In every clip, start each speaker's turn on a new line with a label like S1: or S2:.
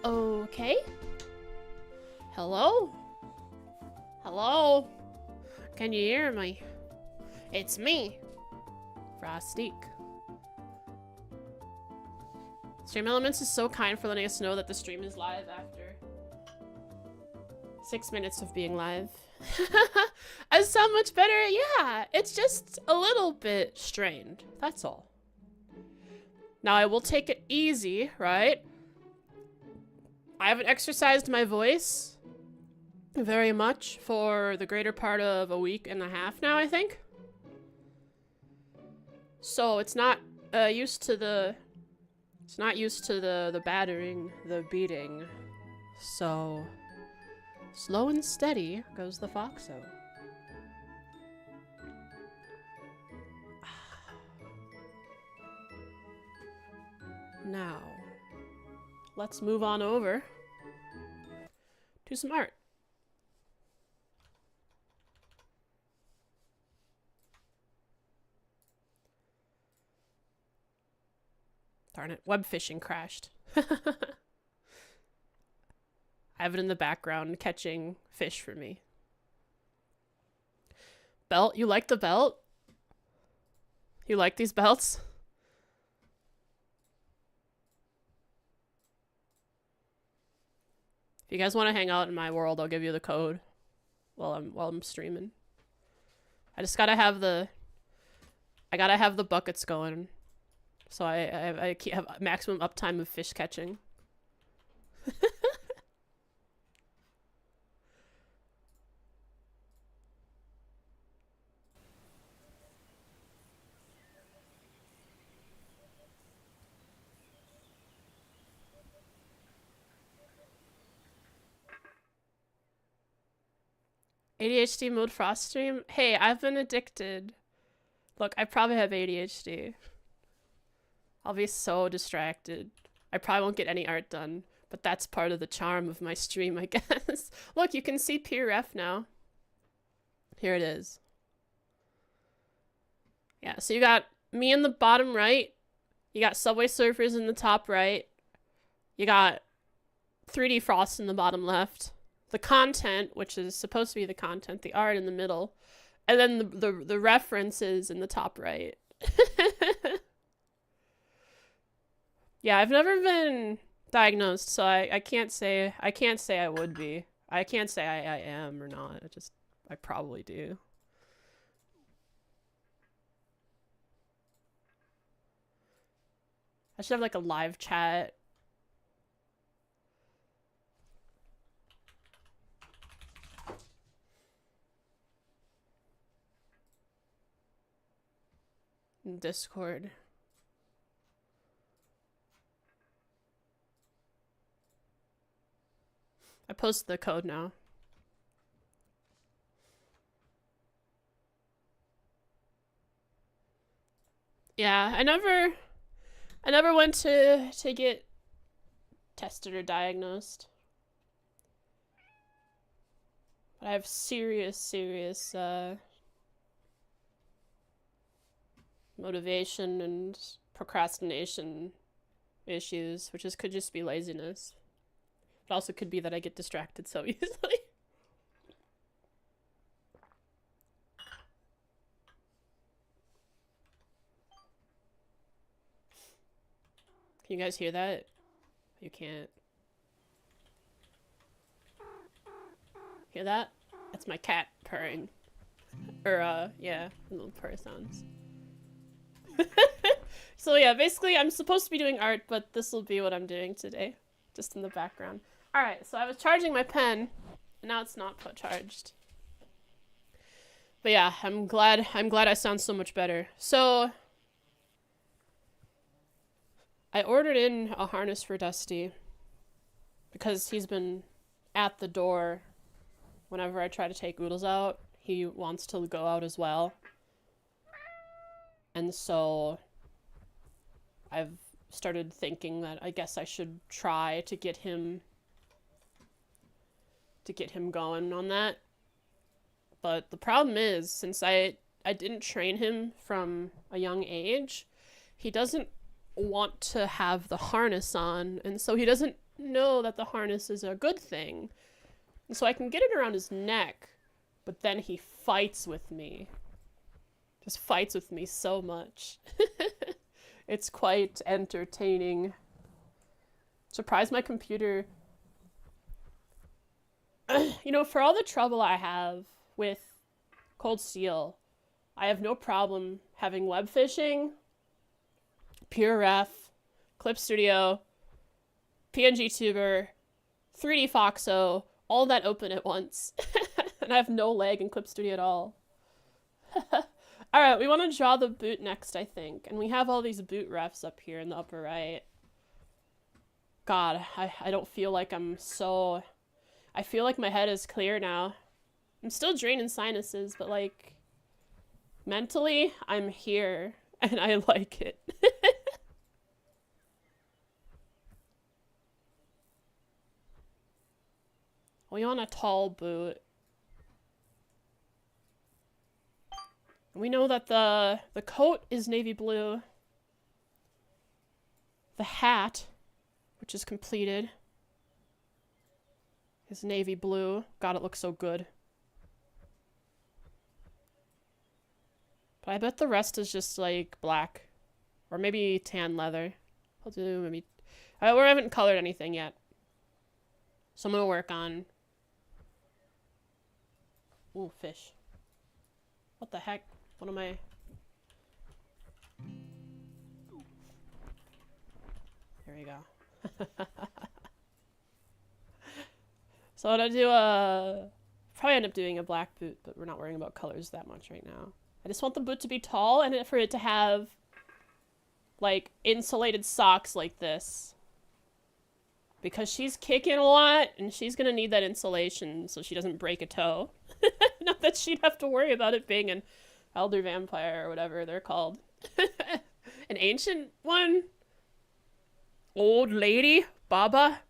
S1: Okay. Hello? Hello? Can you hear me? It's me, Frostique. Stream Elements is so kind for letting us know that the stream is live after 6 minutes of being live. I sound much better? Yeah, it's just a little bit strained. That's all. Now I will take it easy, right? I haven't exercised my voice very much for the greater part of a week and a half now, I think. So it's not used to the battering, the beating. So slow and steady goes the Foxo. Now, let's move on over to some art. Darn it, web fishing crashed. I have it in the background catching fish for me. Belt, you like the belt? You like these belts? If you guys want to hang out in my world, I'll give you the code while I'm streaming. I just gotta have the buckets going, so I have maximum uptime of fish catching. ADHD mode frost stream? Hey, I've been addicted. Look, I probably have ADHD. I'll be so distracted. I probably won't get any art done, but that's part of the charm of my stream, I guess. Look, you can see PRF now. Here it is. Yeah, so you got me in the bottom right. You got Subway Surfers in the top right. You got 3D Frost in the bottom left. The content, which is supposed to be the content, the art in the middle, and then the references in the top right. Yeah, I've never been diagnosed, so I can't say I would be. I can't say I am or not. I probably do. I should have like a live chat. In Discord. I posted the code now. Yeah, I never went to get tested or diagnosed. But I have serious motivation and procrastination issues, which could just be laziness. It also could be that I get distracted so easily. Can you guys hear that? You can't. Hear that? That's my cat purring. Or, yeah, little purr sounds. So yeah, basically I'm supposed to be doing art, but this will be what I'm doing today. Just in the background. Alright, so I was charging my pen, and now it's not charged. But yeah, I'm glad I sound so much better. So I ordered in a harness for Dusty because he's been at the door whenever I try to take Oodles out. He wants to go out as well. And so I've started thinking that I guess I should try to get him going on that. But the problem is, since I didn't train him from a young age, he doesn't want to have the harness on, and so he doesn't know that the harness is a good thing. And so I can get it around his neck, but then he fights with me. Just fights with me so much. It's quite entertaining. Surprised my computer. You know, for all the trouble I have with Cold Steel, I have no problem having web fishing, PureRef, Clip Studio, PNG Tuber, 3D Foxo, all that open at once. And I have no lag in Clip Studio at all. Alright, we want to draw the boot next, I think. And we have all these boot refs up here in the upper right. God, I don't feel like I'm so... I feel like my head is clear now. I'm still draining sinuses, but like... mentally, I'm here. And I like it. We want a tall boot. We know that the coat is navy blue. The hat, which is completed, is navy blue. God, it looks so good. But I bet the rest is just like black. Or maybe tan leather. I'll do maybe... we haven't colored anything yet. So I'm gonna work on... Ooh, fish. What the heck? What am I... Here we go. So I'm gonna do a... Probably end up doing a black boot, but we're not worrying about colors that much right now. I just want the boot to be tall and for it to have, like, insulated socks like this. Because she's kicking a lot, and she's gonna need that insulation so she doesn't break a toe. Not that she'd have to worry about it being an elder vampire or whatever they're called. An ancient one? Old lady? Baba?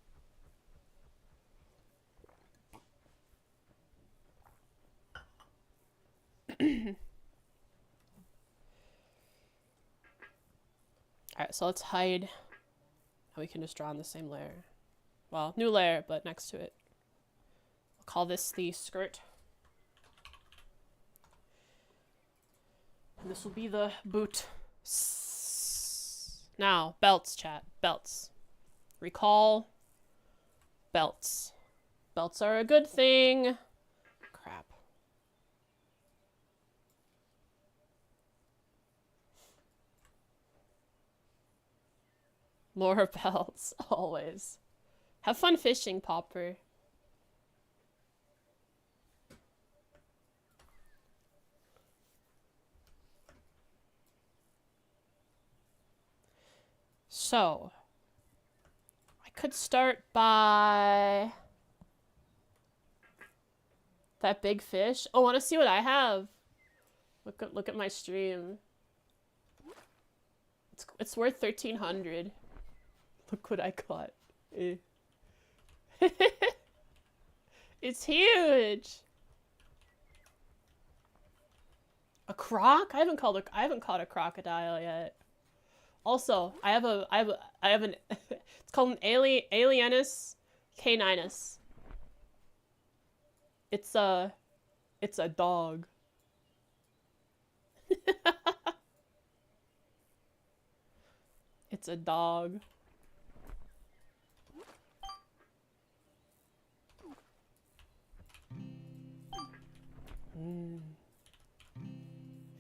S1: Alright, so let's hide. We can just draw on the same layer. Well, new layer, but next to it. We'll call this the skirt. And this will be the boot. Now, belts, chat. Belts. Recall. Belts. Belts are a good thing. Crap. More belts, always. Have fun fishing, Popper. So, I could start by that big fish. Oh, want to see what I have? Look at my stream. It's worth 1,300. Look what I caught. It's huge. A croc? I haven't caught a crocodile yet. Also, I have an it's called an Alienus caninus. It's a dog. It's a dog.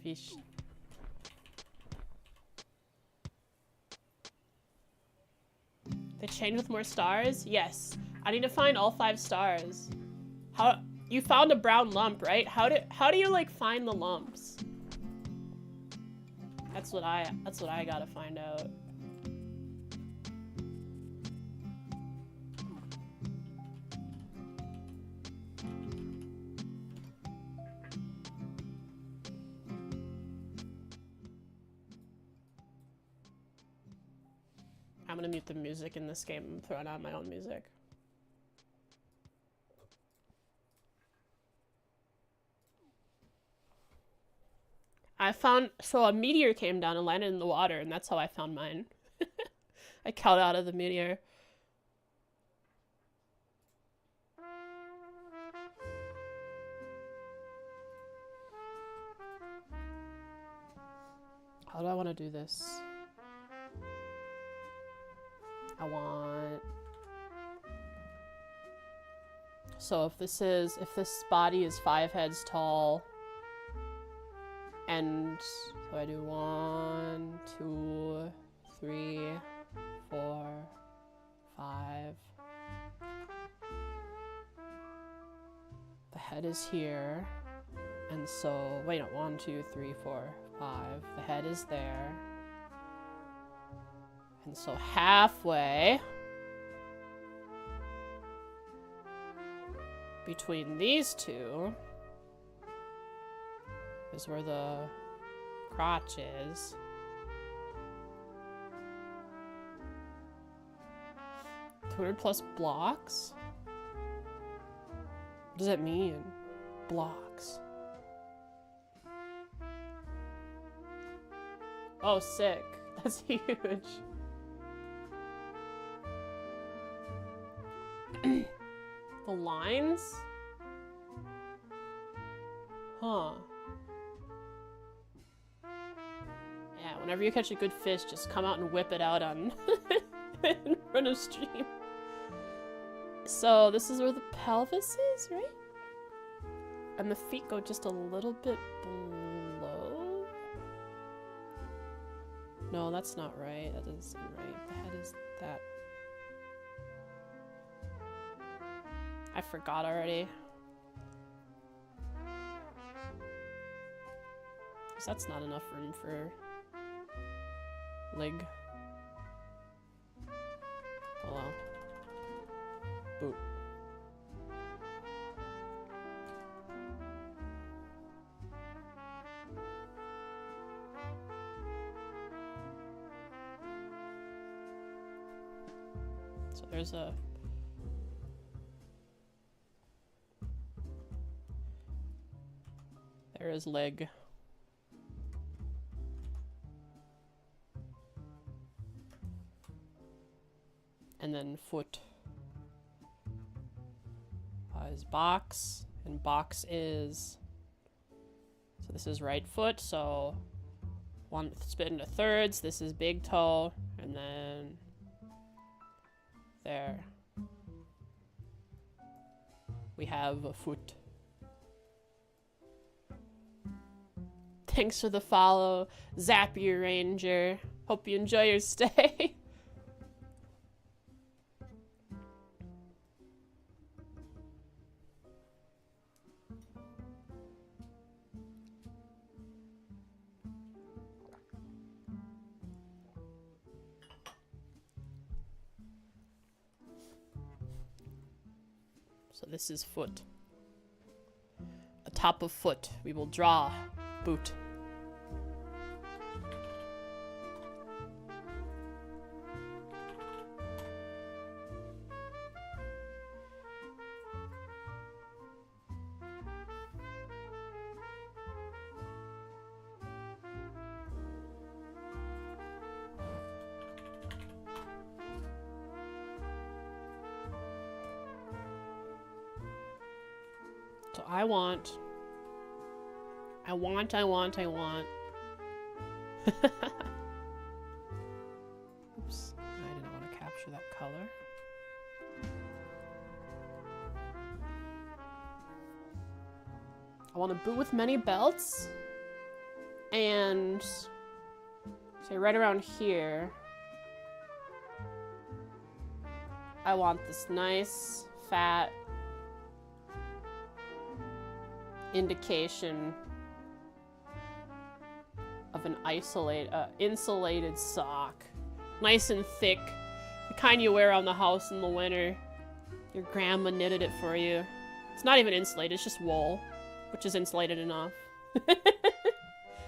S1: Fish. They change with more stars? Yes. I need to find all 5 stars. How you found a brown lump, right? How do you like find the lumps? That's what I gotta find out. I'm gonna mute the music in this game and throw on my own music. So a meteor came down and landed in the water, and that's how I found mine. I caught out of the meteor. How do I want to do this? I want... So if this body is 5 heads tall, and so I do 1, 2, 3, 4, 5. The head is here, and so wait, no, 1, 2, 3, 4, 5. The head is there, and so halfway between these two is where the crotch is. +200 blocks? What does that mean? Blocks. Oh, sick. That's huge. The lines? Huh. Yeah, whenever you catch a good fish, just come out and whip it out on in front of stream. So this is where the pelvis is, right? And the feet go just a little bit below. No, that's not right. That doesn't seem right. The head is that. I forgot already. 'Cause that's not enough room for leg. Oh well. Boot. So there's a... There is leg. And then foot. Is box, and box is... So this is right foot, so one split into thirds. This is big toe, and then there we have a foot. Thanks for the follow, Zapier Ranger. Hope you enjoy your stay. So this is foot. A top of foot. We will draw boot. So I want. Oops, I didn't want to capture that color. I want a boot with many belts. And say right around here, I want this nice, fat indication of an insulated sock. Nice and thick. The kind you wear around the house in the winter. Your grandma knitted it for you. It's not even insulated, it's just wool, which is insulated enough.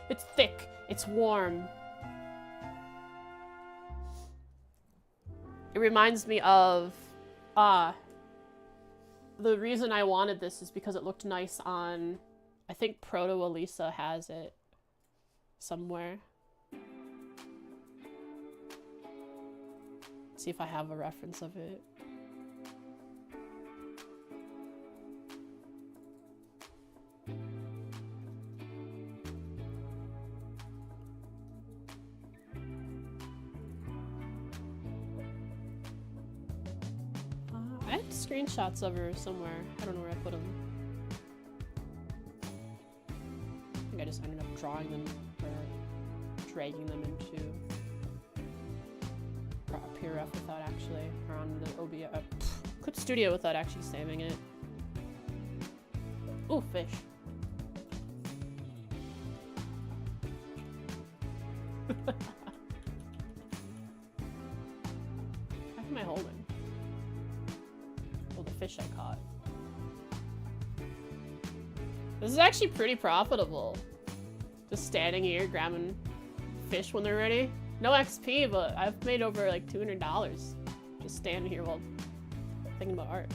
S1: It's thick, it's warm. It reminds me of, the reason I wanted this is because it looked nice on, I think Proto Elisa has it somewhere. See if I have a reference of it. I had screenshots of her somewhere. I don't know where I put them. I think I just ended up drawing them or dragging them into PureRef without actually, or on the OBS, Clip Studio without actually saving it. Ooh, fish. How am I holding? Oh, the fish I caught. This is actually pretty profitable. Just standing here grabbing fish when they're ready. No XP, but I've made over like $200 just standing here while thinking about art.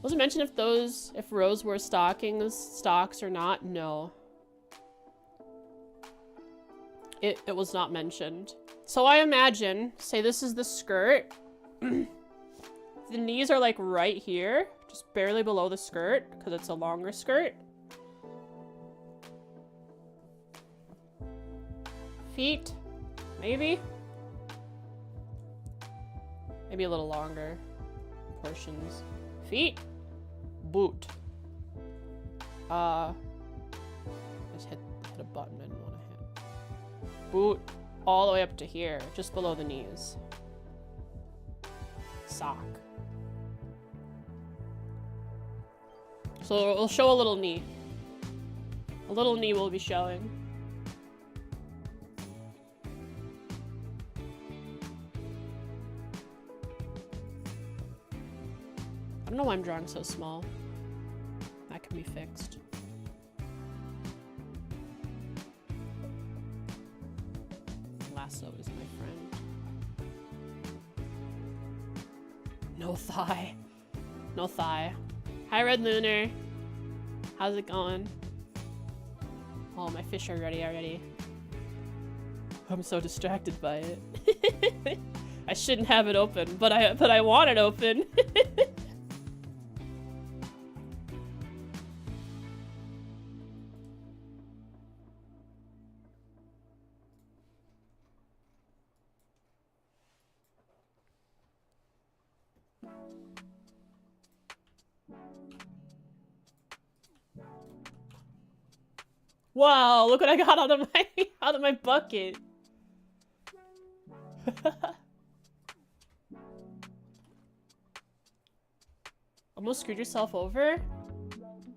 S1: Was it mentioned if Rose were stocking stocks or not? No. It was not mentioned. So I imagine, say this is the skirt. The knees are like right here, just barely below the skirt, because it's a longer skirt. Feet, maybe? Maybe a little longer portions. Feet, boot. I just hit a button I didn't want to hit. Boot all the way up to here, just below the knees. Sock. So we'll show a little knee. A little knee will be showing. I don't know why I'm drawing so small. That can be fixed. Lasso is my friend. No thigh. No thigh. Hi, Red Lunar. How's it going? Oh, my fish are ready already. I'm so distracted by it. I shouldn't have it open, but I want it open. Wow, look what I got out of my bucket. Almost screwed yourself over?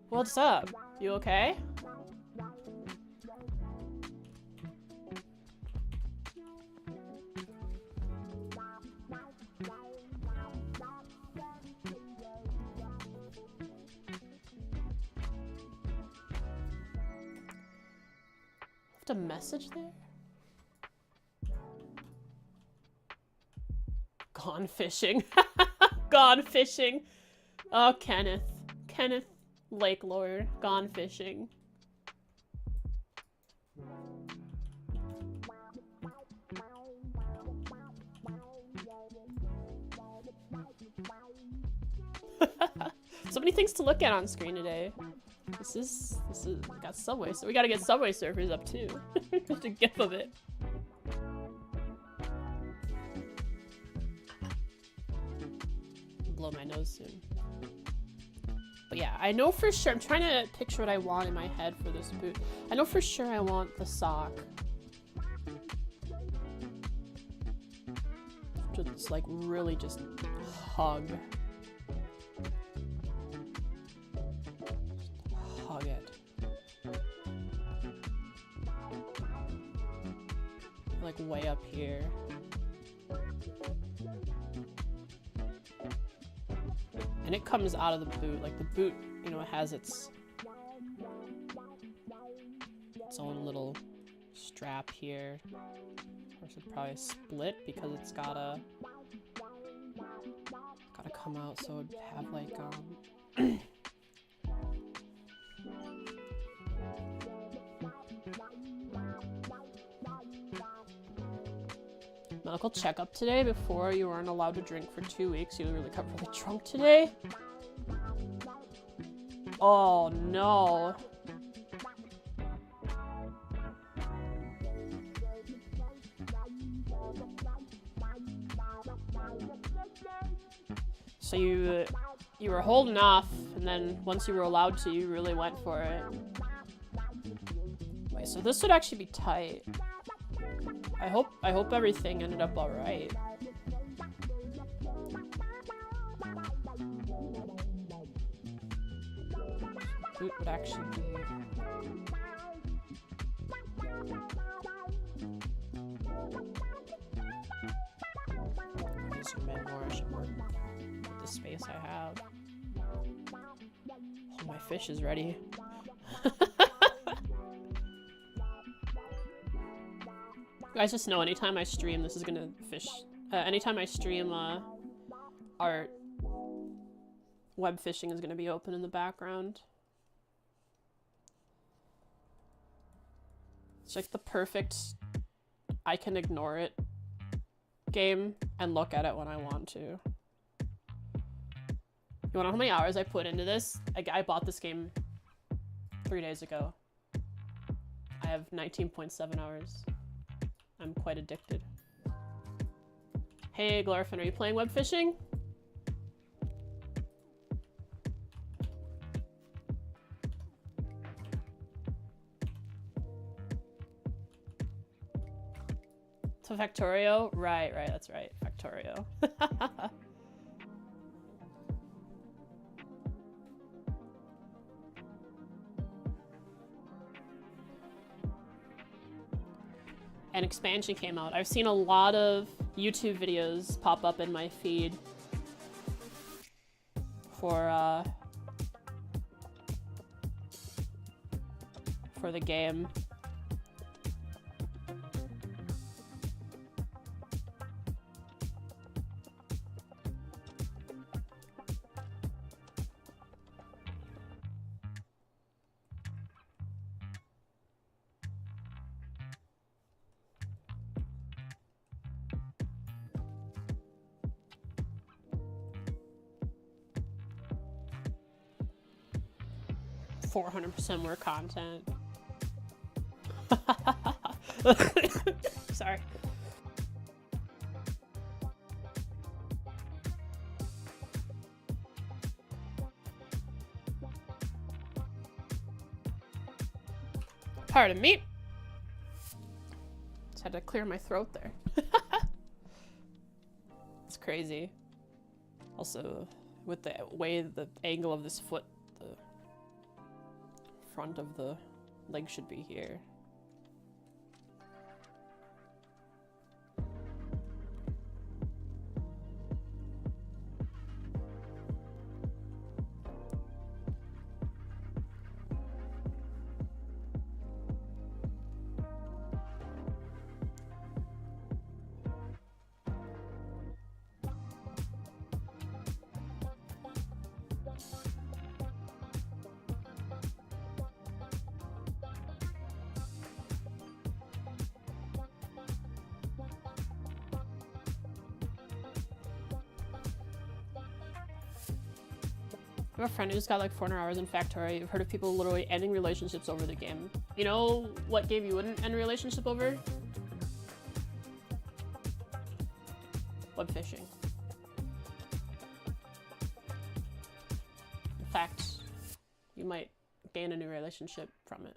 S1: What's up? You okay? A message there? Gone fishing. Gone fishing. Oh, Kenneth. Kenneth Lake Lord. Gone fishing. So many things to look at on screen today. This is got Subway, so we gotta get Subway Surfers up too. Just a gif of it. Blow my nose soon. But yeah, I know for sure. I'm trying to picture what I want in my head for this boot. I know for sure I want the sock. Just like really just hug. Hug it. Like way up here. And it comes out of the boot. Like the boot, you know, it has its own little strap here. Of course, it'd probably split because it's gotta come out, so it'd have like medical checkup today. Before you weren't allowed to drink for 2 weeks. You really got really drunk today. Oh no. So you were holding off, and then once you were allowed to, you really went for it. Wait, so this would actually be tight. I hope everything ended up all right. Boot would actually be... Zoom in more, I should work with the space I have. Oh, my fish is ready. You guys just know anytime I stream, this is gonna fish. Anytime I stream art, web fishing is gonna be open in the background. It's like the perfect I can ignore it game and look at it when I want to. You wanna know how many hours I put into this? I bought this game 3 days ago. I have 19.7 hours. I'm quite addicted. Hey, Glorfin, are you playing web fishing? To Factorio? Right, that's right. Factorio. An expansion came out. I've seen a lot of YouTube videos pop up in my feed for the game. %400 more content. Sorry. Pardon me. Just had to clear my throat there. It's crazy. Also, with the way the angle of this foot, the front of the leg should be here. I have a friend who's got like 400 hours in Factorio. I've heard of people literally ending relationships over the game. You know what game you wouldn't end a relationship over? Web fishing. In fact, you might gain a new relationship from it.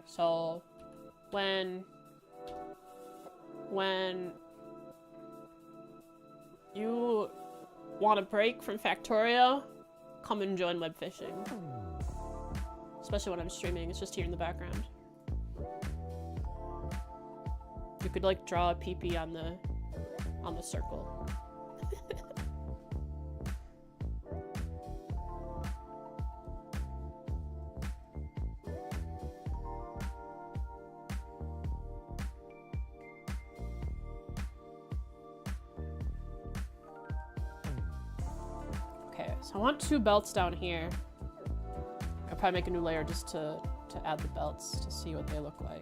S1: So, when you want a break from Factorio, come and join web fishing. Especially when I'm streaming, it's just here in the background. You could like draw a pee-pee on the circle. So I want 2 belts down here. I'll probably make a new layer just to add the belts to see what they look like.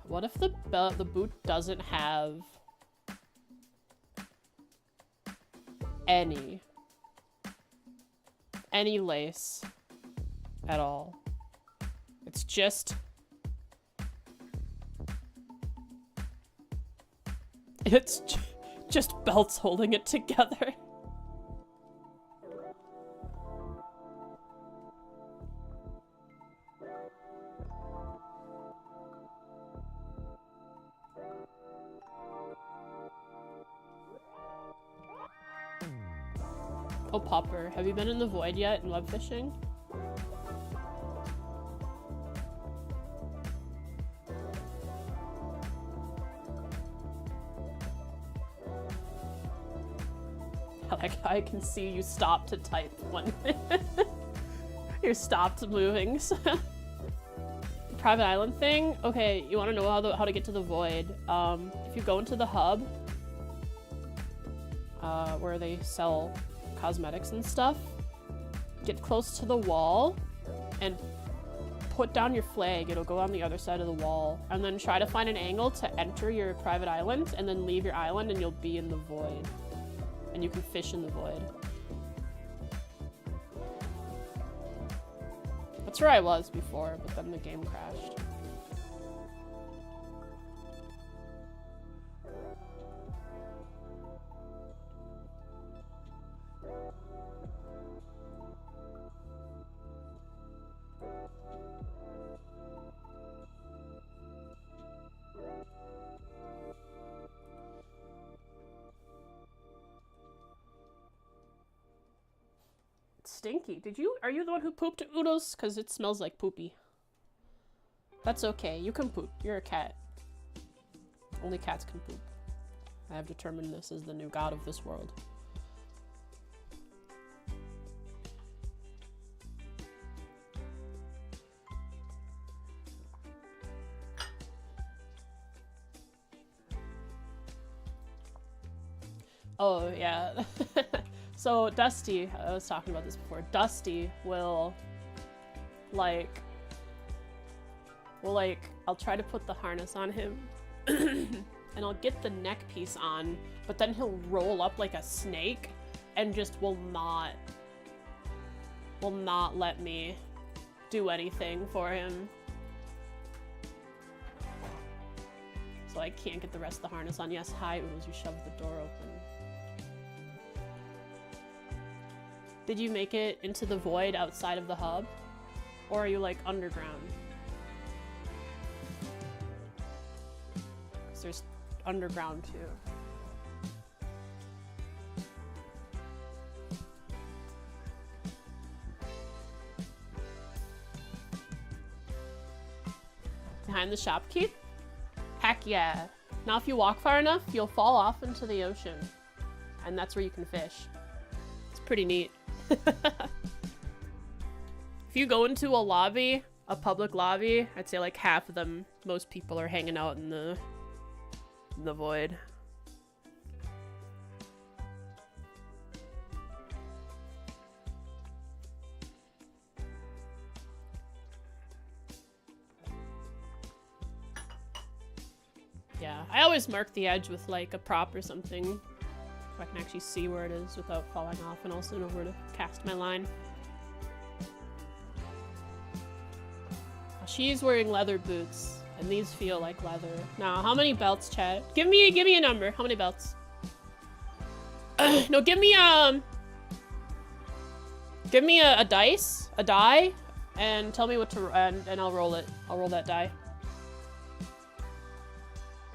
S1: What if the boot doesn't have any lace at all. It's just... It's just belts holding it together. Oh, Popper, have you been in the void yet in web fishing? Like, I can see you stop to type when you stopped moving. Private island thing? Okay, you want to know how to get to the void. If you go into the hub, where they sell cosmetics and stuff, get close to the wall and put down your flag. It'll go on the other side of the wall, and then try to find an angle to enter your private island, and then leave your island and you'll be in the void. And you can fish in the void. That's where I was before, but then the game crashed. Stinky. Are you the one who pooped at Udo's? Because it smells like poopy. That's okay. You can poop. You're a cat. Only cats can poop. I have determined this as the new god of this world. Oh, yeah. So Dusty, I was talking about this before, Dusty will, I'll try to put the harness on him, and I'll get the neck piece on, but then he'll roll up like a snake, and just will not let me do anything for him. So I can't get the rest of the harness on. Yes, hi, Oodles, you shoved the door open. Did you make it into the void outside of the hub? Or are you, like, underground? Because there's underground, too. Behind the shopkeep? Heck yeah. Now if you walk far enough, you'll fall off into the ocean. And that's where you can fish. It's pretty neat. If you go into a lobby, a public lobby, I'd say like half of them, most people are hanging out in the void. Yeah, I always mark the edge with like a prop or something, so I can actually see where it is without falling off, and also know where to cast my line. She's wearing leather boots, and these feel like leather. Now, how many belts, chat? Give me a number. How many belts? No, give me a dice, a die, and tell me what to, and I'll roll it. I'll roll that die.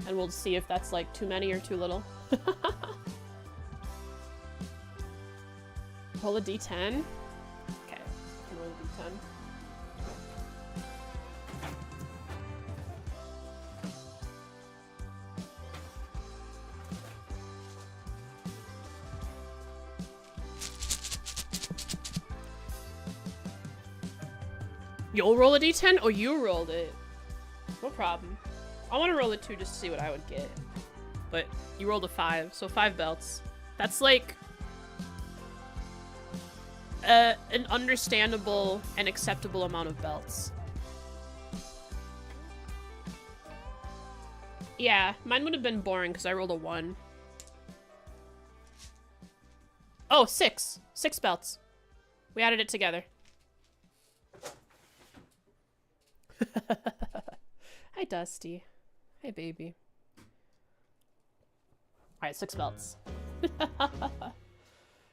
S1: And we'll see if that's like too many or too little. Roll a d10. Okay, roll a d10. You'll roll a d10? Oh, you rolled it. No problem. I want to roll it too just to see what I would get. But you rolled a 5, so 5 belts. That's like an understandable and acceptable amount of belts. Yeah, mine would have been boring because I rolled a 1. Oh, 6. 6 belts. We added it together. Hi, Dusty. Hi, baby. Alright, 6 belts.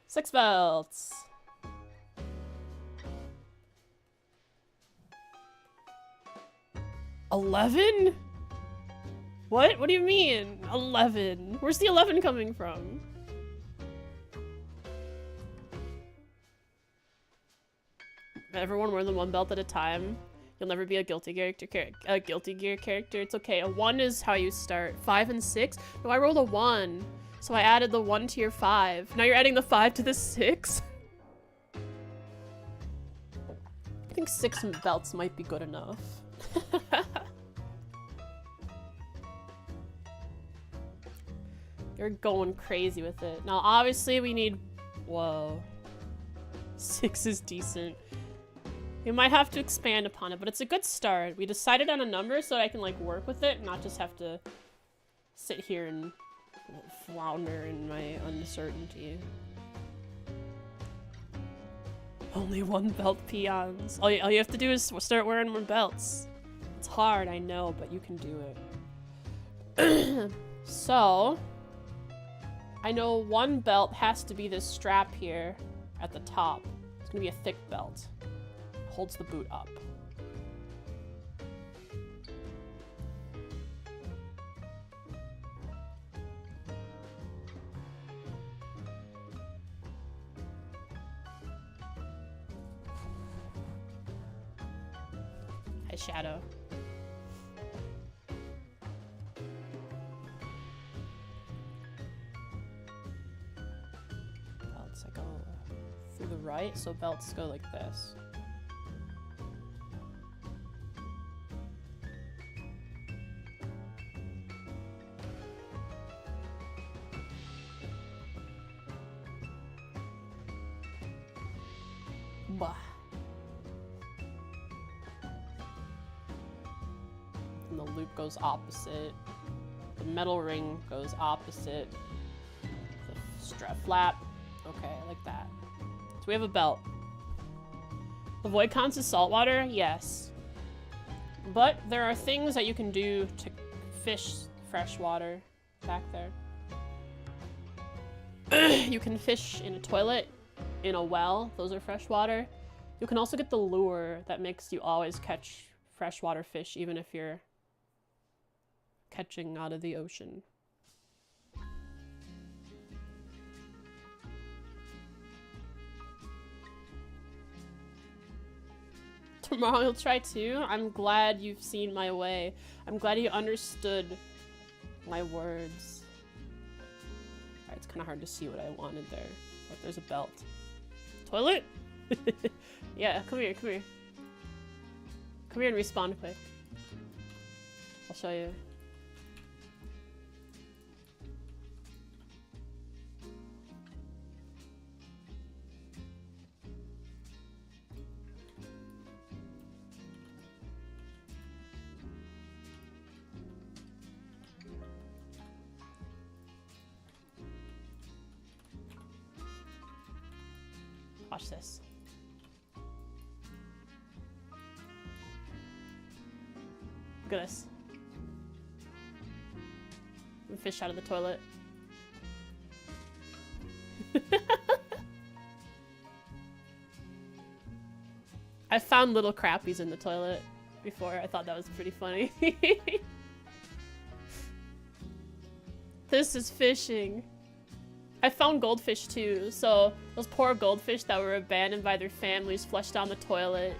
S1: 6 belts. $11? What? What do you mean? 11? Where's the 11 coming from? Everyone more than 1 belt at a time. You'll never be a Guilty Gear character. It's okay. A 1 is how you start. 5 and 6? No, I rolled a 1. So I added the 1 to your 5. Now you're adding the 5 to the 6? I think 6 belts might be good enough. You're going crazy with it. Now, obviously, we need... Whoa. 6 is decent. We might have to expand upon it, but it's a good start. We decided on a number so I can, like, work with it and not just have to sit here and flounder in my uncertainty. Only 1 belt peons. All you have to do is start wearing more belts. It's hard, I know, but you can do it. So, I know 1 belt has to be this strap here at the top. It's gonna be a thick belt. Holds the boot up. Hi, Shadow. Belts go through the right, so belts go like this. Bah. And the loop goes opposite. The metal ring goes opposite. The strap flap. Okay, like that. So we have a belt. The void counts as saltwater? Yes. But there are things that you can do to fish freshwater back there. You can fish in a toilet, in a well. Those are freshwater. You can also get the lure that makes you always catch freshwater fish, even if you're catching out of the ocean. Tomorrow you'll try too? I'm glad you've seen my way. I'm glad you understood my words. Alright, it's kind of hard to see what I wanted there. But there's a belt. Toilet? Yeah, come here, come here. Come here and respawn quick. I'll show you. Watch this. Look at this. A fish out of the toilet. I found little crappies in the toilet before. I thought that was pretty funny. This is fishing. I found goldfish too, so those poor goldfish that were abandoned by their families, flushed down the toilet,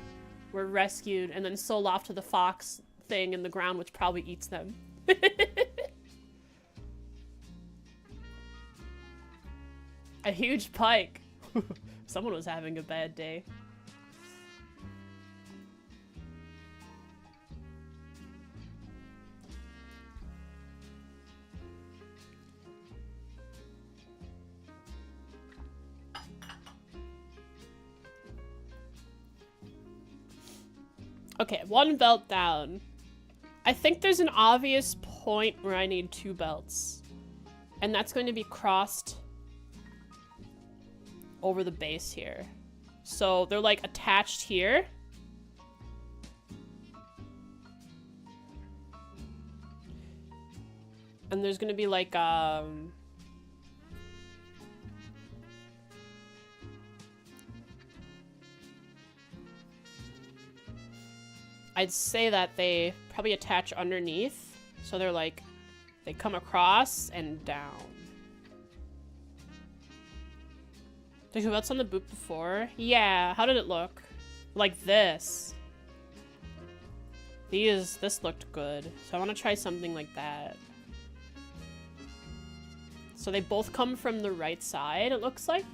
S1: were rescued, and then sold off to the fox thing in the ground, which probably eats them. A huge pike. Someone was having a bad day. Okay, 1 belt down. I think there's an obvious point where I need 2 belts. And that's going to be crossed over the base here. So they're like attached here. And there's gonna be like, I'd say that they probably attach underneath. So they're like, they come across and down. Did you belts on the boot before? Yeah, how did it look? Like this. This looked good. So I want to try something like that. So they both come from the right side, it looks like.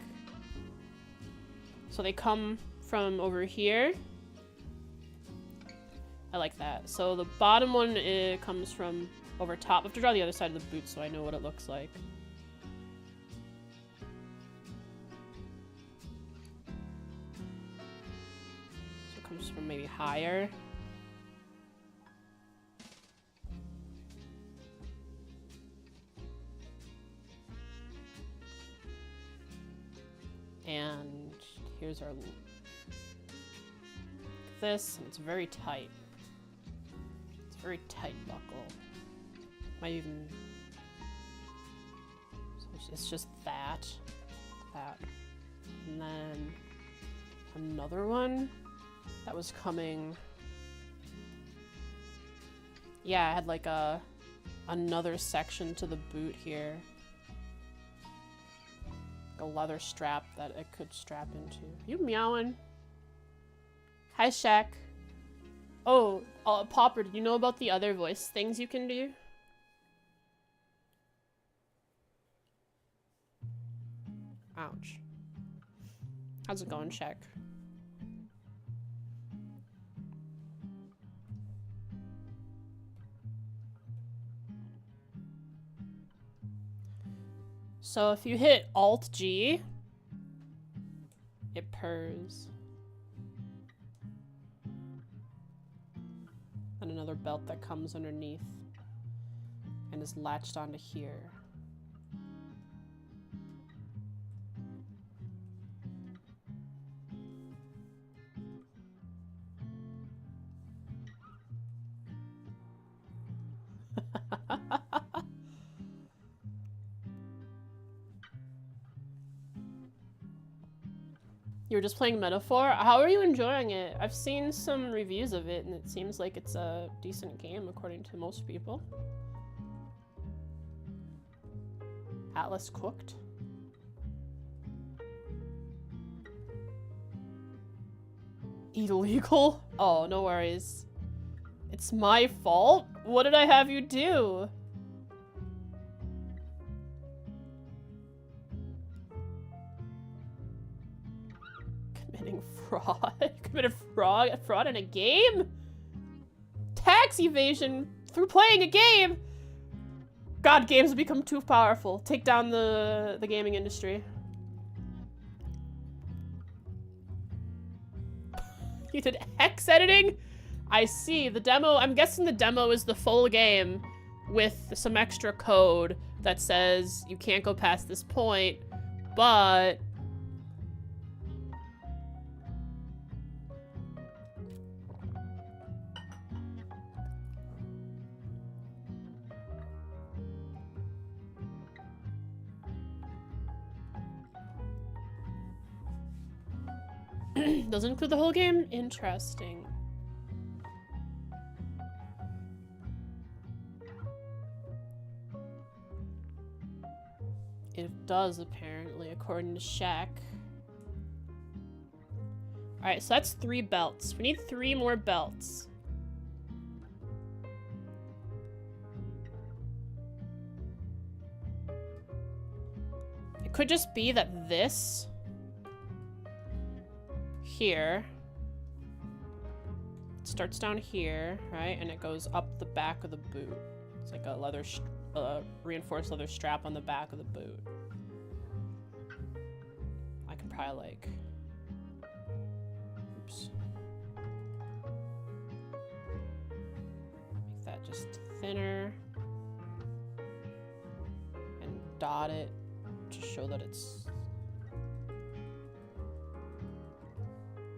S1: So they come from over here. I like that. So the bottom one, it comes from over top. I have to draw the other side of the boot so I know what it looks like. So it comes from maybe higher. And here's our this, and it's very tight. It's a very tight buckle. Might even, so it's just that, and then another one that was coming. Yeah, I had like another section to the boot here. A leather strap that it could strap into. You meowing? Hi, Shaq. Oh, Popper, do you know about the other voice things you can do? Ouch. How's it going, Shaq? So if you hit Alt-G, it purrs. And another belt that comes underneath and is latched onto here. You were just playing Metaphor? How are you enjoying it? I've seen some reviews of it and it seems like it's a decent game according to most people. Atlas cooked? Illegal? Oh, no worries. It's my fault? What did I have you do? Committing fraud? Committed fraud in a game? Tax evasion through playing a game? God, games have become too powerful. Take down the gaming industry. You did hex editing? I see. The demo, I'm guessing the demo is the full game with some extra code that says you can't go past this point, but... Doesn't include the whole game? Interesting. It does, apparently, according to Shaq. Alright, so that's 3 belts. We need 3 more belts. It could just be that this... here. It starts down here, right? And it goes up the back of the boot. It's like a leather, reinforced leather strap on the back of the boot. I can probably like... Oops. Make that just thinner. And dot it to show that it's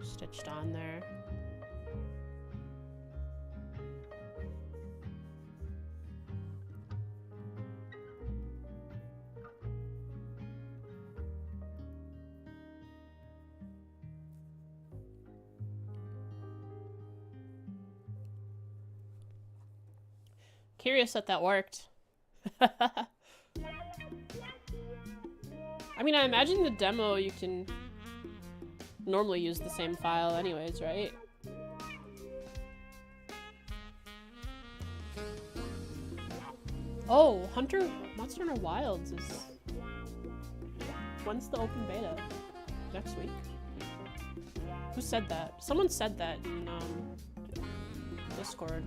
S1: stitched on there. Curious that worked. I mean, I imagine the demo you can normally use the same file anyways, right? Oh, Monster Hunter Wilds is... When's the open beta? Next week? Who said that? Someone said that in Discord.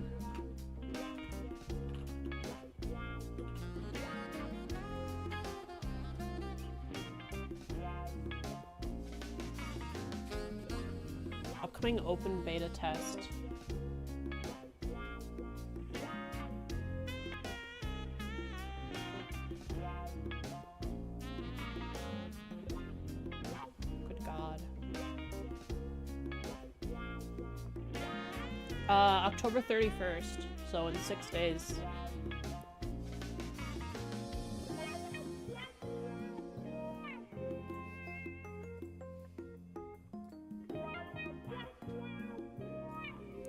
S1: Upcoming open beta test. Good God. October 31st, so in 6 days.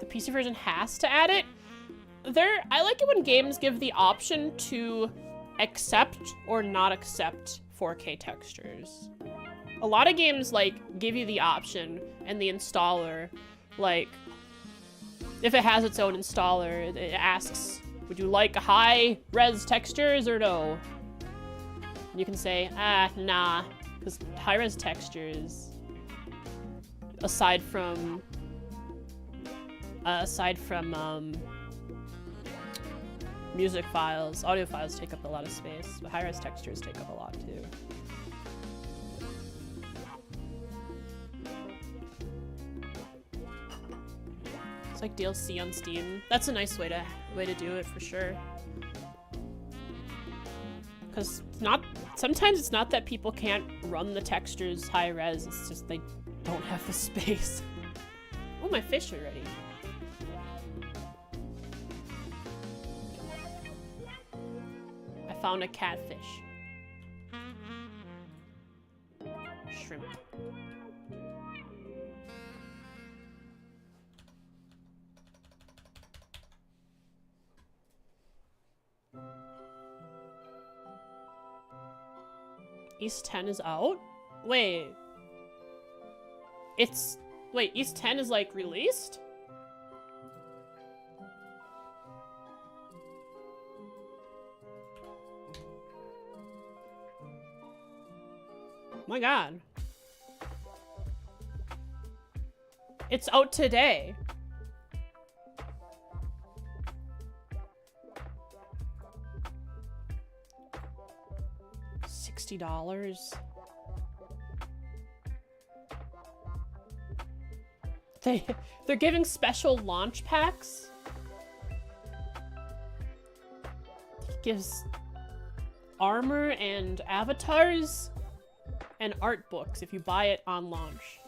S1: PC version has to add it. I like it when games give the option to accept or not accept 4K textures. A lot of games like give you the option, and the installer, like, if it has its own installer, it asks, would you like high res textures or no? And you can say, nah, because high res textures, aside from music files, audio files take up a lot of space, but high-res textures take up a lot too. It's like DLC on Steam. That's a nice way to do it for sure. Because sometimes it's not that people can't run the textures high-res, it's just they don't have the space. Oh, my fish are ready. Found a catfish. Shrimp. East 10 is out? Wait. Wait, East 10 is like released? My God. It's out today. $60. They're giving special launch packs. It gives armor and avatars and art books if you buy it on launch.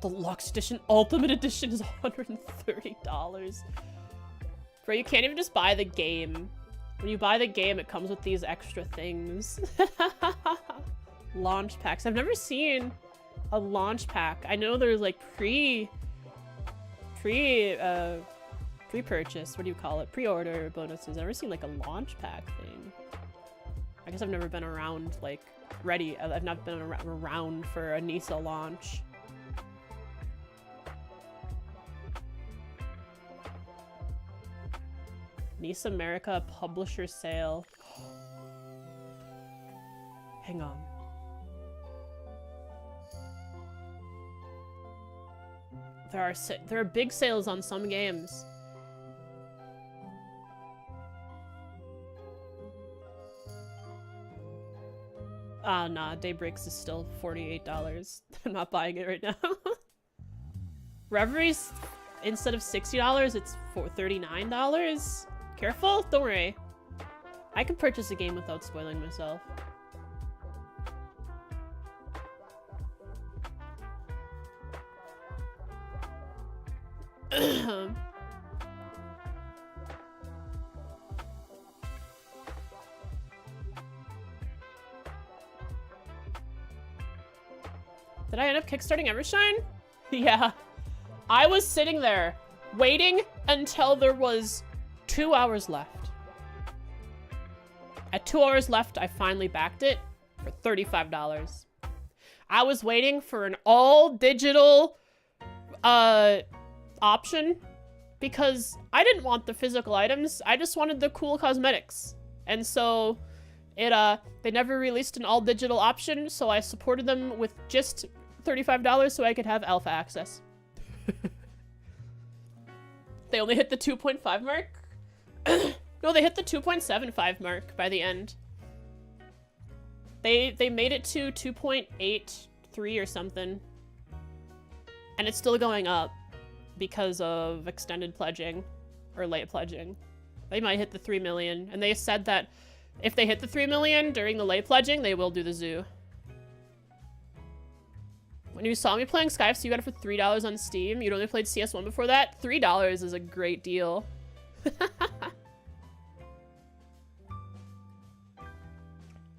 S1: The Deluxe Edition, Ultimate Edition is $130. Bro, you can't even just buy the game. When you buy the game, it comes with these extra things. Launch packs. I've never seen a launch pack. I know there's like pre-purchase, what do you call it? Pre-order bonuses. I've never seen like a launch pack thing. I guess I've never been around, like, ready. I've not been around for a Nisa launch. Nisa America publisher sale. Hang on. There are big sales on some games. Nah, Daybreaks is still $48. I'm not buying it right now. Reveries, instead of $60, it's $39. Careful, don't worry. I can purchase a game without spoiling myself. Did I end up kickstarting Evershine? Yeah. I was sitting there waiting until there was 2 hours left. At 2 hours left, I finally backed it for $35. I was waiting for an all-digital option because I didn't want the physical items. I just wanted the cool cosmetics. And so they never released an all-digital option, so I supported them with just $35 so I could have alpha access. They only hit the 2.5 mark? No, they hit the 2.75 mark by the end. They made it to 2.83 or something. And it's still going up because of extended pledging or late pledging. They might hit the 3 million. And they said that if they hit the 3 million during the late pledging, they will do the zoo. When you saw me playing Skype, so you got it for $3 on Steam. You'd only played CS1 before that. $3 is a great deal.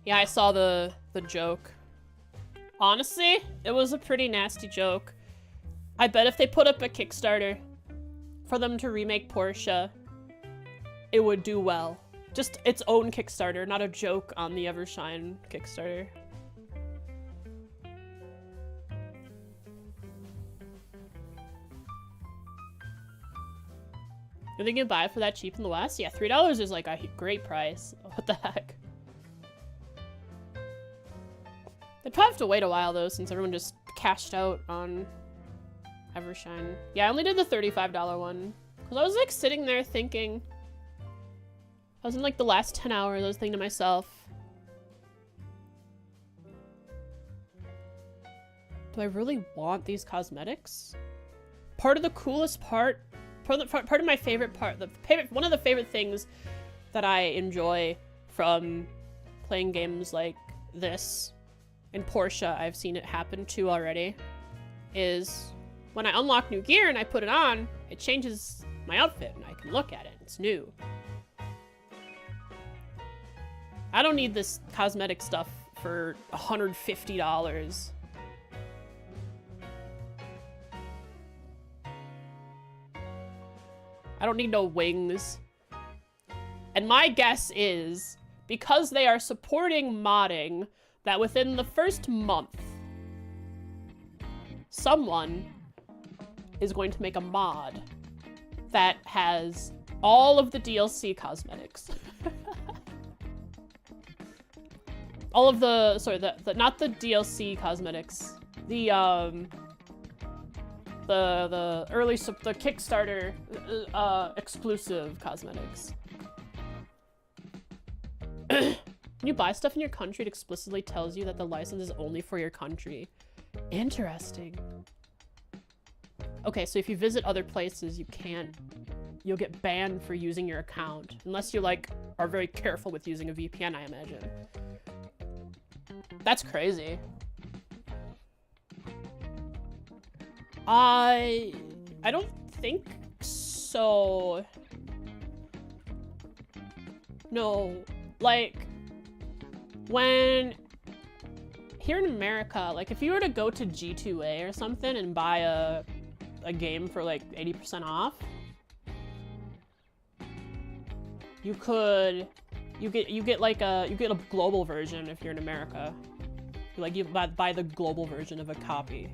S1: Yeah, I saw the joke. Honestly, it was a pretty nasty joke. I bet if they put up a Kickstarter for them to remake Portia, it would do well. Just its own Kickstarter, not a joke on the Evershine Kickstarter. You think you can buy it for that cheap in the West? Yeah, $3 is like a great price. What the heck? They'd probably have to wait a while though, since everyone just cashed out on Evershine. Yeah, I only did the $35 one. Because I was like sitting there thinking... I was in like the last 10 hours, I was thinking to myself... Do I really want these cosmetics? Part of the coolest part... Part of my favorite part... One of the favorite things that I enjoy from playing games like this... In Portia, I've seen it happen too already, is when I unlock new gear and I put it on, it changes my outfit and I can look at it. It's new. I don't need this cosmetic stuff for $150. I don't need no wings. And my guess is, because they are supporting modding, that within the first month, someone is going to make a mod that has all of the DLC cosmetics. All of the, sorry, not the DLC cosmetics, the early, the Kickstarter exclusive cosmetics. When you buy stuff in your country, it explicitly tells you that the license is only for your country. Interesting. Okay, so if you visit other places, you'll get banned for using your account. Unless you, like, are very careful with using a VPN, I imagine. That's crazy. I don't think so. No, like... When, here in America, like if you were to go to G2A or something and buy a game for like 80% off, you get a global version if you're in America. Like you buy the global version of a copy.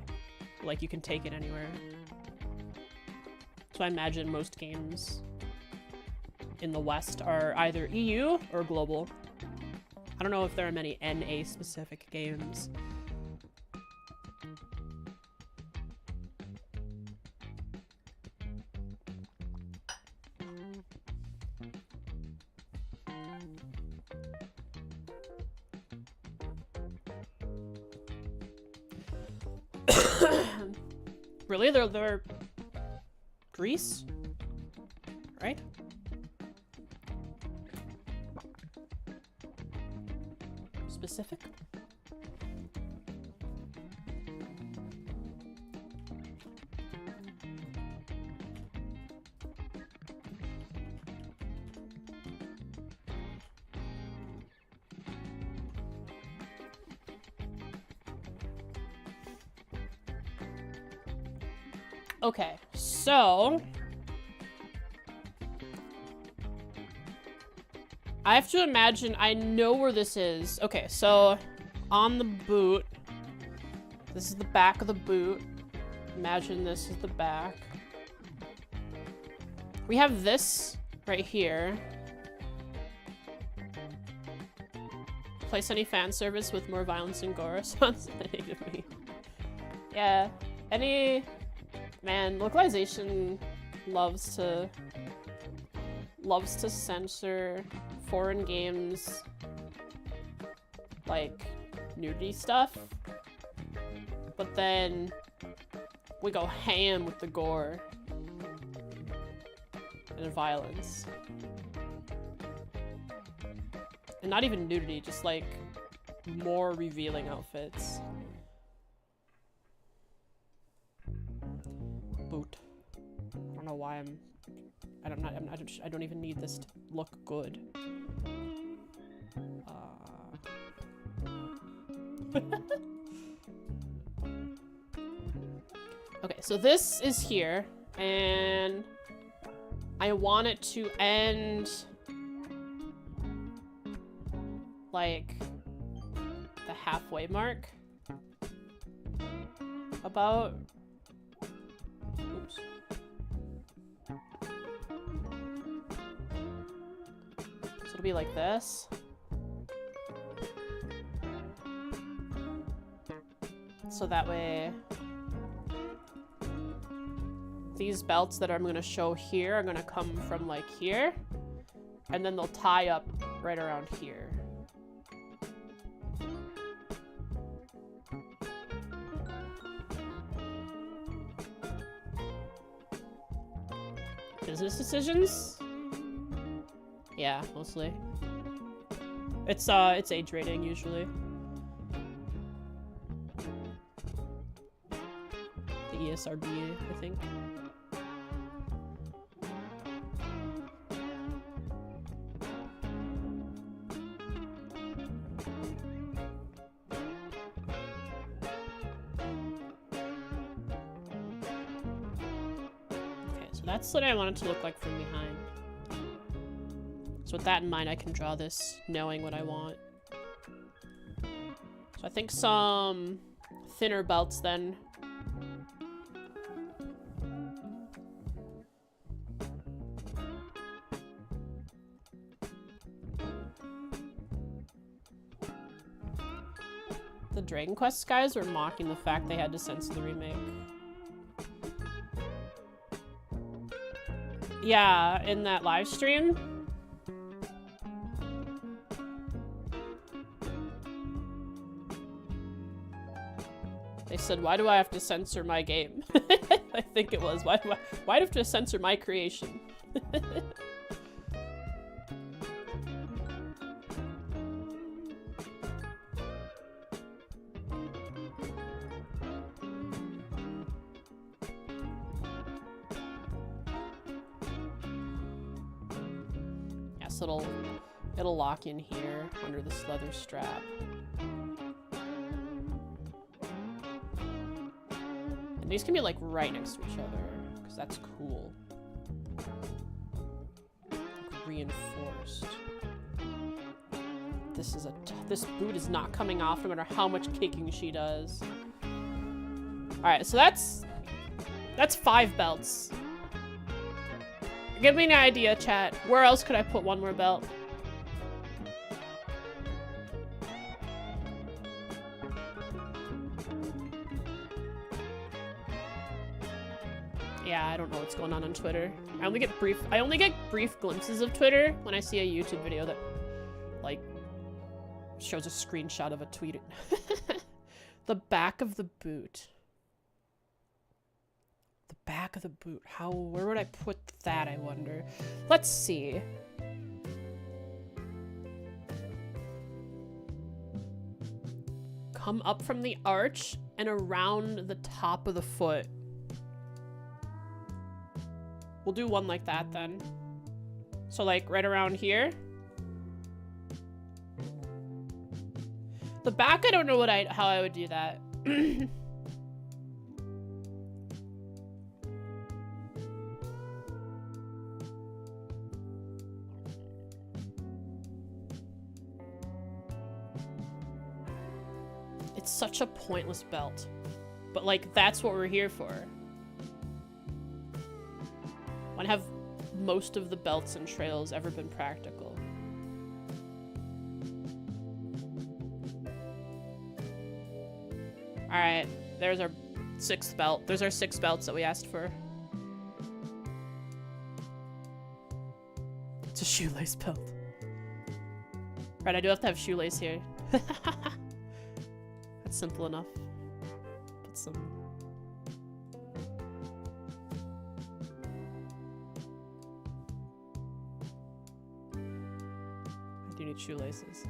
S1: Like you can take it anywhere. So I imagine most games in the West are either EU or global. I don't know if there are many NA-specific games. Really? They're Greece? Right? Specific? Okay, so I have to imagine I know where this is. Okay, so on the boot, this is the back of the boot. Imagine this is the back. We have this right here. Place any fan service with more violence and gore. Sounds funny to me. Yeah, any... Man, localization loves to censor foreign games, like, nudity stuff. But then we go ham with the gore and the violence. And not even nudity, just like more revealing outfits. Boot. I don't know why I don't even need this to look good. Okay, so this is here, and I want it to end like the halfway mark. About. Oops. So it'll be like this. So that way, these belts that I'm gonna show here are gonna come from like here, and then they'll tie up right around here. Business decisions? Yeah, mostly. It's age rating usually. The ESRB, I think. That's what I want it to look like from behind. So with that in mind, I can draw this knowing what I want. So I think some thinner belts then. The Dragon Quest guys were mocking the fact they had to censor the remake. Yeah, in that live stream. They said, why do I have to censor my game? I think it was. Why do I have to censor my creation? It'll lock in here under this leather strap. And these can be like right next to each other, because that's cool. Like, reinforced. This boot is not coming off no matter how much kicking she does. Alright, so that's 5 belts. Give me an idea, chat. Where else could I put one more belt? Yeah, I don't know what's going on Twitter. I only get brief glimpses of Twitter when I see a YouTube video that, like, shows a screenshot of a tweet. The back of the boot. The back of the boot. Where would I put that, I wonder? Let's see. Come up from the arch and around the top of the foot. We'll do one like that then. So like right around here. The back, I don't know how I would do that. It's such a pointless belt. But, like, that's what we're here for. When have most of the belts and trails ever been practical? Alright, there's our 6th belt. There's our 6 belts that we asked for. It's a shoelace belt. Right, I do have to have shoelace here. That's simple enough. Put some... I do need shoelaces.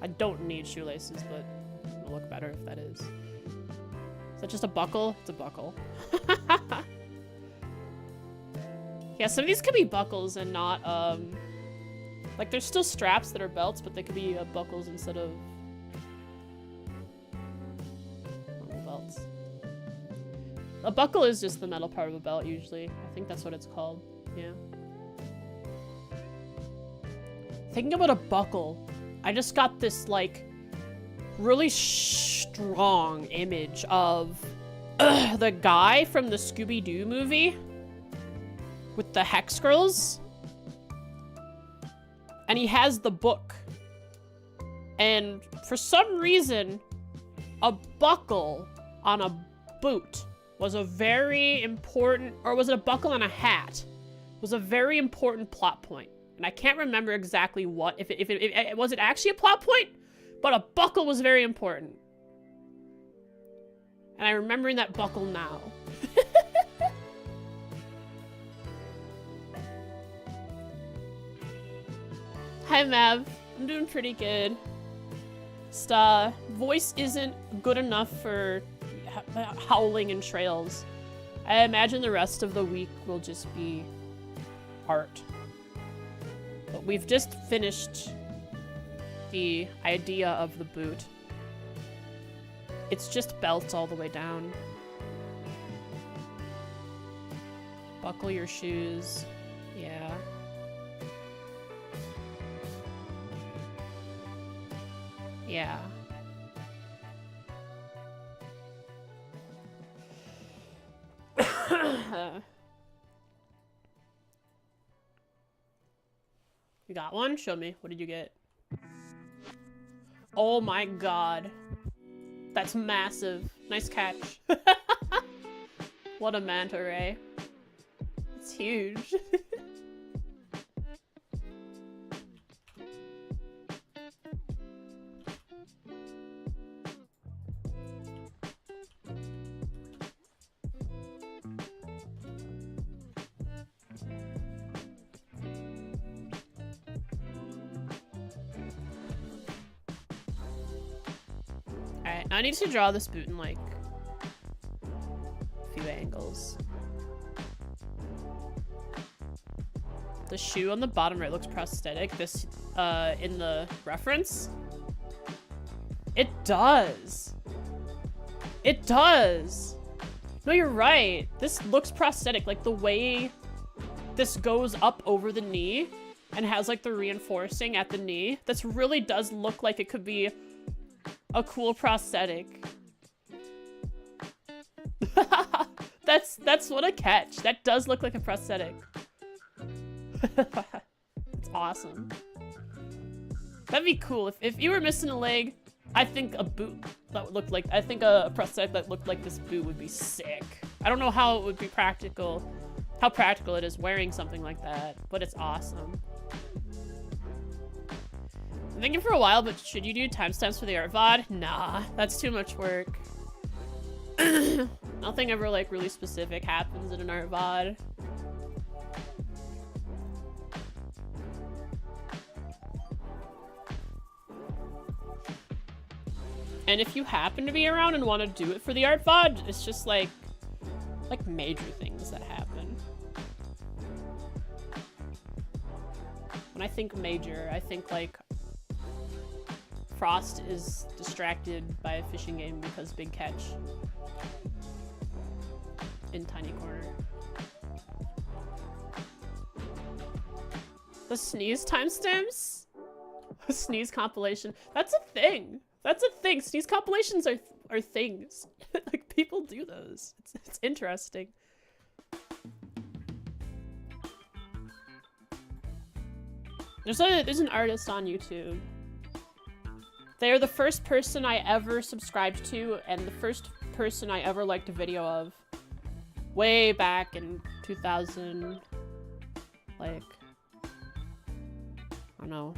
S1: I don't need shoelaces, but it'll look better if that is. Is that just a buckle? It's a buckle. Yeah, some of these could be buckles and not, like, there's still straps that are belts, but they could be buckles instead of normal belts. A buckle is just the metal part of a belt, usually. I think that's what it's called. Yeah. Thinking about a buckle, I just got this, like, really strong image of the guy from the Scooby-Doo movie with the Hex Girls. And he has the book. And for some reason, a buckle on a boot was a very important, or was it a buckle on a hat? Was a very important plot point. And I can't remember exactly what, if it was it actually a plot point? But a buckle was very important. And I'm remembering that buckle now. Hi, Mav. I'm doing pretty good. Just, voice isn't good enough for howling in trails. I imagine the rest of the week will just be art. But we've just finished the idea of the boot. It's just belts all the way down. Buckle your shoes. Yeah. Yeah. You got one? Show me. What did you get? Oh my god. That's massive. Nice catch. What a manta ray. It's huge. Alright, now I need to draw this boot in, like, a few angles. The shoe on the bottom right looks prosthetic. This, in the reference? It does! It does! No, you're right. This looks prosthetic. Like, the way this goes up over the knee and has, like, the reinforcing at the knee. This really does look like it could be a cool prosthetic. That's what a catch. That does look like a prosthetic. It's awesome. That'd be cool. If you were missing a leg, I think a boot that would look like, I think a prosthetic that looked like this boot would be sick. I don't know how it would be practical, how practical it is wearing something like that, but it's awesome. I'm thinking for a while, but should you do timestamps for the art VOD? Nah, that's too much work. Nothing ever, like, really specific happens in an art VOD. And if you happen to be around and want to do it for the art VOD, it's just, like major things that happen. When I think major, I think, like, Frost is distracted by a fishing game because big catch. in Tiny Corner. The sneeze timestamps? Sneeze compilation. That's a thing. That's a thing. Sneeze compilations are things. Like, people do those. It's interesting. There's an artist on YouTube. They are the first person I ever subscribed to and the first person I ever liked a video of. Way back in 2000, like, I don't know,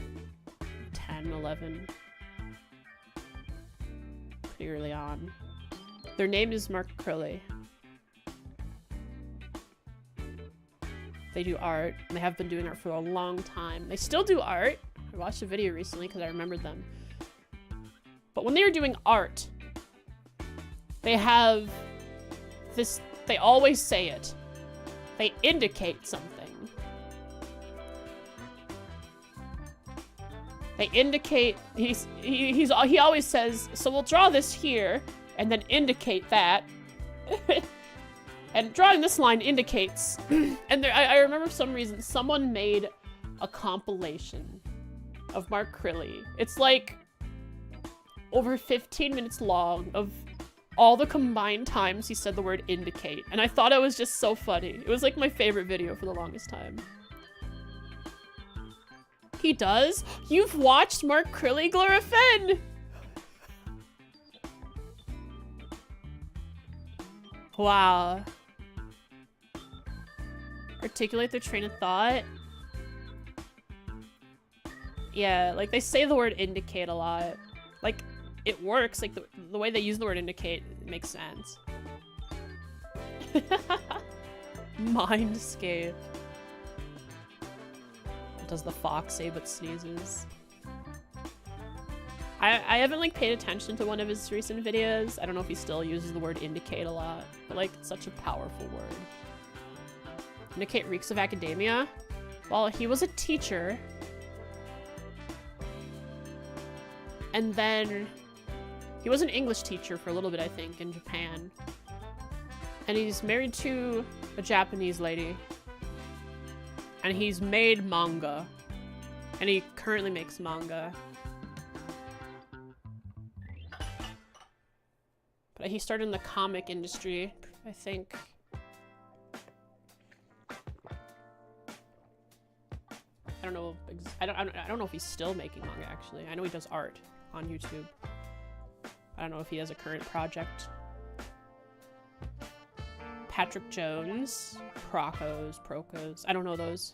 S1: 10, 11. Pretty early on. Their name is Mark Crilly. They do art, and they have been doing art for a long time. They still do art. I watched a video recently because I remembered them. But when they were doing art, they have this, they always say it. They indicate something. They indicate, he always says, so we'll draw this here, and then indicate that. And drawing this line indicates, and there, I remember for some reason, someone made a compilation of Mark Crilly. It's like over 15 minutes long of all the combined times he said the word indicate. And I thought it was just so funny. It was like my favorite video for the longest time. He does? You've watched Mark Crilly Glorifen! Wow. Articulate their train of thought. Yeah, like they say the word indicate a lot. Like, it works. Like the way they use the word indicate makes sense. Mindscape. What does the fox say but sneezes? I haven't like paid attention to one of his recent videos. I don't know if he still uses the word indicate a lot, but like it's such a powerful word. Indicate reeks of academia. Well, he was a teacher. And then he was an English teacher for a little bit, I think, in Japan. And he's married to a Japanese lady. And he's made manga. And he currently makes manga. But he started in the comic industry, I think. I don't know. I don't know if he's still making manga, actually. I know he does art on YouTube. I don't know if he has a current project. Patrick Jones, Procos. I don't know those.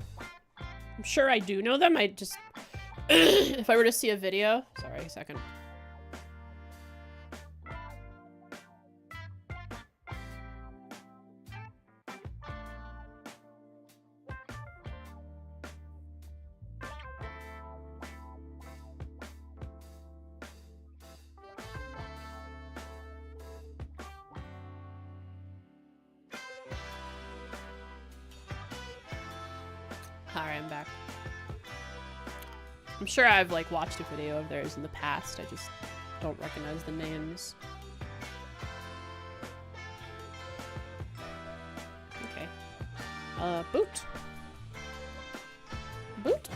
S1: I'm sure I do know them. I just, if I were to see a video, sorry, a second. Alright, I'm back. I'm sure I've like watched a video of theirs in the past. I just don't recognize the names. Okay. Boot. Boot.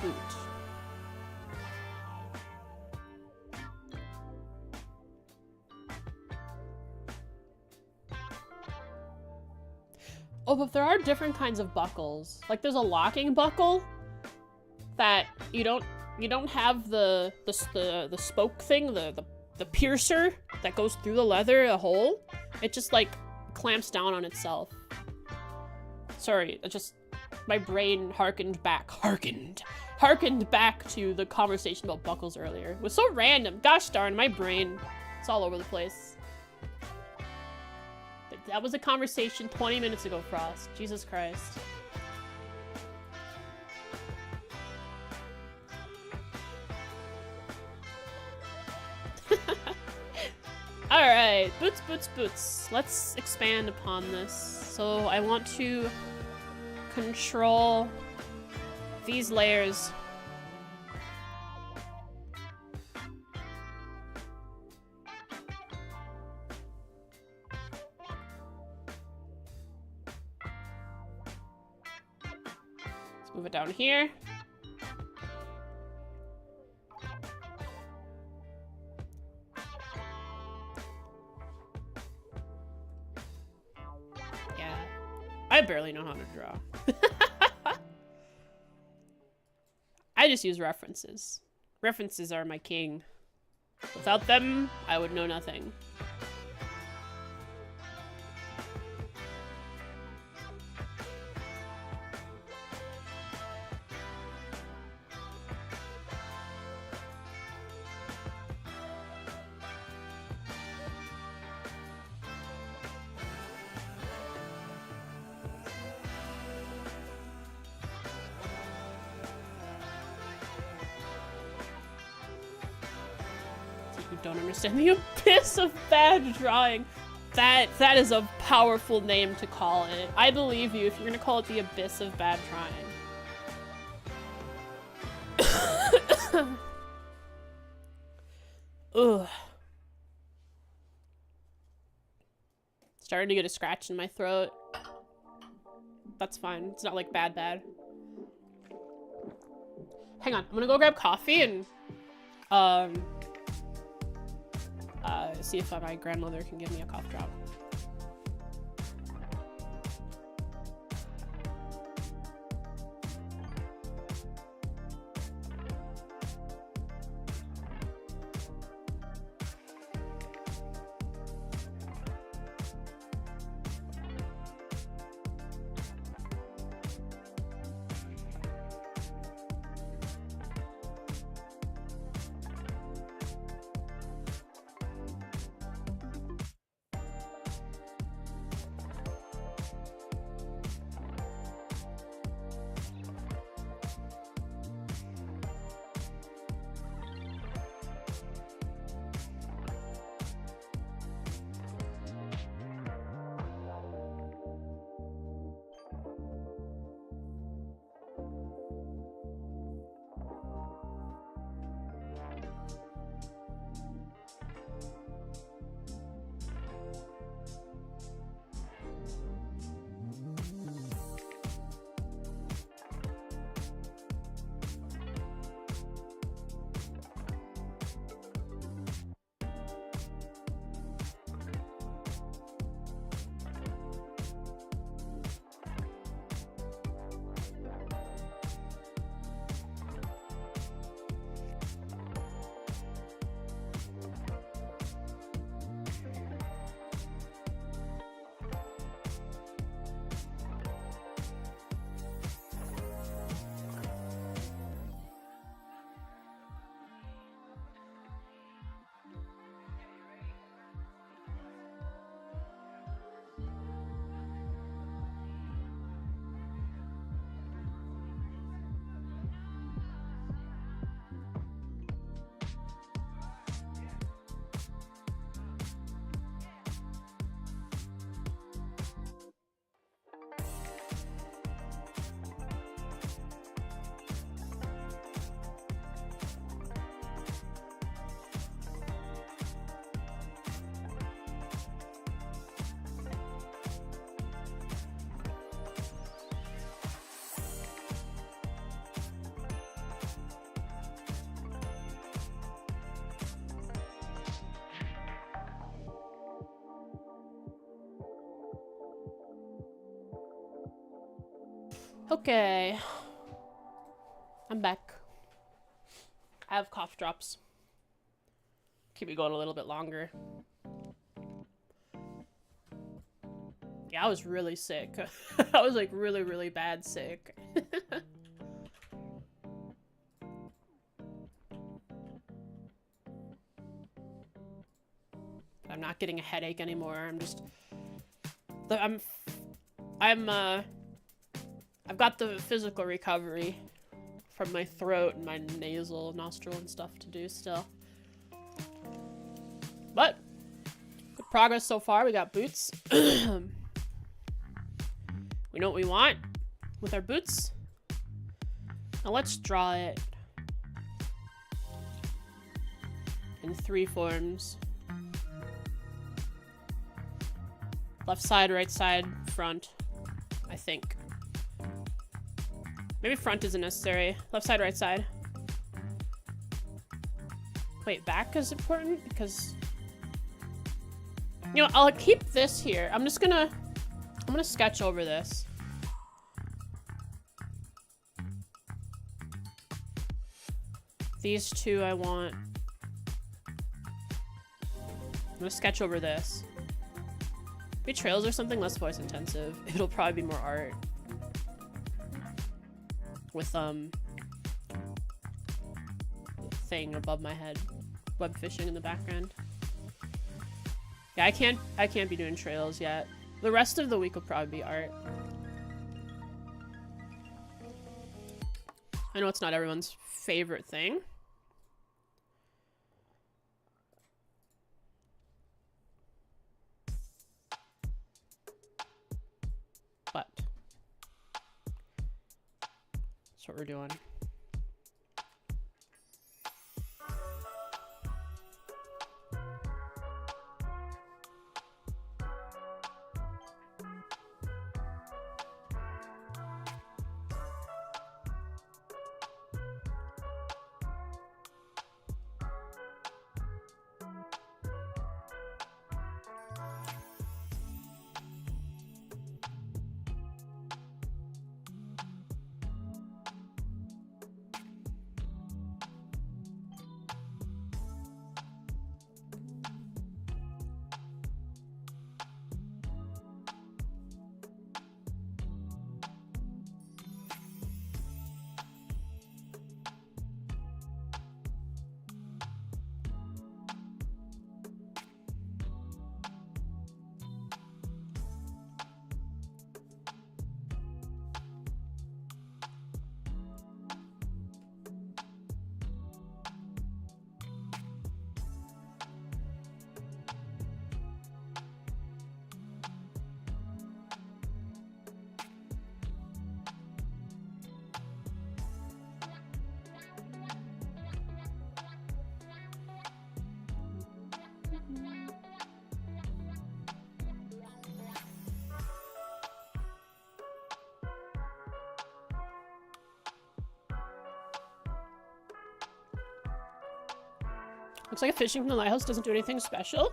S1: Oh, but there are different kinds of buckles. Like there's a locking buckle that you don't have the spoke thing, the piercer that goes through the leather, a hole. It just like clamps down on itself. Sorry, it just, my brain harkened back to the conversation about buckles earlier. It was so random. Gosh darn, my brain, it's all over the place. That was a conversation 20 minutes ago, Frost. Jesus Christ. Alright, boots. Let's expand upon this. So I want to control these layers. Move it down here. Yeah. I barely know how to draw. I just use references. References are my king. Without them, I would know nothing. You don't understand the abyss of bad drawing. That is a powerful name to call it. I believe you if you're gonna call it the abyss of bad drawing. Ugh. Starting to get a scratch in my throat. That's fine. It's not like bad. Hang on, I'm gonna go grab coffee and see if my grandmother can give me a cough drop. Okay. I'm back. I have cough drops. Keep me going a little bit longer. Yeah, I was really sick. I was like really, really bad sick. I'm not getting a headache anymore. I'm just... I've got the physical recovery from my throat and my nasal, nostril, and stuff to do still. But, good progress so far. We got boots. We know what we want with our boots. Now let's draw it in 3 forms. Left side, right side, front, I think. Maybe front isn't necessary. Left side, right side. Wait, back is important because... You know, I'll keep this here. I'm gonna sketch over this. These two I want. I'm gonna sketch over this. Maybe trails or something less voice intensive. It'll probably be more art. With thing above my head. Web fishing in the background. Yeah, I can't be doing trails yet. The rest of the week will probably be art. I know it's not everyone's favorite thing. But that's what we're doing. Looks like fishing from the lighthouse doesn't do anything special.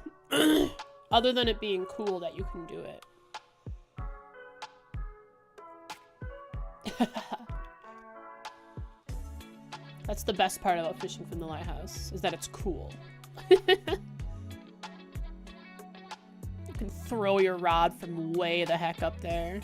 S1: Other than it being cool that you can do it. That's the best part about fishing from the lighthouse, is that it's cool. You can throw your rod from way the heck up there.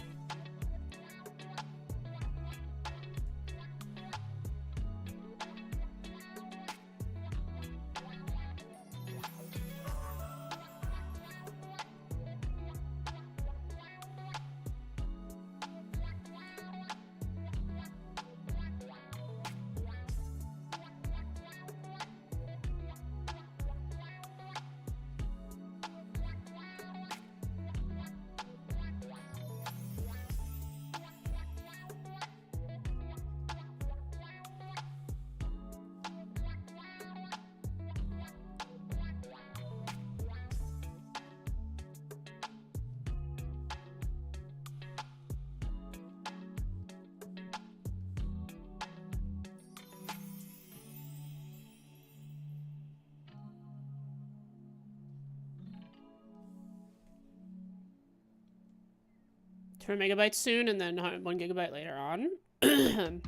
S1: $2 MB soon, and then 1 GB later on. It's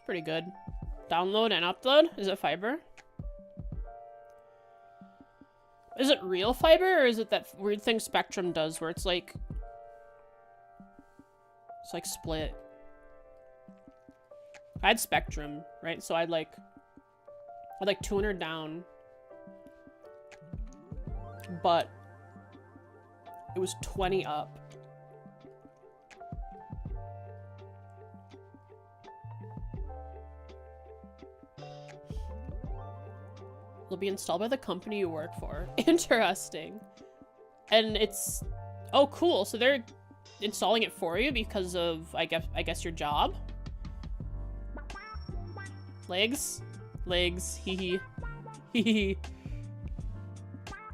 S1: pretty good. Download and upload? Is it fiber? Is it real fiber, or is it that weird thing Spectrum does where it's like split? I had Spectrum, right? So I'd like 200 down, but it was 20 up. It'll be installed by the company you work for. Interesting. And it's... Oh, cool. So they're installing it for you because of, I guess your job? Legs? Legs. Hee hee. Hee hee.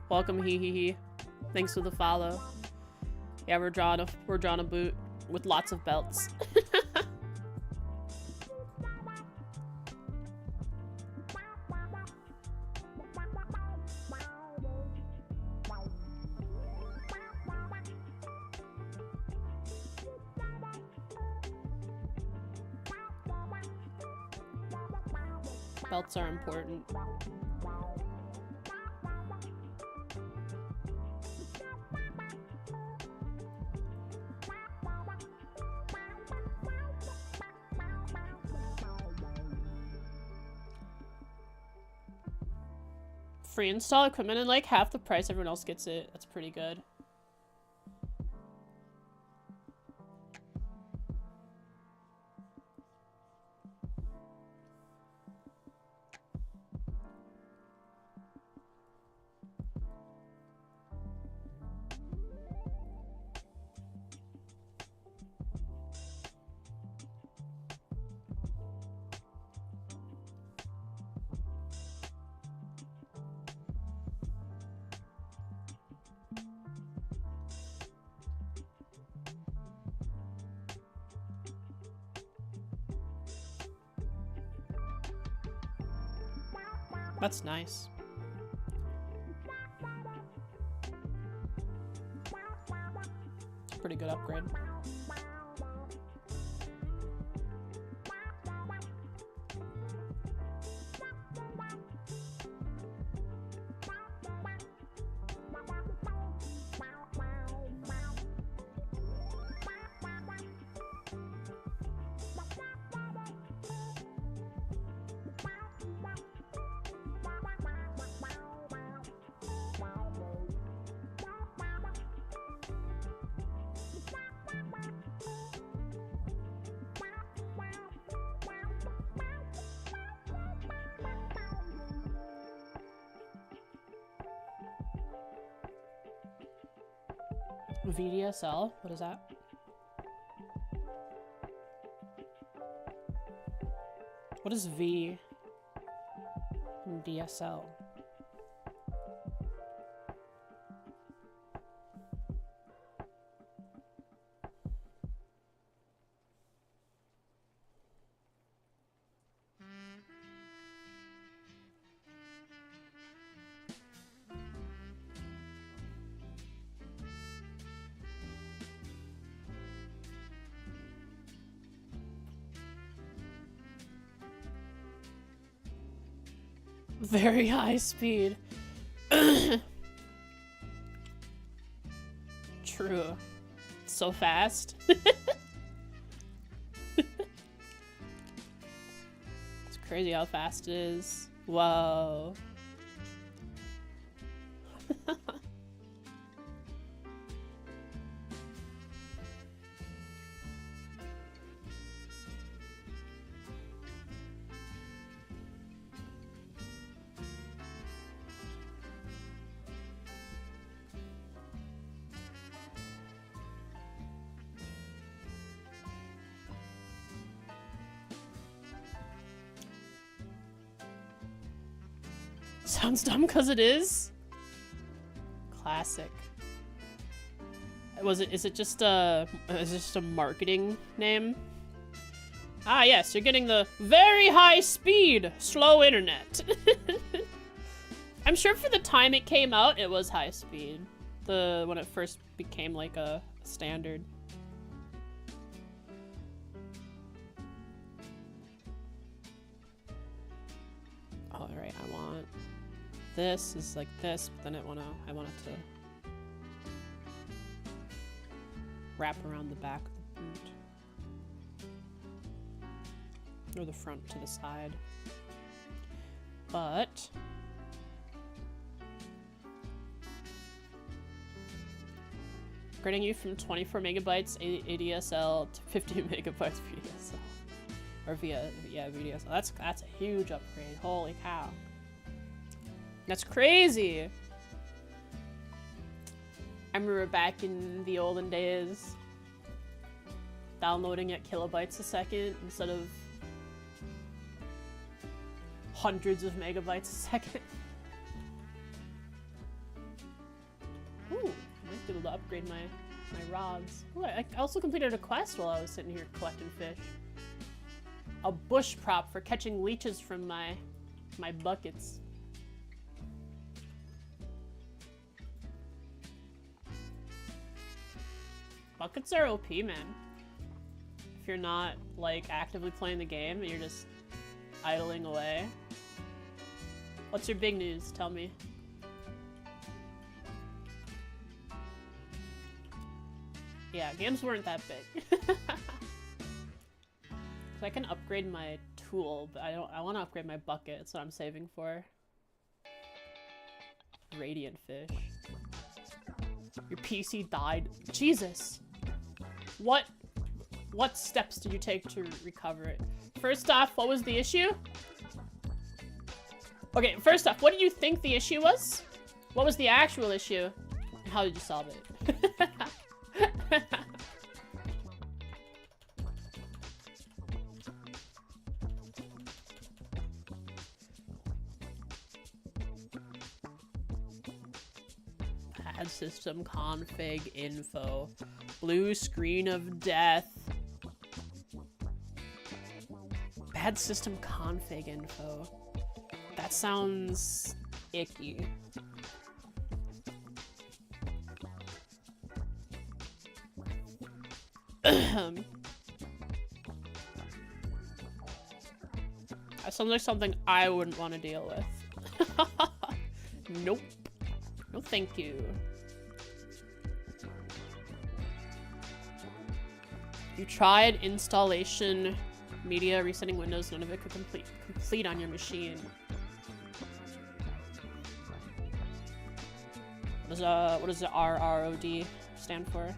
S1: Welcome, hee hee hee. Thanks for the follow. Yeah, we're drawing a boot. with lots of belts. Belts are important. Free install equipment and like half the price, everyone else gets it. That's pretty good. That's nice. It's a pretty good upgrade. VDSL? What is that? What is V in DSL? Very high speed. True. So fast. It's crazy how fast it is. Whoa. Sounds dumb because it is. Classic. Is it just a marketing name? Ah yes, you're getting the very high speed, slow internet. I'm sure for the time it came out, it was high speed. When it first became like a standard. Alright, I want this is like this, but then I want it to wrap around the back of the boot. Or the front to the side. But upgrading you from 24 megabytes ADSL to 50 megabytes VDSL. Or VDSL. That's a huge upgrade. Holy cow. That's crazy. I remember back in the olden days downloading at kilobytes a second instead of hundreds of megabytes a second. Ooh, I might be able to upgrade my my rods. Ooh, I also completed a quest while I was sitting here collecting fish. A bush prop for catching leeches from my buckets. Buckets are OP, man. If you're not, like, actively playing the game and you're just idling away. What's your big news? Tell me. Yeah, games weren't that big. So I can upgrade my tool, but I want to upgrade my bucket. That's what I'm saving for. Radiant fish. Your PC died. Jesus. What steps did you take to recover it? First off, what was the issue? Okay, first off, what did you think the issue was? What was the actual issue? And how did you solve it? Pad system config info. Blue screen of death. Bad system config info. That sounds icky. That sounds like something I wouldn't want to deal with. Nope. No thank you. You tried installation media, resetting Windows, none of it could complete on your machine. What does the RROD stand for?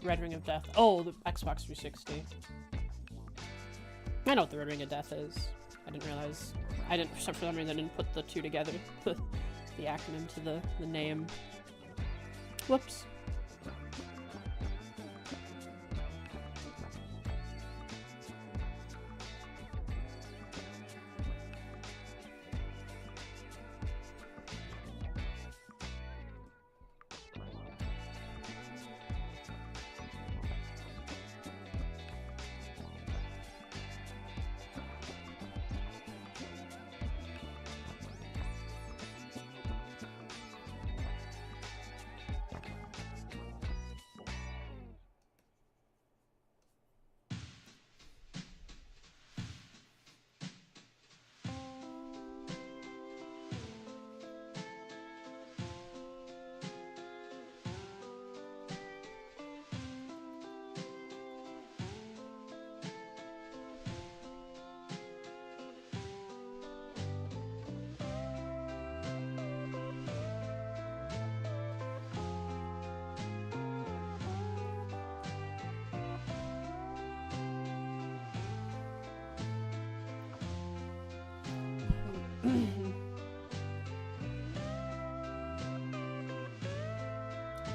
S1: Red Ring of Death. Oh, the Xbox 360. I know what the Red Ring of Death is. I didn't realize. For some reason, I didn't put the two together. The acronym to the name. Whoops.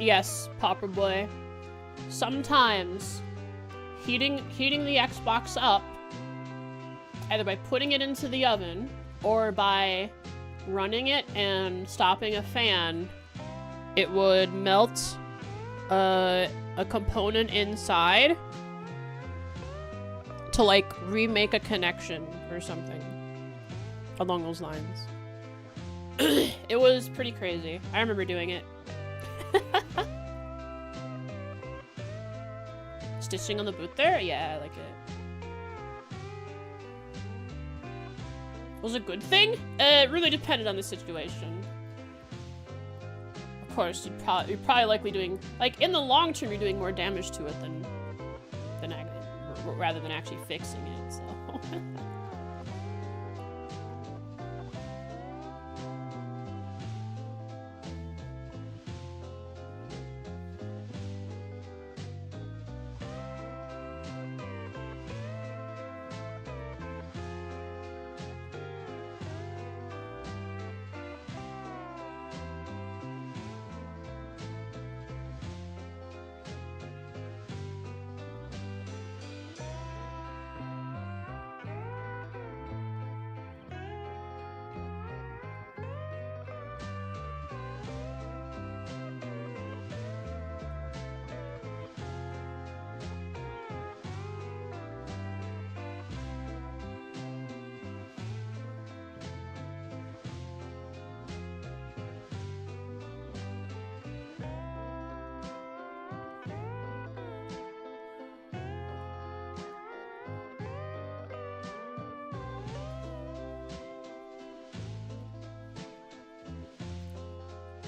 S1: Yes, Popper Boy. Sometimes heating the Xbox up, either by putting it into the oven or by running it and stopping a fan, it would melt a component inside to like remake a connection or something along those lines. It was pretty crazy. I remember doing it. stitching on the boot there? Yeah, I like it. Was it a good thing? It really depended on the situation. Of course, you're probably likely doing, like, in the long term, you're doing more damage to it than rather than actually fixing it, so.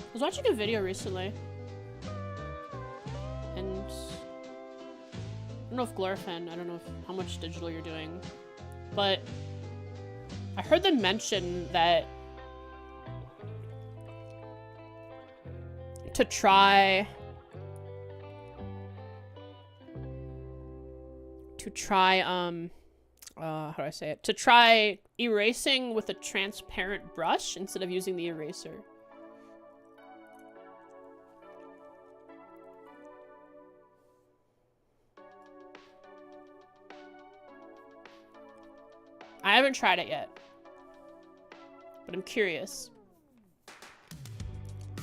S1: I was watching a video recently, and I don't know if Glorfin, I don't know how much digital you're doing, but I heard them mention that to try how do I say it? To try erasing with a transparent brush instead of using the eraser. I haven't tried it yet, but I'm curious.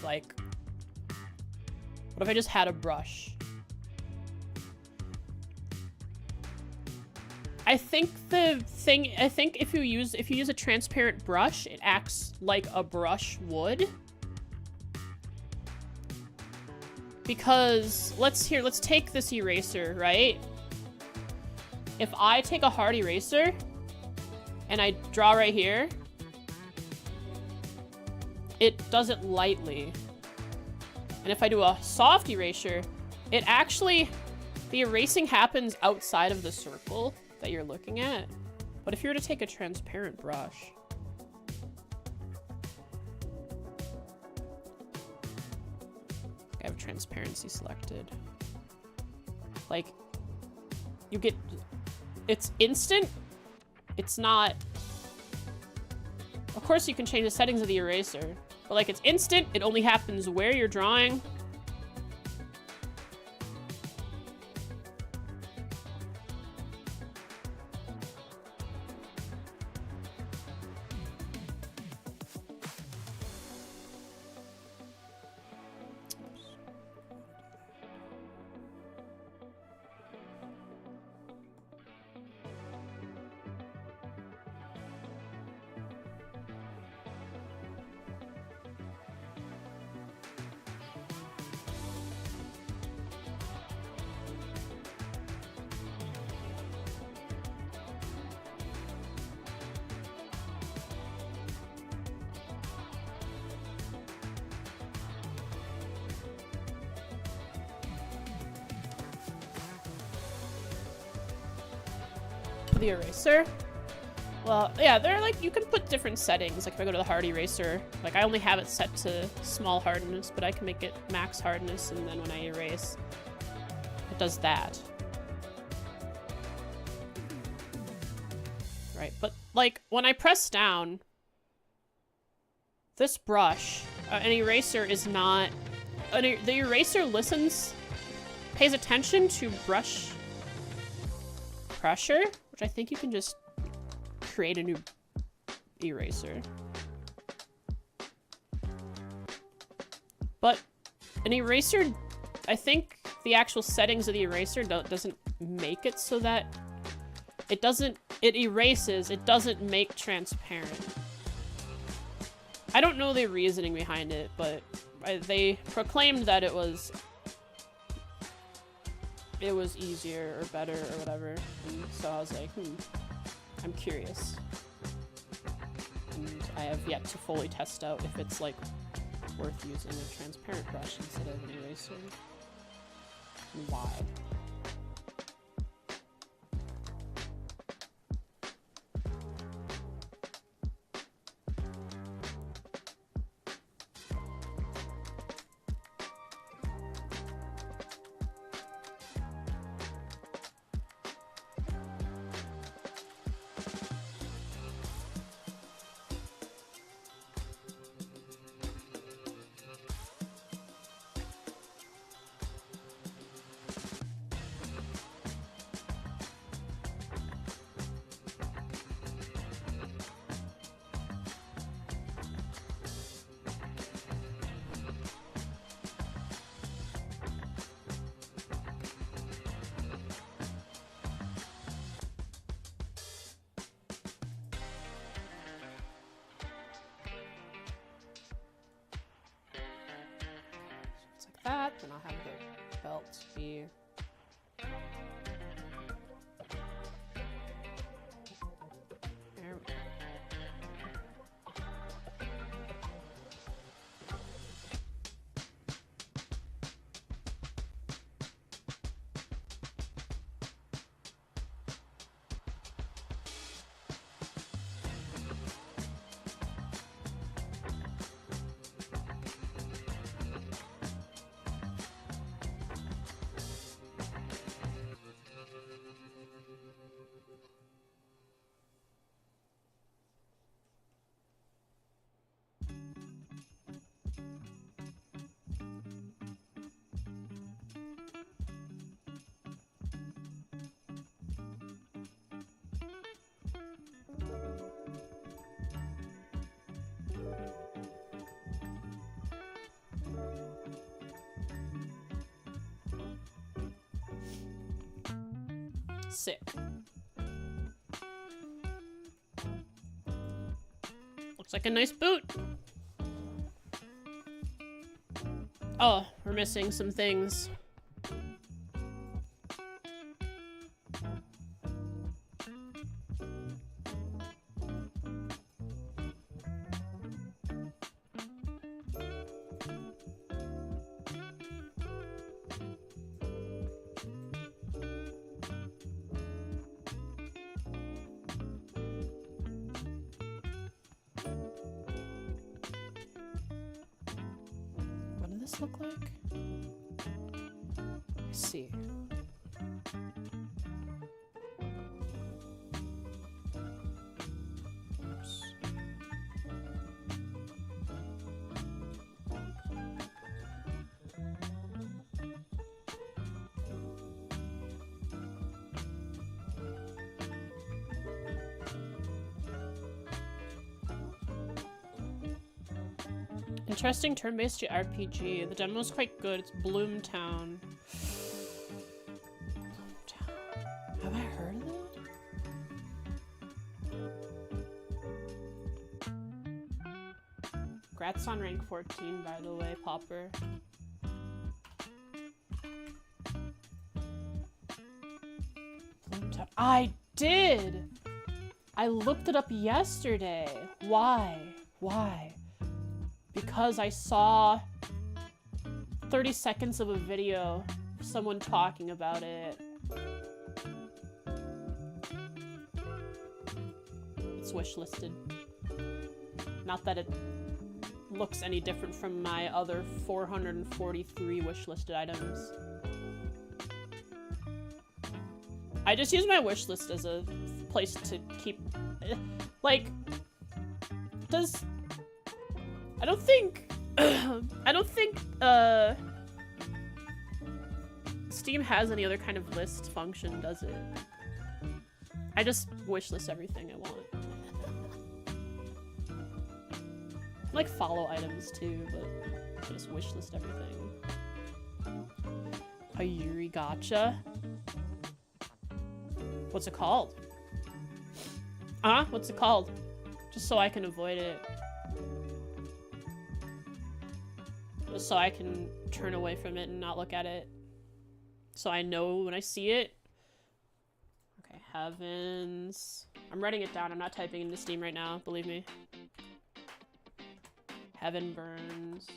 S1: Like, what if I just had a brush? I think if you use a transparent brush, it acts like a brush would. Because let's take this eraser, right? If I take a hard eraser and I draw right here, it does it lightly. And if I do a soft erasure, it actually, the erasing happens outside of the circle that you're looking at. But if you were to take a transparent brush, I have transparency selected. Like, you get, it's instant. It's not, of course you can change the settings of the eraser, but like it's instant. It only happens where you're drawing. The eraser. Well, yeah, they're like, you can put different settings. Like if I go to the hard eraser, like I only have it set to small hardness, but I can make it max hardness, and then when I erase, it does that. Right, but like when I press down, this brush, an eraser is not, the eraser listens, pays attention to brush pressure, which I think you can just create a new eraser. But an eraser, I think the actual settings of the eraser doesn't make it so that it doesn't, it erases, it doesn't make transparent. I don't know the reasoning behind it, but they proclaimed that it was it was easier or better or whatever. And so I was like, I'm curious. And I have yet to fully test out if it's like worth using a transparent brush instead of an eraser. And why? 'That, then I'll have the belt be there. Sick. Looks like a nice boot. Oh, we're missing some things. Look like? I see. Oops. Interesting turn-based RPG. The demo is quite good. It's Bloomtown. Bloomtown. Have I heard of it? Congrats on rank 14, by the way, Popper. Bloomtown. I did! I looked it up yesterday. Why? Why? Because I saw 30 seconds of a video of someone talking about it. It's wishlisted. Not that it looks any different from my other 443 wishlisted items. I just use my wishlist as a place to keep... like... I don't think Steam has any other kind of list function, does it? I just wishlist everything I want. I like follow items too, but I just wishlist everything. A Yuri Gacha? What's it called? What's it called? Just so I can avoid it. Just so I can turn away from it and not look at it. so I know when I see it. Okay, Heavens. I'm writing it down. I'm not typing into Steam right now, believe me. Heaven Burns.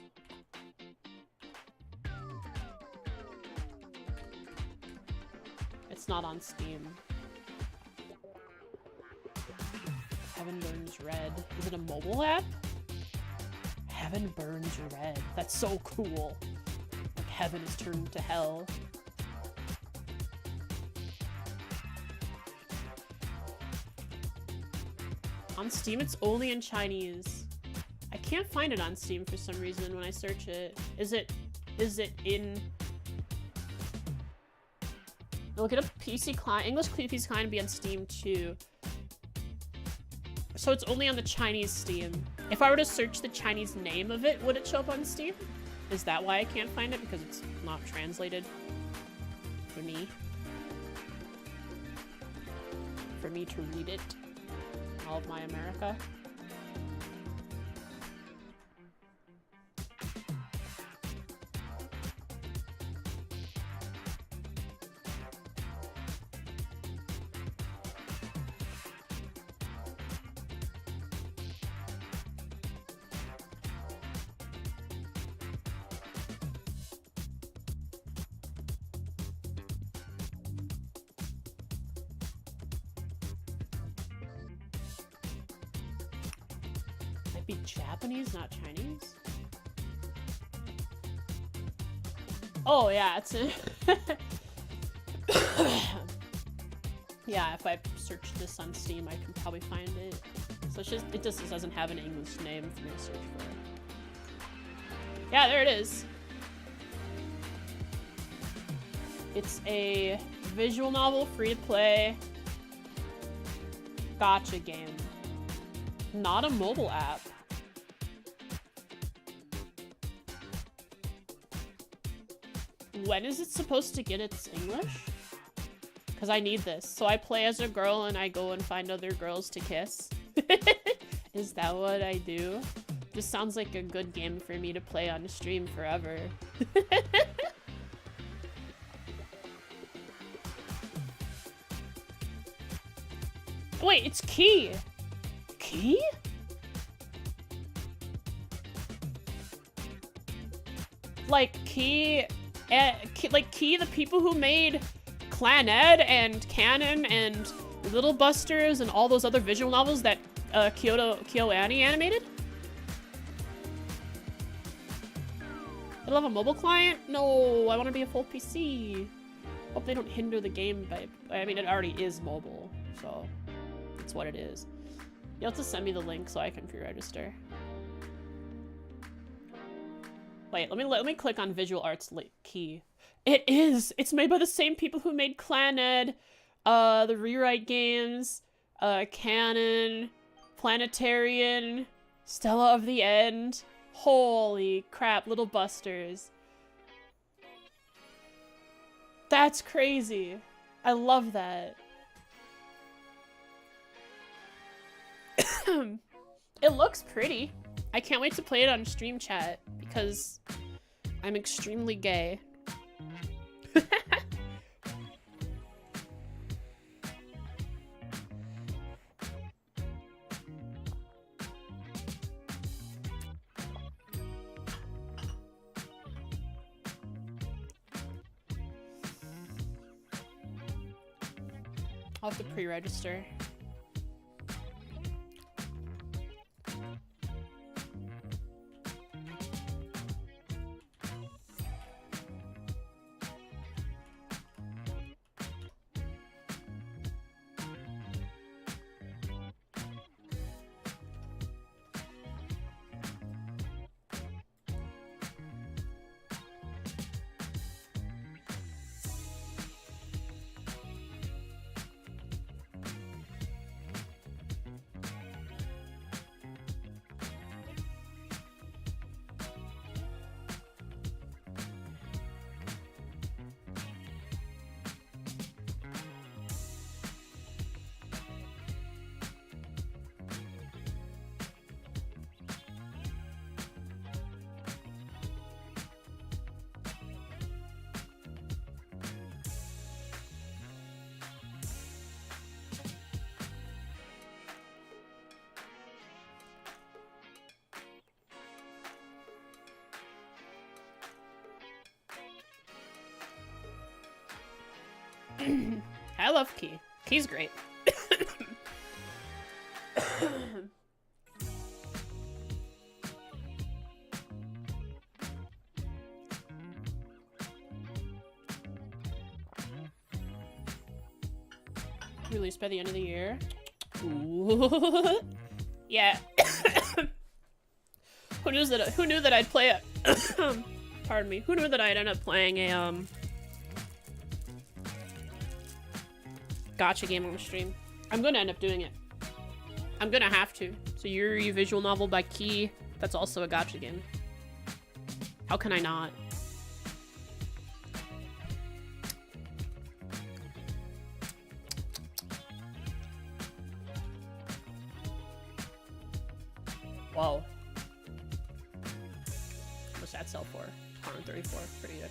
S1: It's not on Steam. Heaven Burns Red. Is it a mobile app? Heaven Burns Red. That's so cool. Like heaven is turned to hell. On Steam, it's only in Chinese. I can't find it on Steam for some reason when I search it. Is it in... Look at a PC client. English PC client be on Steam too. So it's only on the Chinese Steam. If I were to search the Chinese name of it, would it show up on Steam? Is that why I can't find it? Because it's not translated for me? For me to read it? All of my America? Be Japanese, not Chinese? Oh yeah, it's in yeah, if I search this on Steam, I can probably find it. So it's just, it just doesn't have an English name for me to search for. Yeah, there it is. It's a visual novel, free to play, gotcha game. Not a mobile app. When is it supposed to get its English? Because I need this. So I play as a girl and I go and find other girls to kiss. Is that what I do? This sounds like a good game for me to play on stream forever. Wait, it's Key. Key? Like Key, like Key, the people who made Clan Ed and Canon and Little Busters and all those other visual novels that KyoAni animated? I love a mobile client? No, I want to be a full PC. Hope they don't hinder the game by, I mean, it already is mobile, so that's what it is. You'll have to send me the link so I can pre-register. Wait, let me click on Visual Arts Key. It is! It's made by the same people who made Clan Ed, the Rewrite games, Canon, Planetarian, Stella of the End. Holy crap, Little Busters. That's crazy. I love that. It looks pretty. I can't wait to play it on Stream Chat because I'm extremely gay. I'll have to pre-register. I love Key. Key's great. Released by the end of the year. Ooh. Yeah. Who knew that I'd play it? Pardon me. Who knew that I'd end up playing a gacha game on the stream? I'm gonna end up doing it. I'm gonna have to. So Yuri visual novel by Key. That's also a gacha game. How can I not? Whoa. What's that sell for? 134. Pretty good.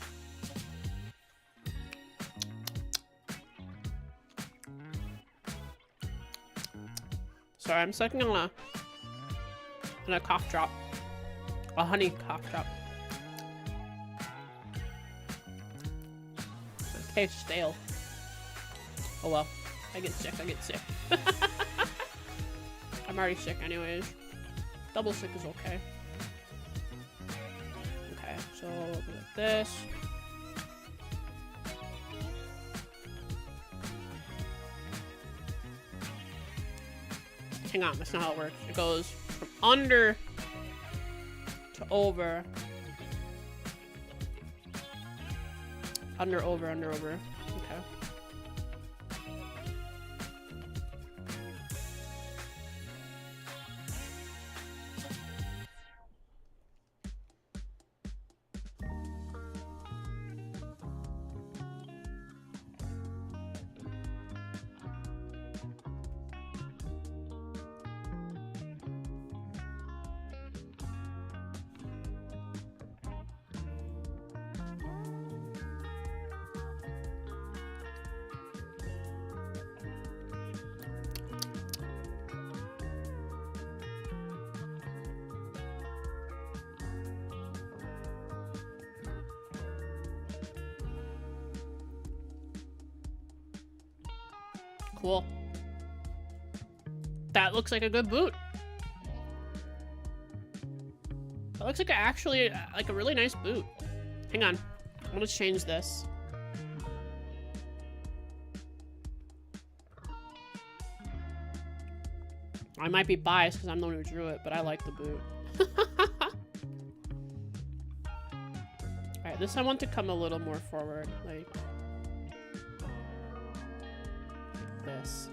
S1: Sorry, I'm sucking on a cough drop. A honey cough drop. It tastes stale. Oh well. I get sick. I'm already sick anyways. Double sick is okay. Okay, so we'll do this. Hang on, that's not how it works. It goes from under to over. Under, over. Okay. Cool. That looks like a good boot. That looks like actually like a really nice boot. Hang on. I'm gonna change this. I might be biased because I'm the one who drew it, but I like the boot. Alright, this I want to come a little more forward. Like this.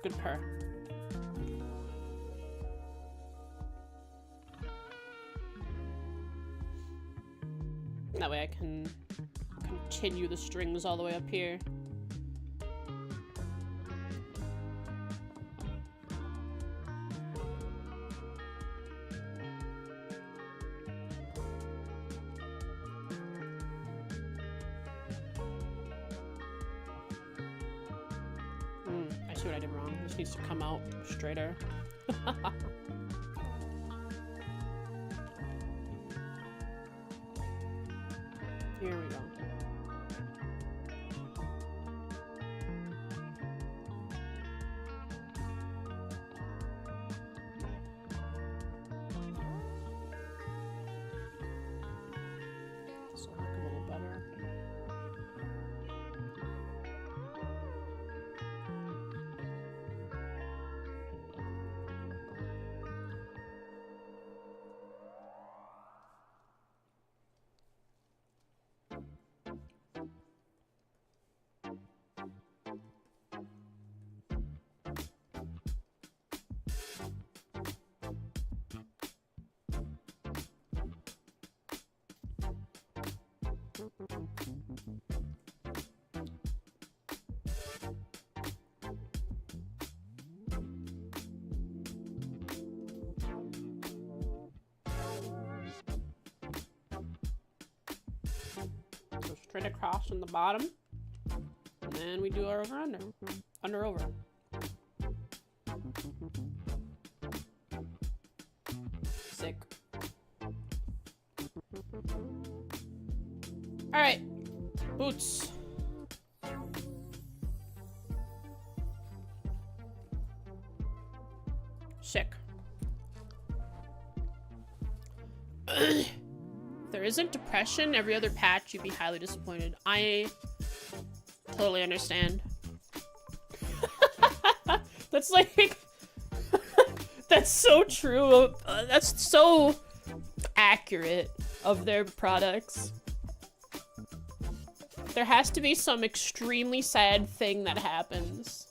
S1: Good purr. That way I can continue the strings all the way up here. I see what I did wrong. This needs to come out straighter. Here we go. So look a little better. straight across from the bottom. And then we do our over-under. Under-over. Sick. Alright. Boots. Sick. If there isn't depression every other patch, you'd be highly disappointed. I totally understand. That's like... that's so true. That's so accurate of their products. There has to be some extremely sad thing that happens.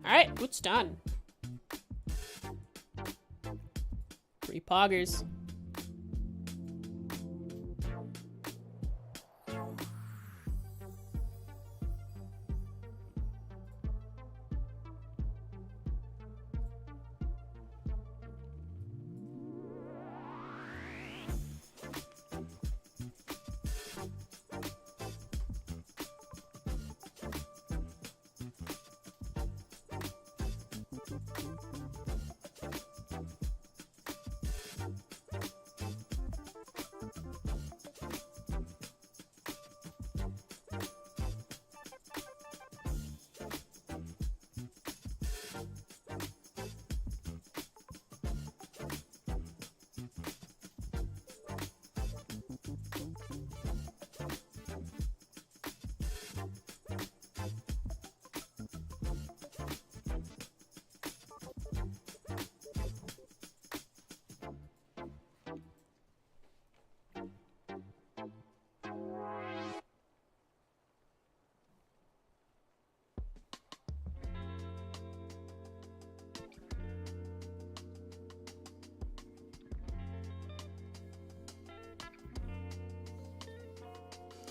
S1: Alright, boots done. 3 poggers.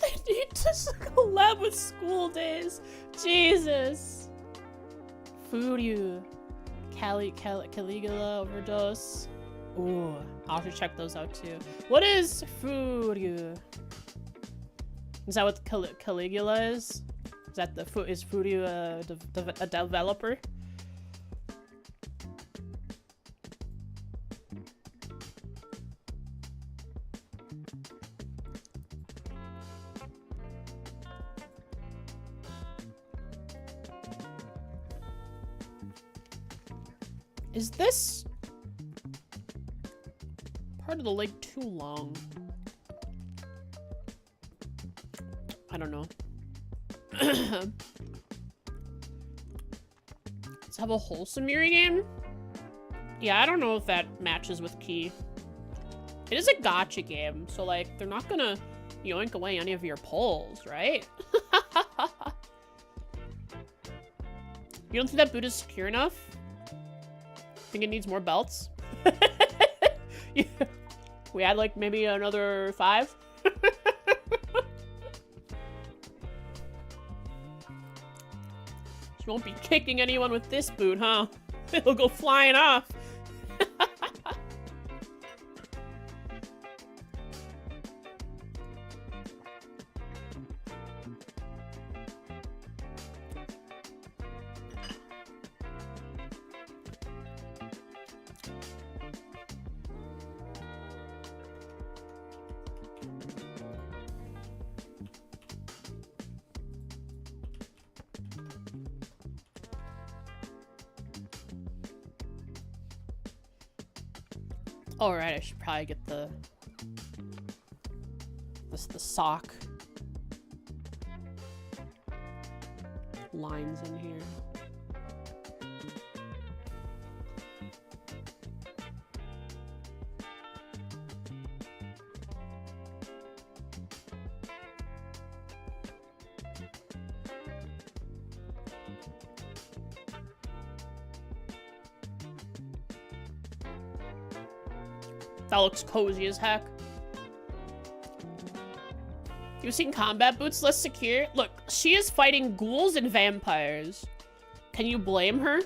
S1: They need to collab with School Days. Jesus. Furyu. Caligula Overdose. Ooh, I'll have to check those out too. What is Furyu? Is that what Caligula is? Is that is Furyu a developer? Is this part of the lake too long? I don't know. Let's have a wholesome Yuri game? Yeah, I don't know if that matches with Key. It is a gacha game, so like, they're not gonna yoink away any of your pulls, right? You don't think that boot is secure enough? Think it needs more belts? Yeah. We add like maybe another 5? She won't be kicking anyone with this boot, huh? It'll go flying off. All right, I should probably get the sock lines in here. That looks cozy as heck. Using combat boots less secure? Look, she is fighting ghouls and vampires. Can you blame her?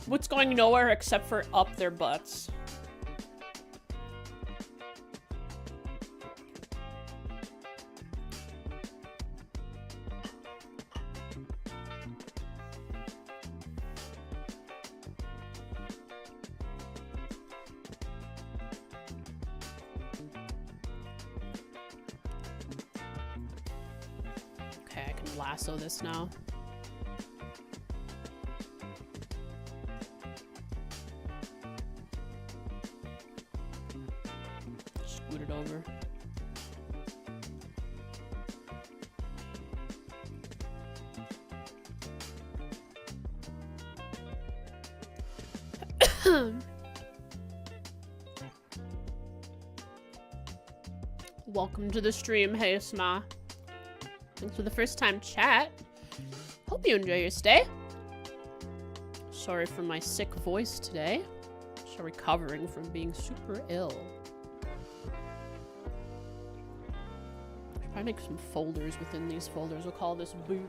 S1: Boots going nowhere except for up their butts. Okay, I can lasso this now. Scoot it over. Welcome to the stream, hey Sma. Thanks for the first time chat. Hope you enjoy your stay. Sorry for my sick voice today. Still recovering from being super ill. Should probably make some folders within these folders. We'll call this boot.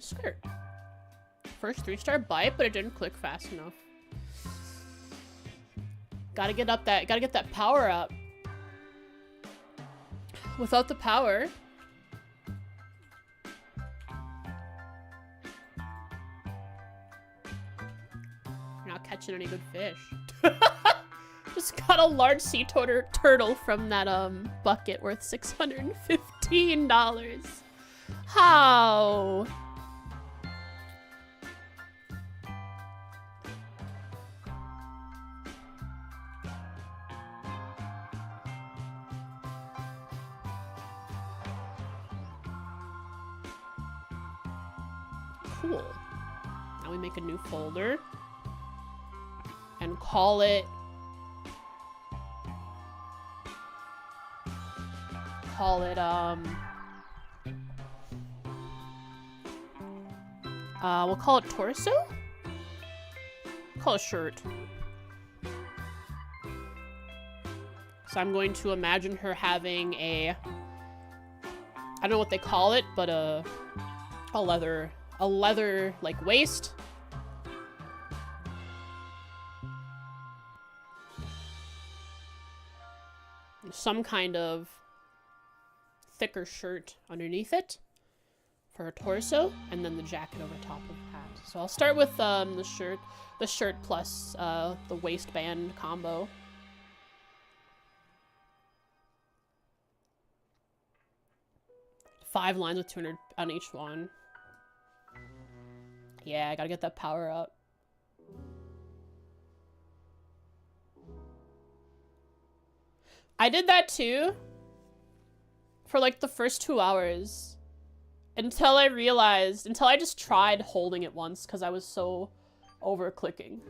S1: Skirt. First 3-star bite, but it didn't click fast enough. Gotta get that power up. Without the power, you're not catching any good fish. Just got a large sea turtle from that bucket worth $615. How? Cool. Now we make a new folder and call it we'll call it torso? Call it shirt. So I'm going to imagine her having I don't know what they call it, but a leather like waist. Some kind of thicker shirt underneath it for her torso, and then the jacket over top of the hat. So I'll start with the shirt plus the waistband combo. Five lines with 200 on each one. Yeah, I gotta get that power up. I did that too for like the first 2 hours until I just tried holding it once because I was so over clicking.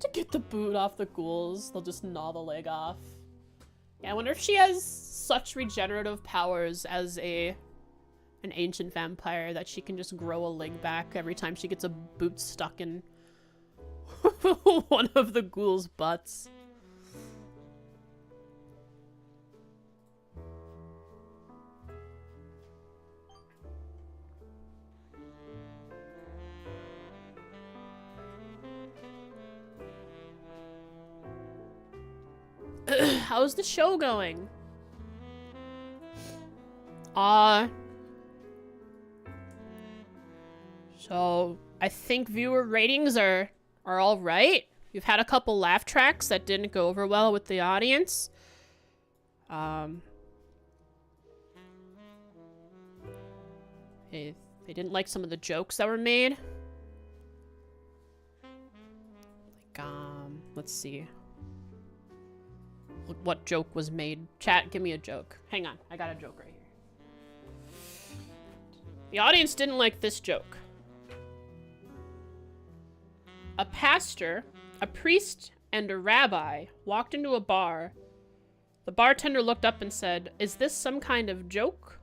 S1: To get the boot off the ghouls, they'll just gnaw the leg off. Yeah, I wonder if she has such regenerative powers as an ancient vampire that she can just grow a leg back every time she gets a boot stuck in one of the ghouls' butts. How's the show going? So I think viewer ratings are all right. You've had a couple laugh tracks that didn't go over well with the audience. They didn't like some of the jokes that were made. Like, let's see. What joke was made? Chat, give me a joke. Hang on, I got a joke right here. The audience didn't like this joke. A pastor, a priest, and a rabbi walked into a bar. The bartender looked up and said, "Is this some kind of joke?"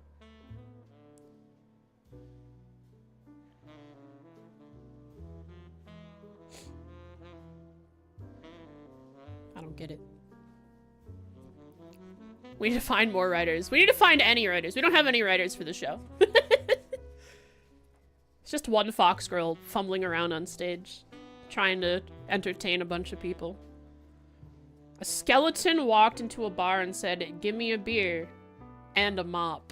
S1: I don't get it. We need to find more writers. We need to find any writers. We don't have any writers for the show. It's just one fox girl fumbling around on stage, trying to entertain a bunch of people. A skeleton walked into a bar and said, "Give me a beer and a mop."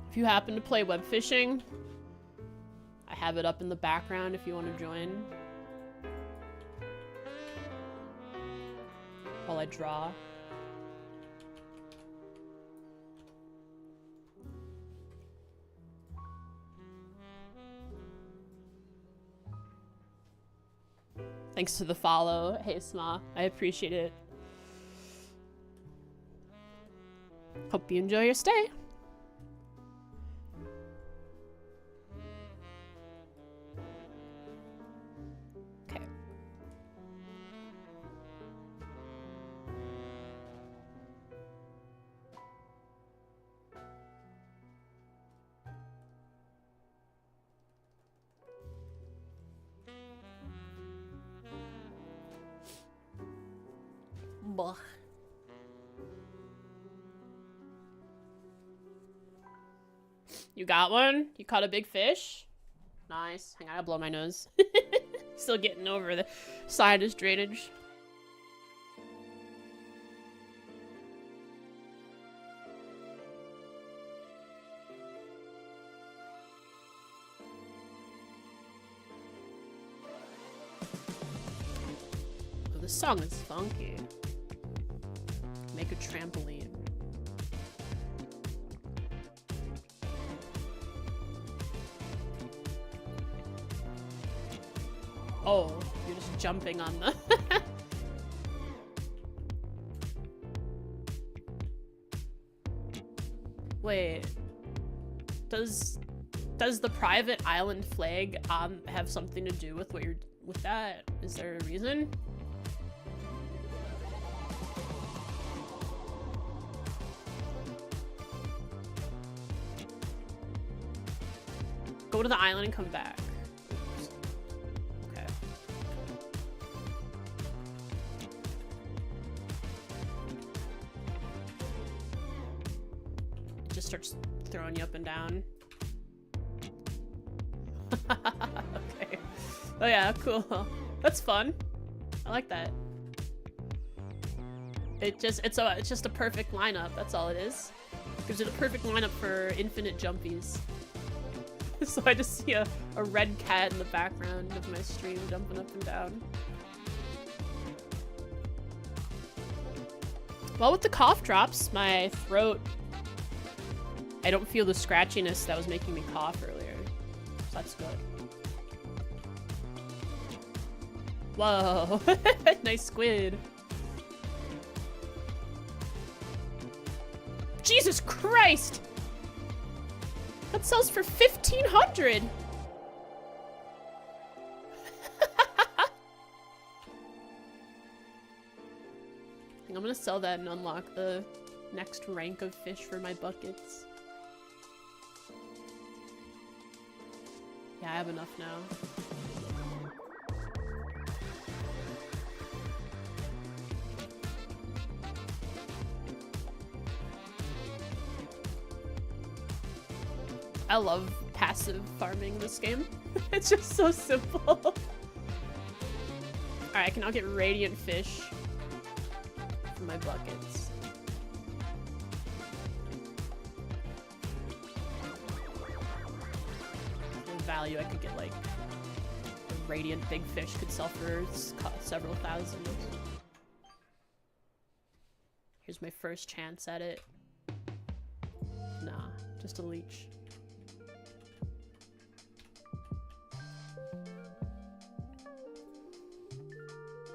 S1: If you happen to play web fishing, I have it up in the background if you want to join. While I draw. Thanks to the follow. Hey, Sma. I appreciate it. Hope you enjoy your stay. Okay. Blah. You got one? You caught a big fish? Nice. Hang on, I gotta blow my nose. Still getting over the sinus drainage. Oh, this song is funky. Make a trampoline. Oh, you're just jumping on the... Wait. Does the private island flag have something to do with what you're with that? Is there a reason? Go to the island and come back. Okay. It just starts throwing you up and down. Okay. Oh yeah, cool. That's fun. I like that. It's just a perfect lineup. That's all it is. Gives it a perfect lineup for infinite jumpies. So I just see a red cat in the background of my stream jumping up and down. Well, with the cough drops, my throat... I don't feel the scratchiness that was making me cough earlier. So that's good. Whoa. Nice squid. Jesus Christ! That sells for 1,500. I'm gonna sell that and unlock the next rank of fish for my buckets. Yeah, I have enough now. I love passive farming this game. It's just so simple. Alright, I can now get radiant fish from my buckets. value. I could get like a radiant big fish could sell for several thousand. Here's my first chance at it. Nah, just a leech.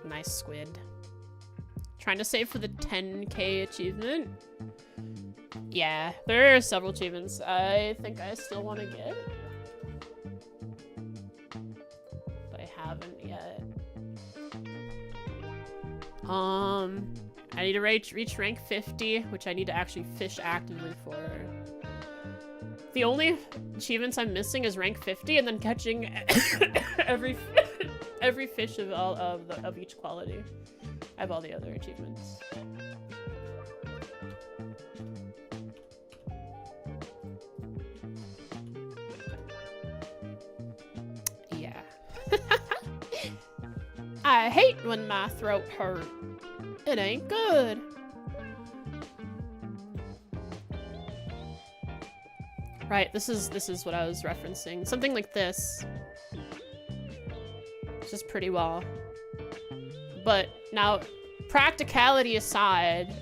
S1: Nice squid. Trying to save for the 10k achievement. Yeah, there are several achievements I think I still want to get. But I haven't yet. I need to reach rank 50, which I need to actually fish actively for. The only achievements I'm missing is rank 50 and then catching every fish of each quality. I have all the other achievements. Yeah. I hate when my throat hurts. It ain't good. Right, this is what I was referencing. Something like this. It's just pretty well. But now, practicality aside,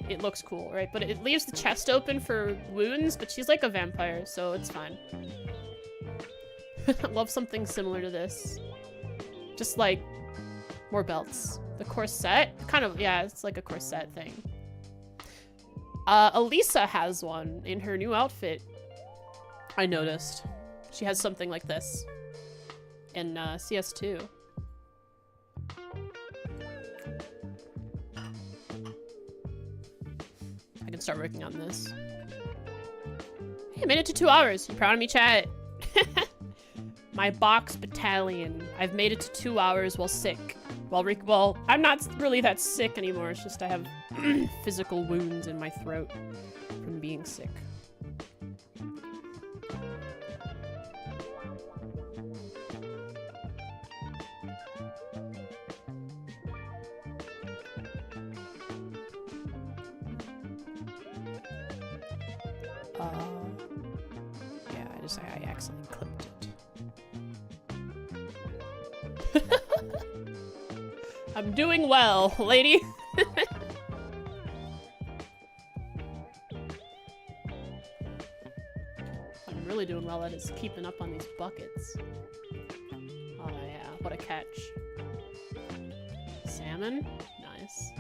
S1: it looks cool, right? But it leaves the chest open for wounds, but she's like a vampire, so it's fine. I love something similar to this. Just like more belts. The corset, kind of, yeah, it's like a corset thing. Elisa has one in her new outfit. I noticed. She has something like this in CS2. I can start working on this. Hey, I made it to 2 hours. You proud of me, chat? My box battalion. I've made it to 2 hours while sick. Well, I'm not really that sick anymore. It's just I have physical wounds in my throat from being sick. Yeah, I accidentally clipped it. I'm doing well, lady. I'm really doing well at is keeping up on these buckets. Oh yeah, what a catch. Salmon? Nice.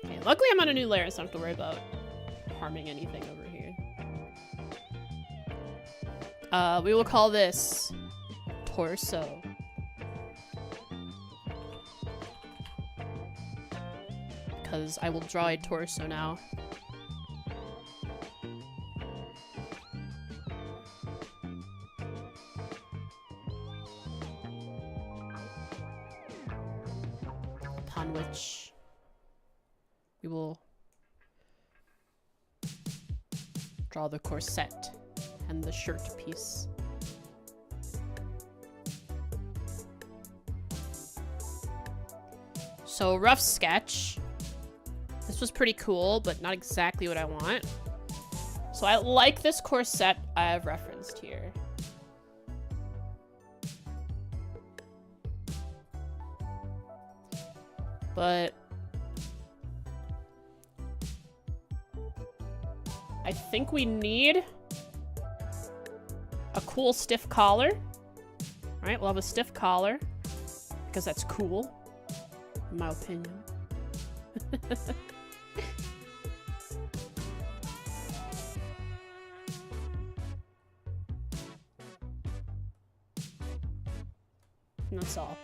S1: Okay, luckily I'm on a new layer, so I don't have to worry about harming anything over here. We will call this torso. Because I will draw a torso now. Upon which we will draw the corset and the shirt piece. So, rough sketch. This was pretty cool, but not exactly what I want. So I like this corset I have referenced here. But I think we need a cool stiff collar. All right, we'll have a stiff collar because that's cool, in my opinion. And that's all.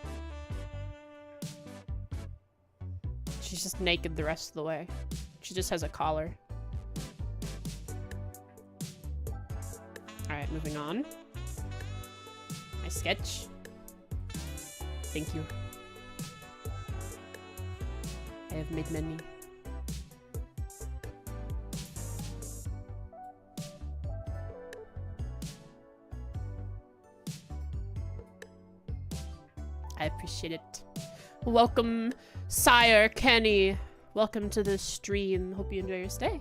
S1: She's just naked the rest of the way. She just has a collar. Alright, moving on. My sketch. Thank you. I have made many. I appreciate it. Welcome, Sire Kenny. welcome to the stream. Hope you enjoy your stay.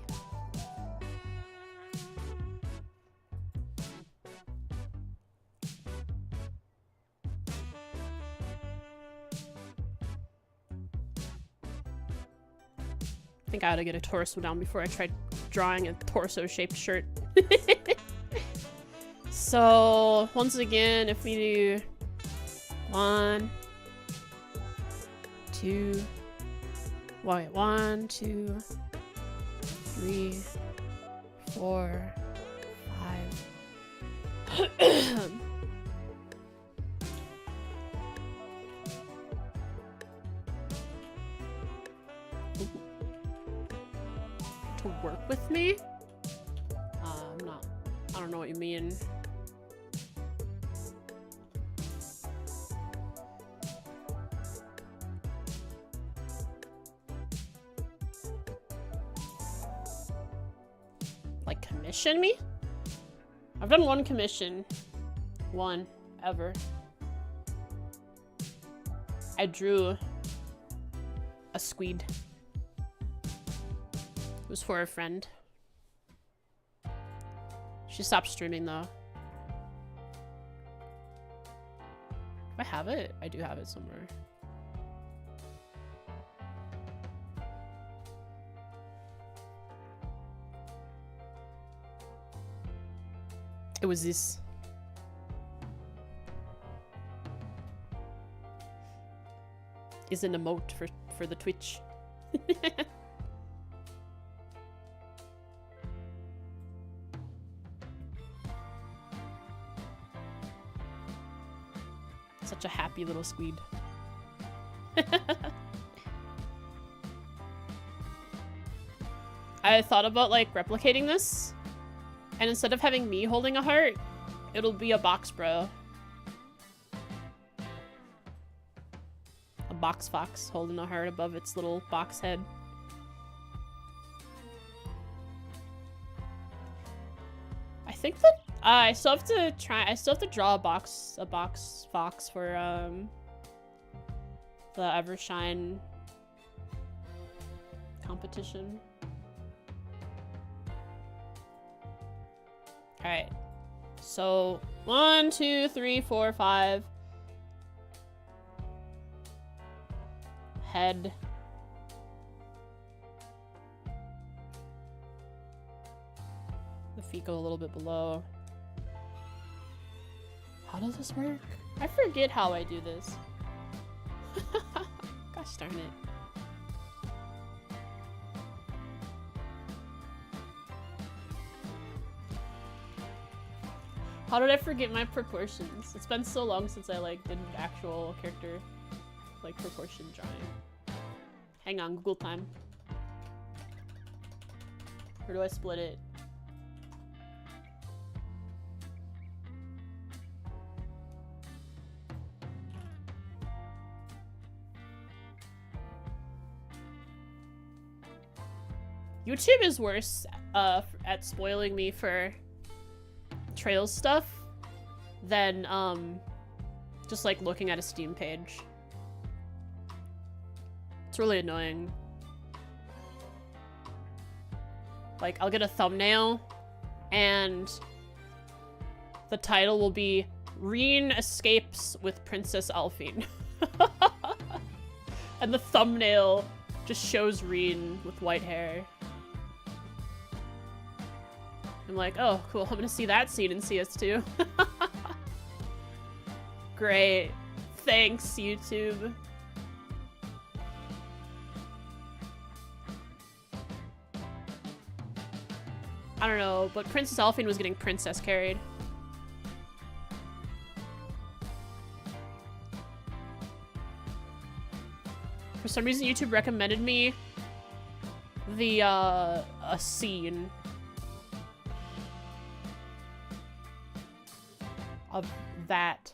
S1: I think I ought to get a torso down before I try drawing a torso-shaped shirt. So, once again, if we do 1, 2, wait, 1, 2, 3, 4, 5. To work with me? I'm not. I don't know what you mean. Like commission me? I've done one commission. One. Ever. I drew a squid. It was for a friend. She stopped streaming though. Do I have it? I do have it somewhere. It was this. Is an emote for the Twitch. Such a happy little squid. I thought about like replicating this, and instead of having me holding a heart, it'll be a box bro. A box fox holding a heart above its little box head. I think that I still have to draw a box fox for the Evershine competition. Alright. So 1, 2, 3, 4, 5. Head. The feet go a little bit below. How does this work? I forget how I do this. Gosh darn it. How did I forget my proportions? It's been so long since I like did actual character like proportion drawing. Hang on, Google time. Or do I split it? YouTube is worse at spoiling me for Trails stuff than just like looking at a Steam page. It's really annoying. Like I'll get a thumbnail and the title will be Rean escapes with Princess Alphine. And the thumbnail just shows Rean with white hair. I'm like, oh, cool. I'm gonna see that scene in CS2. Great. Thanks, YouTube. I don't know, but Princess Alphine was getting princess carried. For some reason, YouTube recommended me the, a scene of that.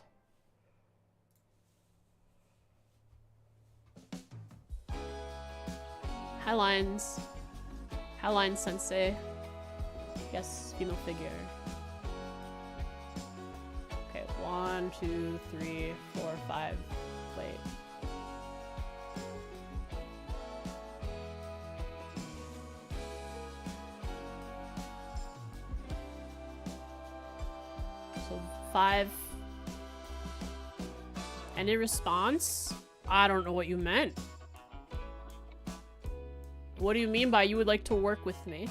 S1: Hi, Lines. Hi, Lines Sensei. Yes, female figure. Okay, 1, 2, 3, 4, 5. Wait. 5. Any response? I don't know what you meant. What do you mean by you would like to work with me?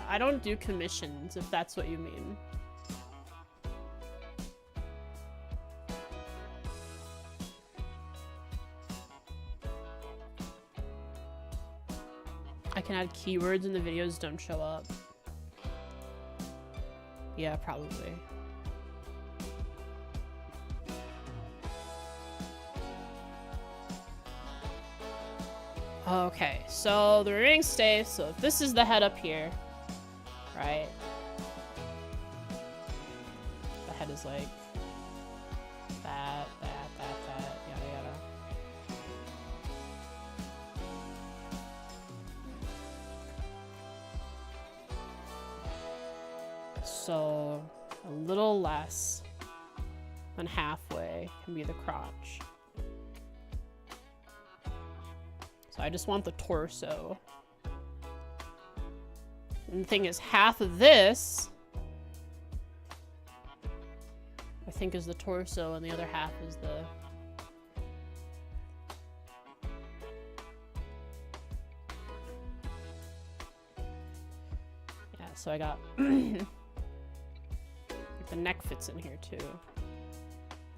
S1: I don't do commissions, if that's what you mean. I can add keywords and the videos don't show up. Yeah, probably. Okay, so the remaining stay, so if this is the head up here, right? The head is like that, yada yada. So a little less than halfway can be the crotch. So I just want the torso. And the thing is, half of this, I think, is the torso, and the other half is the... Yeah, so I got... the neck fits in here, too.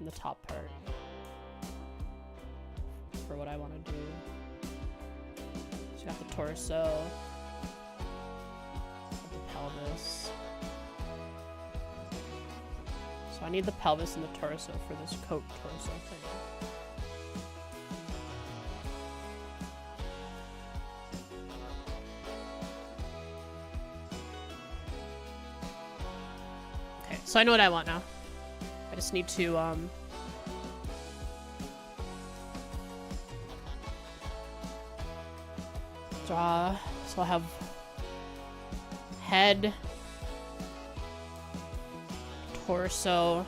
S1: In the top part. For what I want to do. So I got the torso. Pelvis. So I need the pelvis and the torso for this coat torso thing. Okay, so I know what I want now. I just need to draw. So I'll have head, torso,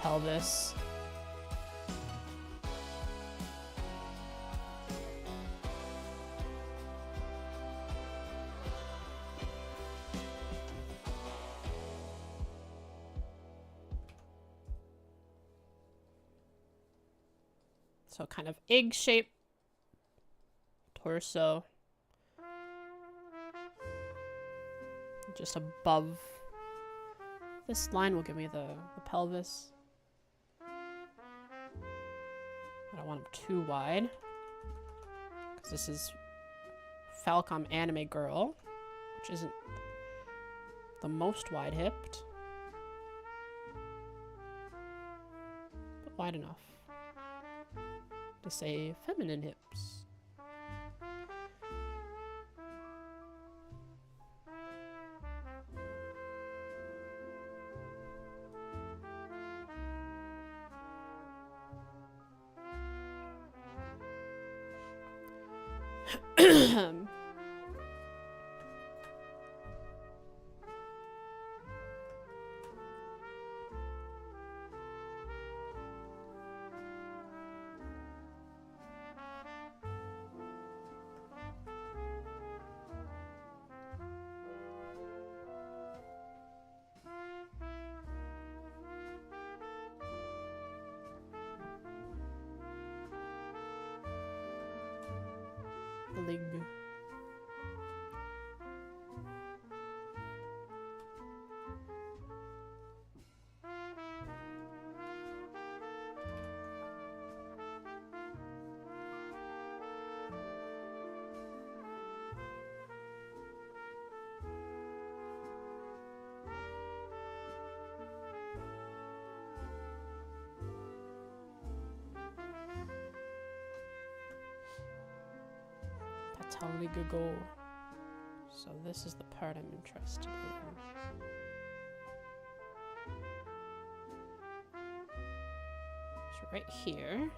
S1: pelvis. So kind of egg shape, torso. Just above this line will give me the pelvis. I don't want them too wide, because this is Falcom Anime Girl, which isn't the most wide-hipped, but wide enough to say feminine hips. Leg. Totally good goal. So this is the part I'm interested in. So right here.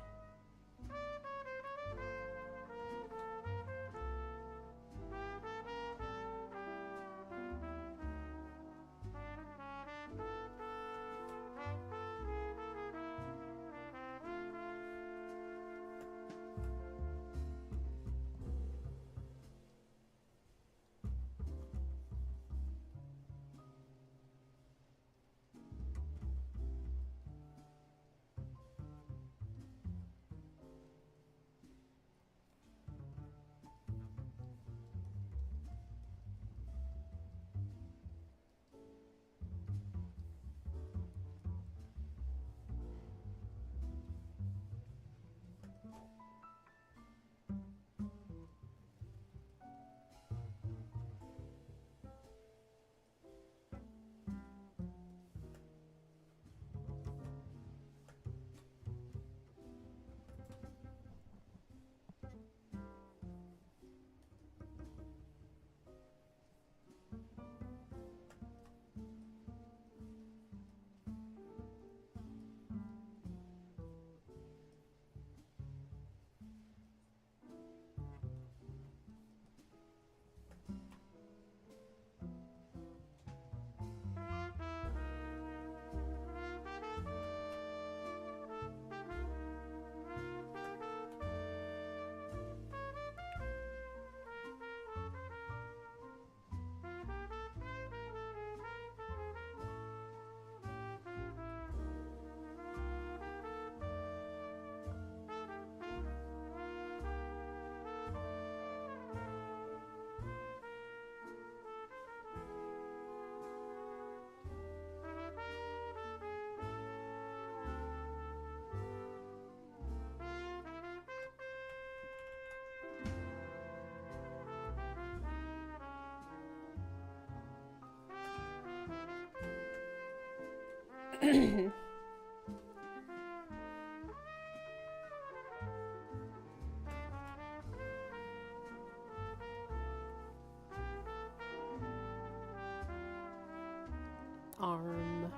S1: Arm.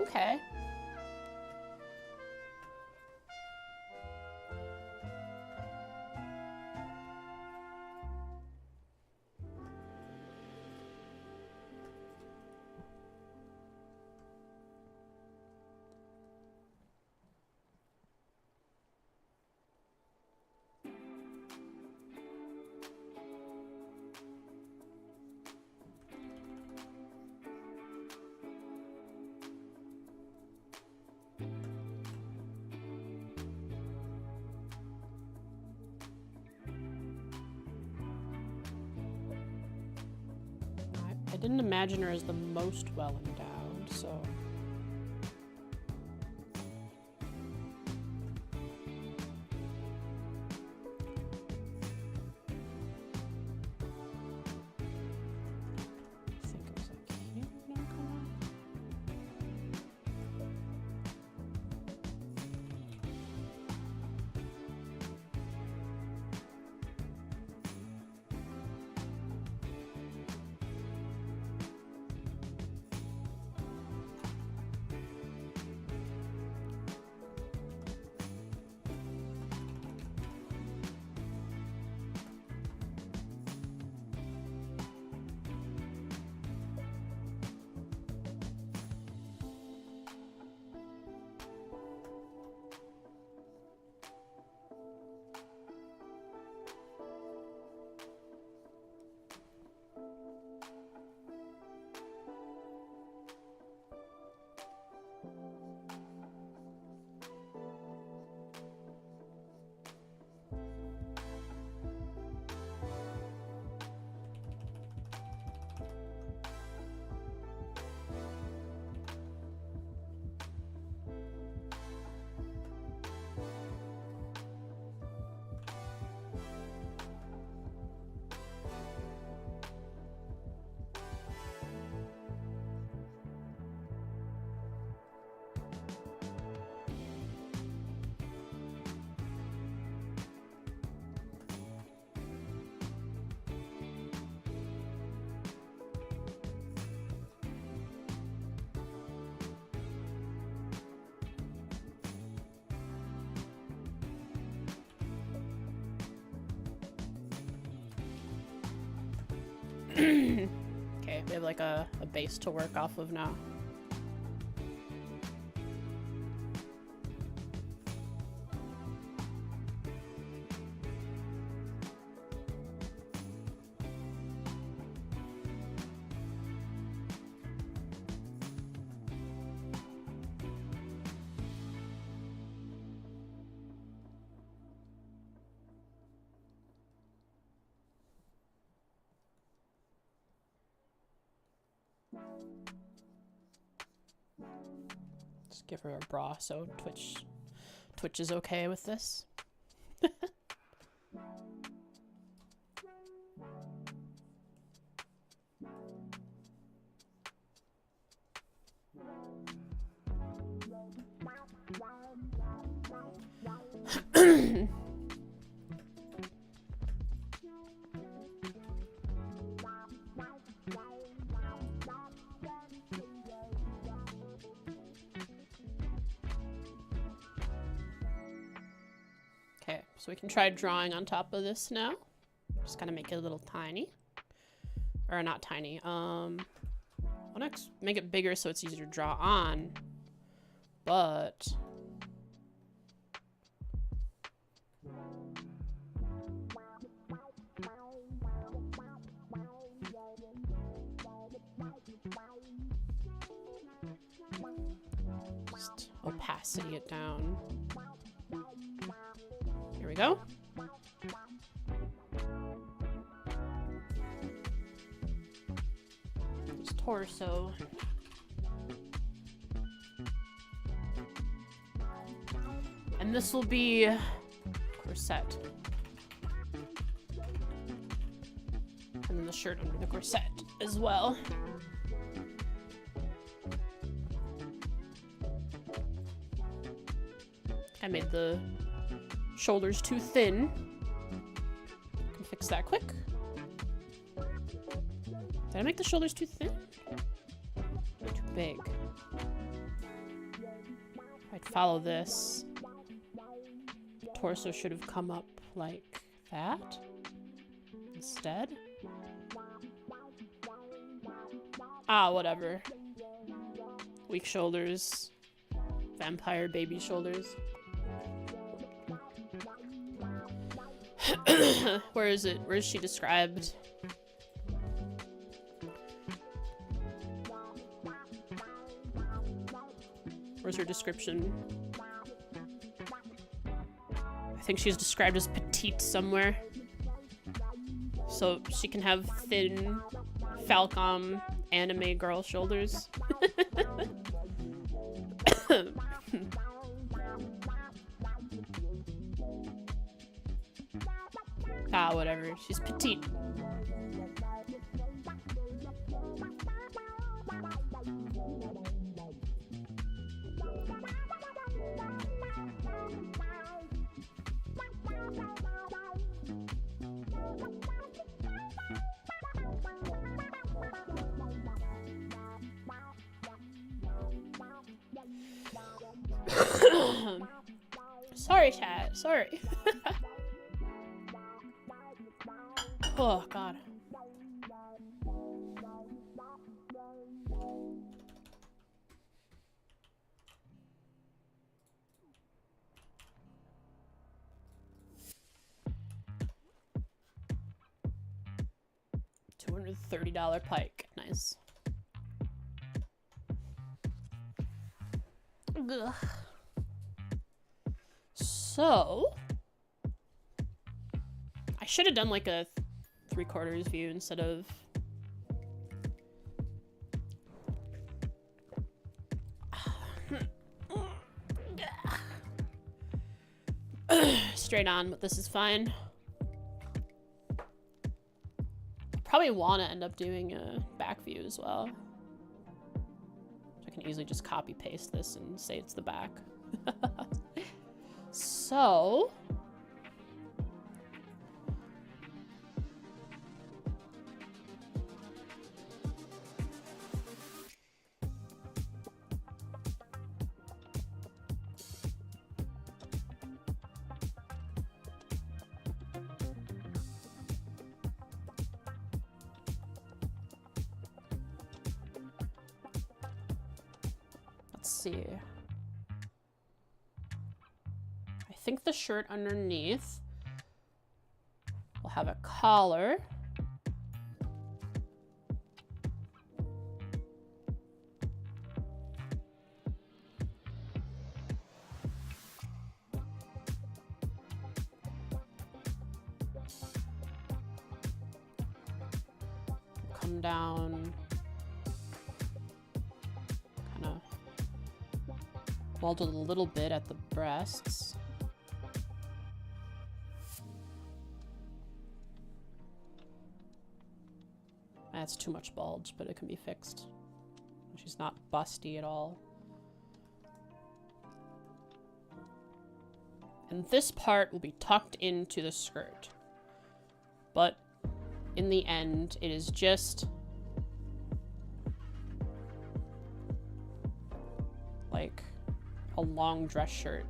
S1: Okay. I didn't imagine her as the most well endowed, so. I think it was like here, no, come on. Okay, we have like a base to work off of now. Just give her a bra so Twitch is okay with this. Okay, so we can try drawing on top of this now. Just gotta make it a little tiny. Or not tiny. I'll next make it bigger so it's easier to draw on. But just opacity it down. Here we go. His torso. And this will be, of corset. And then the shirt under the corset as well. I made the shoulders too thin. Can fix that quick. Did I make the shoulders too thin? Or too big? I'd follow this. Torso should have come up like that instead. Ah, whatever. Weak shoulders. Vampire baby shoulders. Where is it? Where is she described? Where's her description? I think she's described as petite somewhere. So she can have thin Falcom anime girl shoulders. Ah, whatever. She's petite. Sorry, chat. Sorry. Oh, God. $230 pike. Nice. Ugh. So, I should have done like a 3/4 view instead of straight on, but this is fine. Probably want to end up doing a back view as well. I can easily just copy paste this and say it's the back. So, let's see. I think the shirt underneath will have a collar. Come down, kind of welded a little bit at the breasts. That's too much bulge, but it can be fixed. She's not busty at all. And this part will be tucked into the skirt. But in the end, it is just like a long dress shirt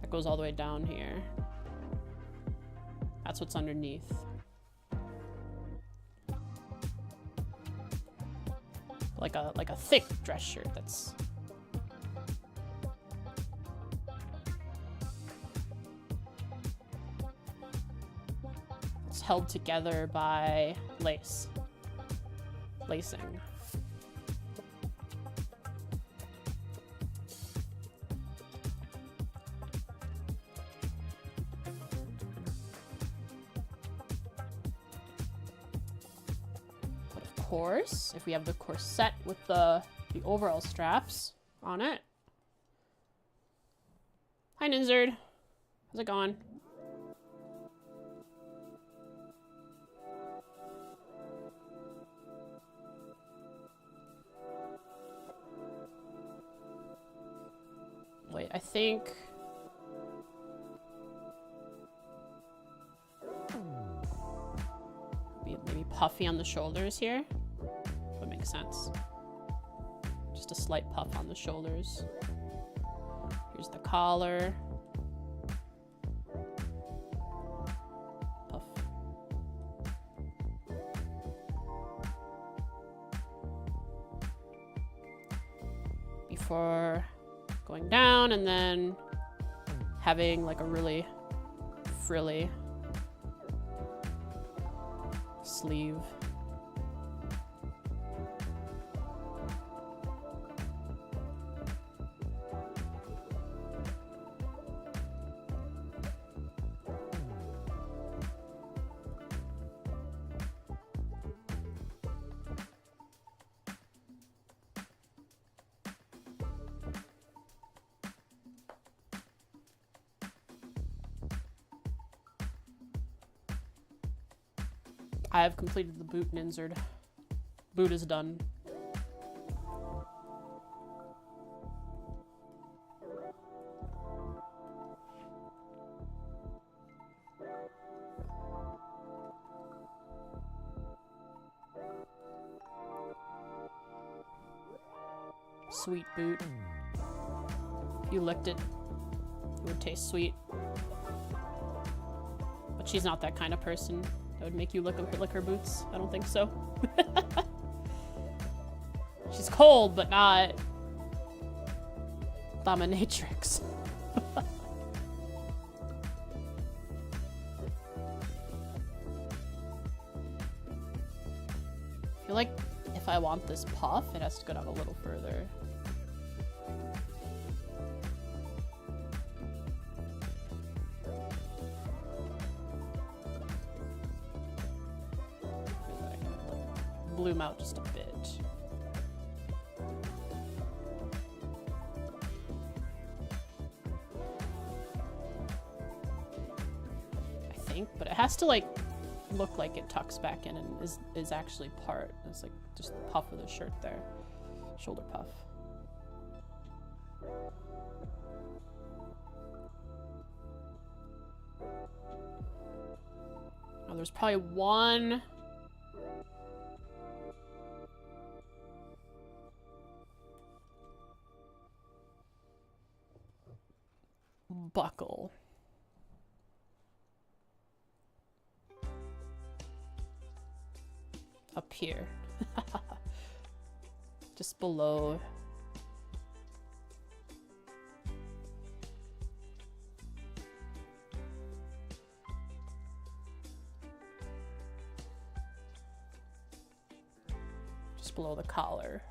S1: that goes all the way down here. That's what's underneath. Like a thick dress shirt that's it's held together by lacing. Course, if we have the corset with the overall straps on it. Hi, Ninzard. How's it going? Wait, I think... Maybe puffy on the shoulders here. That makes sense. Just a slight puff on the shoulders. Here's the collar. Puff. Before going down and then having like a really frilly sleeve. I have completed the boot and insert. Boot is done. Sweet boot. If you licked it, it would taste sweet. But she's not that kind of person. That would make you lick her boots. I don't think so. She's cold, but not dominatrix. I feel like if I want this puff, it has to go down a little further. Bloom out just a bit. I think, but it has to like look like it tucks back in and is actually part. It's like just the puff of the shirt there. Shoulder puff. Oh, there's probably one buckle. Up here. Just below. Just below the collar.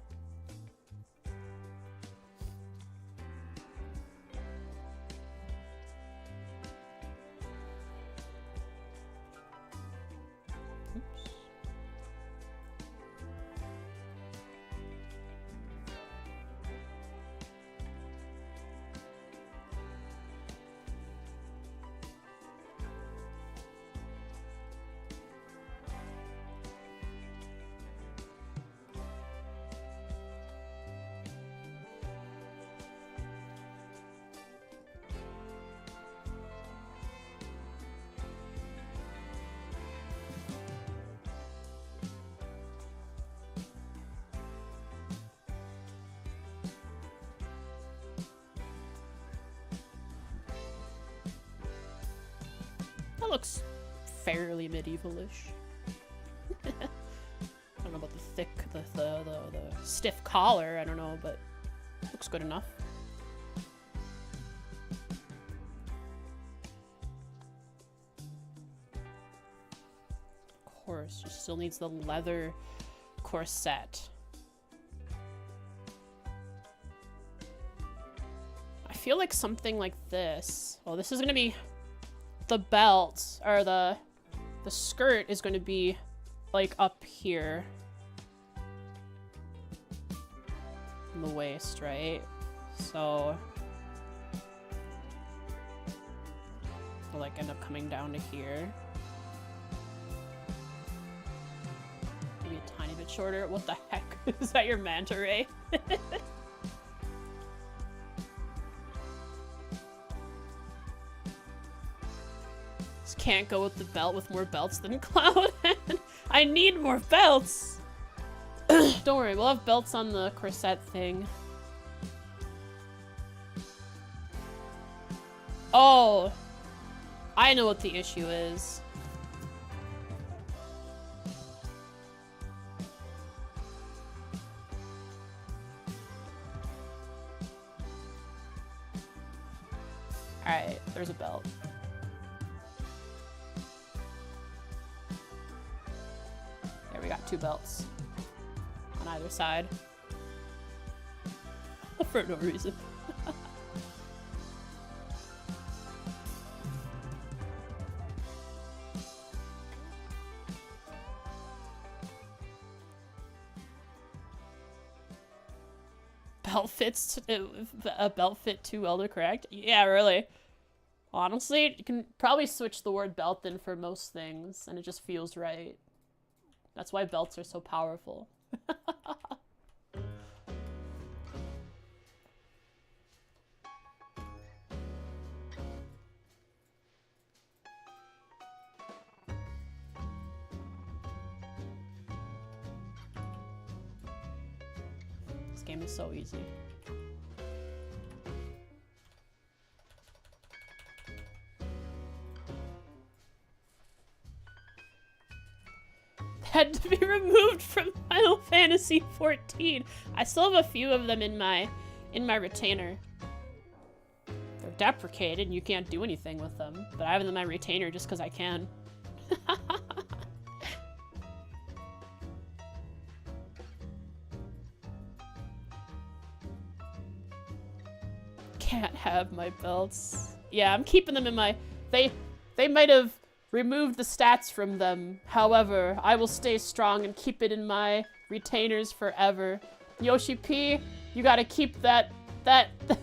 S1: That looks fairly medievalish. I don't know about the thick, the stiff collar. I don't know, but looks good enough. Of course, she still needs the leather corset. I feel like something like this. Oh, this is gonna be the belt, or the skirt is going to be like up here in the waist, right? So Or like end up coming down to here. Maybe a tiny bit shorter. What the heck? Is that your manta ray? Just can't go with the belt with more belts than Cloud. I need more belts! Don't worry, we'll have belts on the corset thing. Oh! I know what the issue is. Alright, there's a belt. There, we got 2 belts. On either side. For no reason. A belt fit too well to correct? Yeah, really. Honestly, you can probably switch the word belt in for most things, and it just feels right. That's why belts are so powerful. This game is so easy. Had to be removed from Final Fantasy XIV. I still have a few of them in my retainer. They're deprecated and you can't do anything with them, but I have them in my retainer just because I can. Can't have my belts. Yeah, I'm keeping them in my... They might have removed the stats from them. However, I will stay strong and keep it in my retainers forever. Yoshi P, you gotta keep that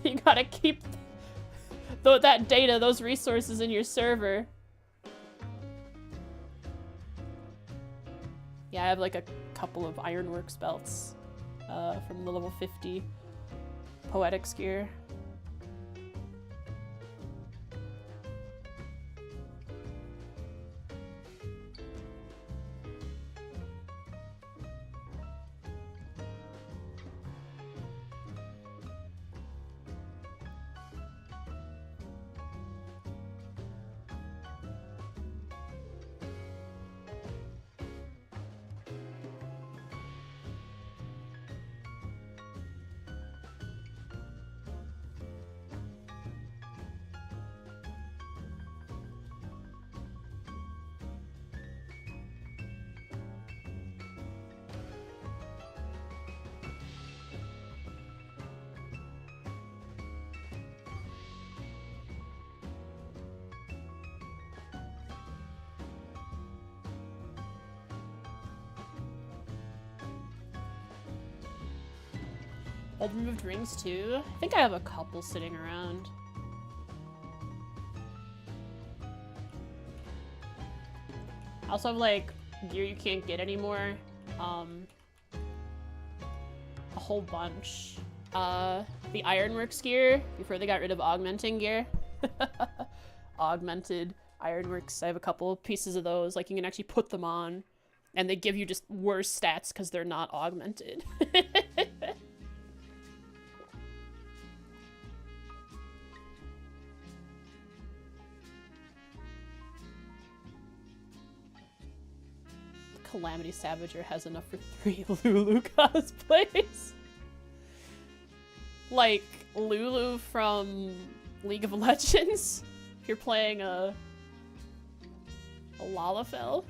S1: you gotta keep that data, those resources in your server. Yeah, I have like a couple of Ironworks belts from the level 50 Poetics gear. Old removed rings too? I think I have a couple sitting around. I also have like gear you can't get anymore. A whole bunch. The Ironworks gear, before they got rid of augmenting gear. Augmented Ironworks, I have a couple pieces of those. Like you can actually put them on and they give you just worse stats because they're not augmented. Calamity Savager has enough for 3 Lulu cosplays. Like Lulu from League of Legends. If you're playing a Lalafell.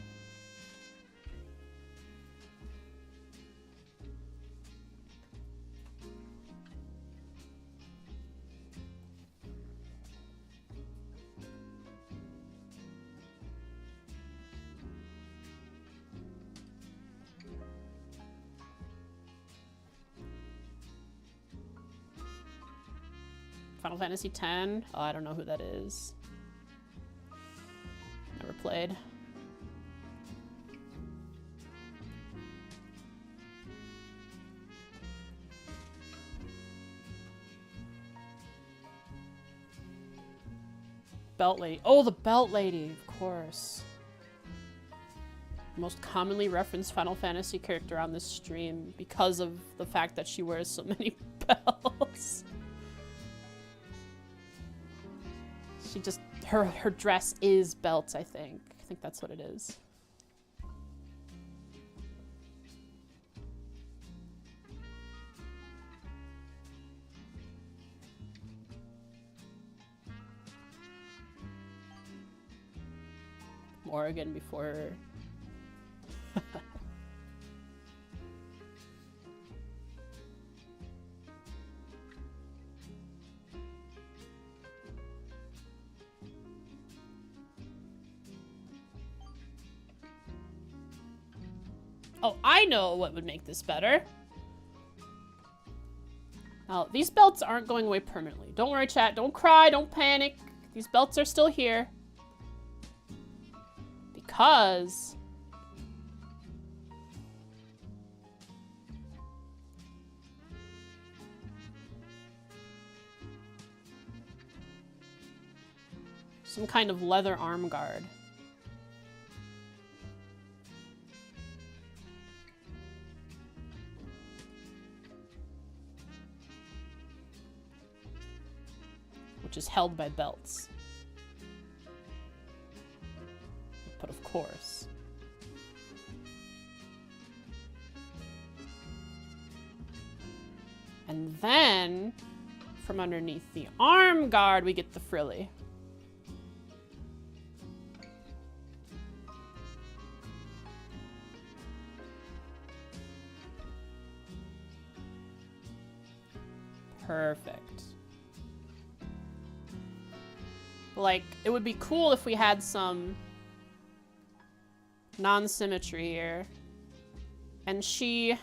S1: Final Fantasy X? Oh, I don't know who that is. played. Belt lady. Oh, the belt lady, of course. Most commonly referenced Final Fantasy character on this stream because of the fact that she wears so many belts. She just, her dress is belts, I think. I think that's what it is. Morrigan before... Oh, I know what would make this better. Now, these belts aren't going away permanently. Don't worry, chat. Don't cry. Don't panic. These belts are still here. Because... some kind of leather arm guard. Which is held by belts. But of course. And then, from underneath the arm guard, we get the frilly. Perfect. Like, it would be cool if we had some non-symmetry here. And she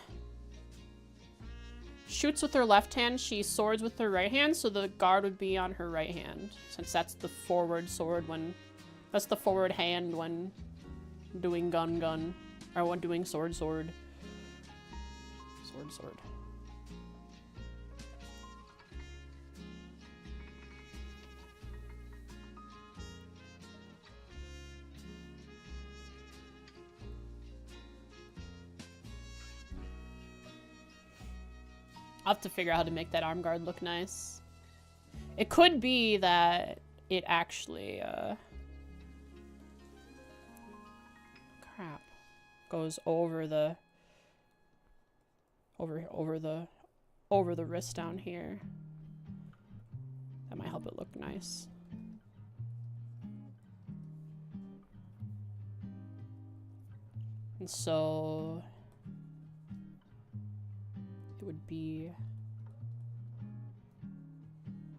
S1: shoots with her left hand, she swords with her right hand, so the guard would be on her right hand. Since that's the forward sword when... That's the forward hand when doing gun. Or when doing sword. Sword. I'll have to figure out how to make that arm guard look nice. It could be that it actually, crap. Goes over the... Over the wrist down here. That might help it look nice. And so... it would be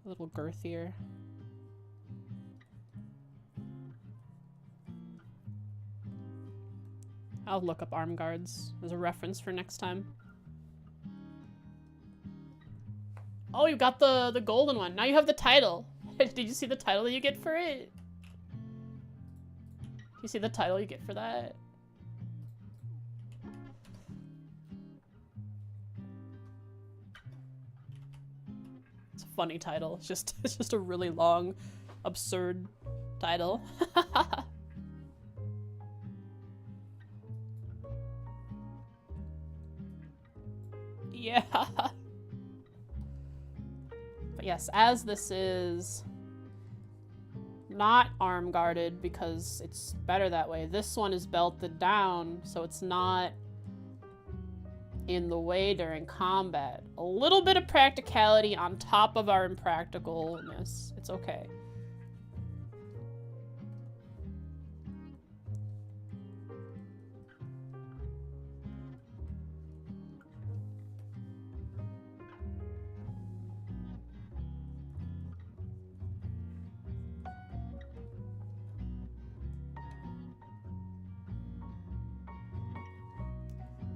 S1: a little girthier. I'll look up arm guards as a reference for next time. Oh, you got the golden one. Now you have the title. Did you see the title that you get for it? Do you see the title you get for that? It's a funny title. It's just a really long, absurd title. Yeah. But yes, as this is not arm guarded because it's better that way, this one is belted down, so it's not in the way during combat. A little bit of practicality on top of our impracticalness. It's okay.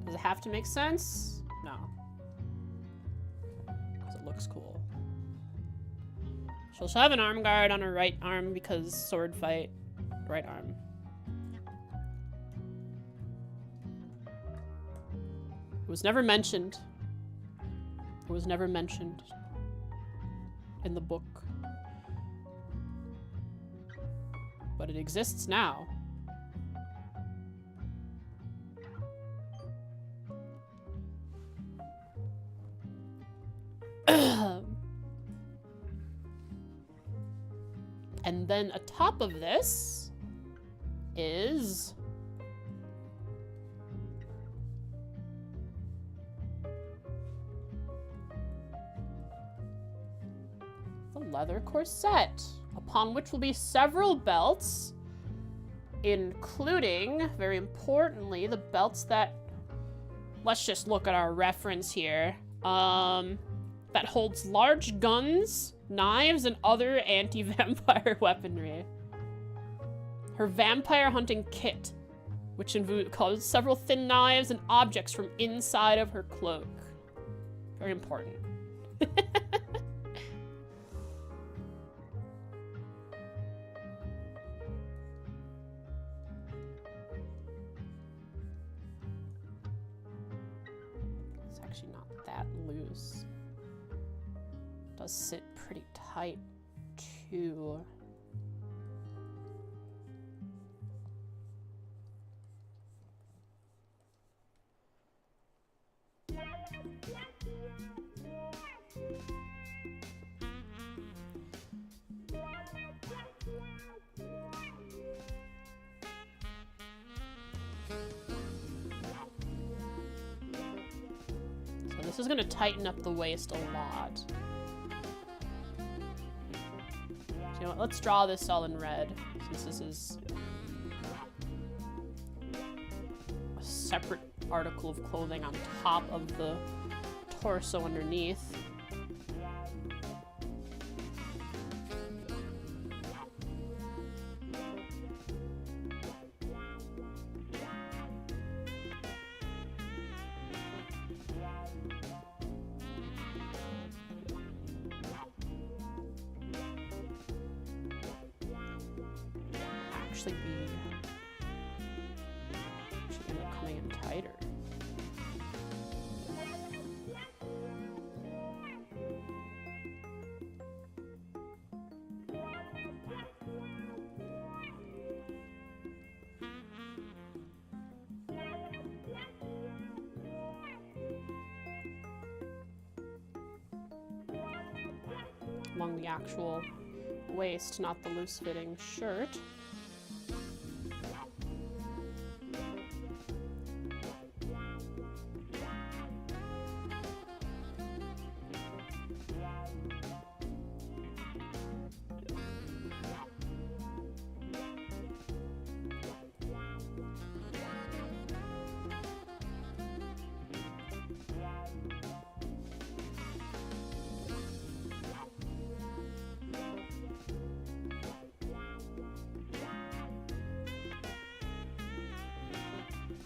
S1: Does it have to make sense? No. Because it looks cool. She'll have an arm guard on her right arm because sword fight. Right arm. was never mentioned. It was never mentioned in the book. But it exists now. And then atop of this is the leather corset, upon which will be several belts, including, very importantly, the belts that, let's just look at our reference here, that holds large guns, knives, and other anti-vampire weaponry. Her vampire hunting kit, which includes several thin knives and objects from inside of her cloak. Very important. It's actually not that loose. It does sit pretty tight, too. So this is going to tighten up the waist a lot. So you know what, let's draw this all in red, since this is a separate article of clothing on top of the torso underneath. Actually end up coming in tighter. Along the actual waist, not the loose-fitting shirt.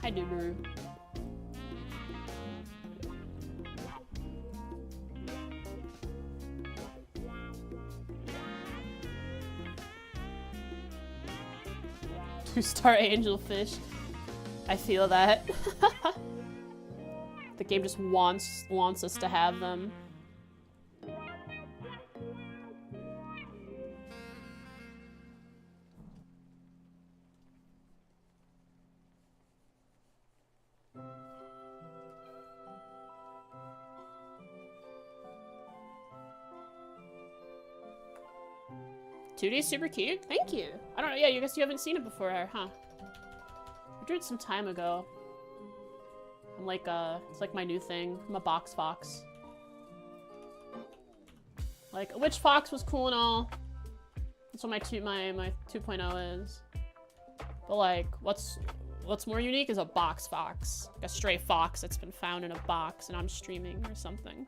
S1: Hi, Doodaroo. Two-star angelfish. I feel that. The game just wants us to have them. Tootie's super cute. Thank you. I don't know. Yeah, you guess you haven't seen it before, huh? I drew it some time ago. I'm like, it's like my new thing. I'm a box fox. Like, a witch fox was cool and all. That's what my 2.0 is. But like, what's more unique is a box fox. Like a stray fox that's been found in a box and I'm streaming or something.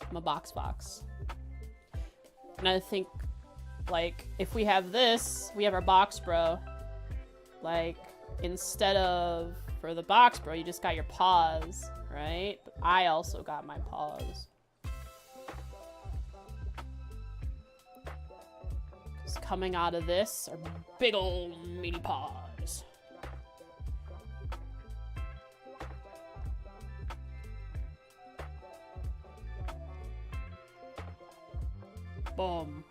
S1: I'm a box fox. And I think, like, if we have this, we have our box bro. Like, instead of, for the box bro, you just got your paws, right? But I also got my paws. Because coming out of this are big old meaty paws. Boom.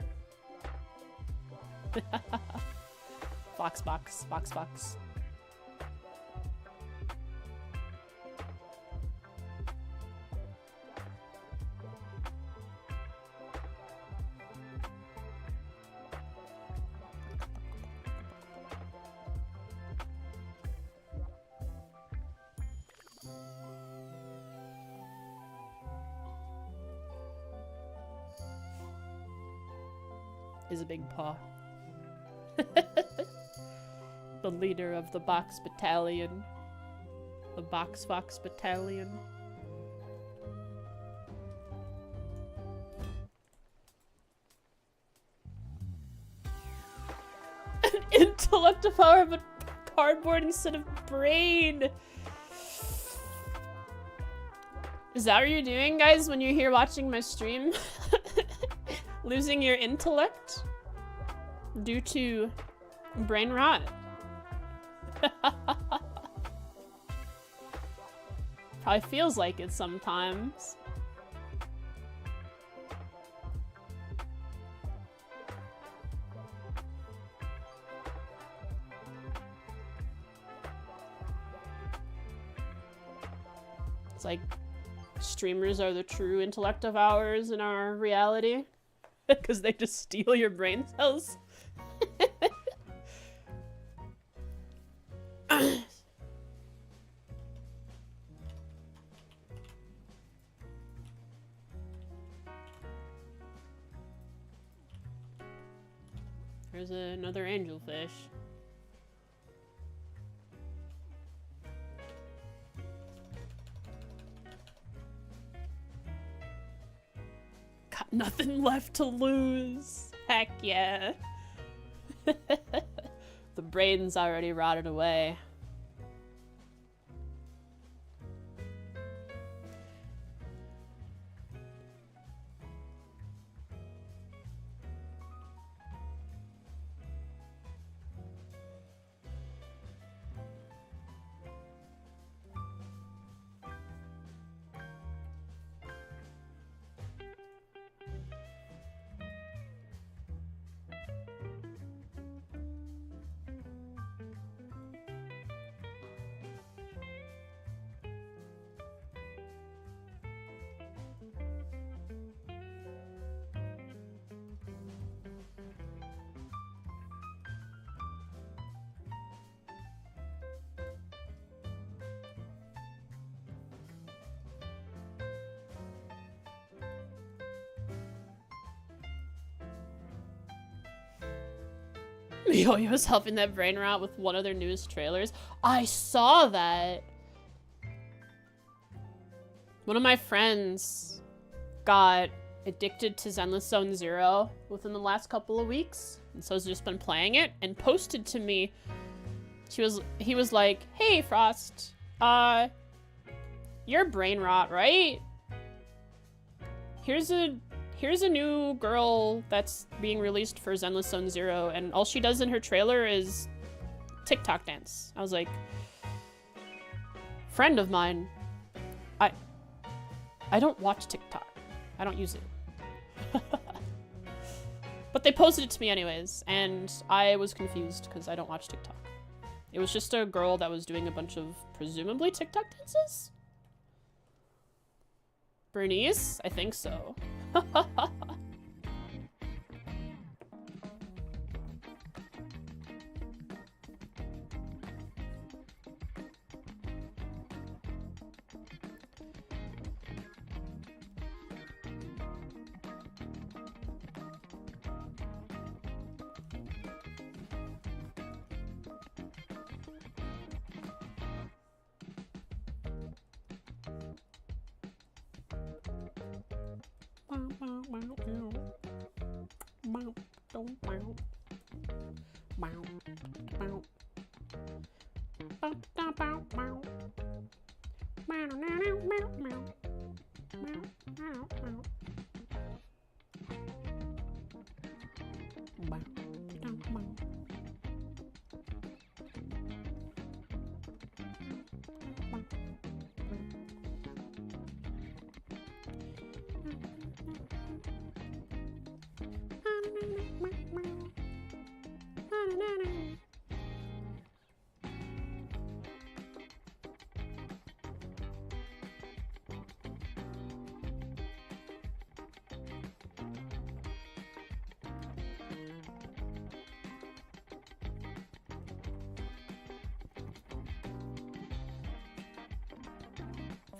S1: Fox box, fox box. Is a big paw. The leader of the Box Battalion. The Box Fox Battalion. An intellect of power of a cardboard instead of brain. Is that what you're doing, guys, when you're here watching my stream? Losing your intellect due to brain rot. Probably feels like it sometimes. It's like streamers are the true intellect of ours in our reality. Because they just steal your brain cells. There's another angelfish. Got nothing left to lose. Heck yeah. The brain's already rotted away. Yo-Yo's helping that brain rot with one of their newest trailers. I saw that. One of my friends got addicted to Zenless Zone Zero within the last couple of weeks, and so has just been playing it and posted to me. He was like, "Hey Frost, you're brain rot, right? Here's a new girl that's being released for Zenless Zone Zero, and all she does in her trailer is TikTok dance." I was like, friend of mine, I don't watch TikTok. I don't use it. But they posted it to me anyways, and I was confused because I don't watch TikTok. It was just a girl that was doing a bunch of presumably TikTok dances? Bernice? I think so.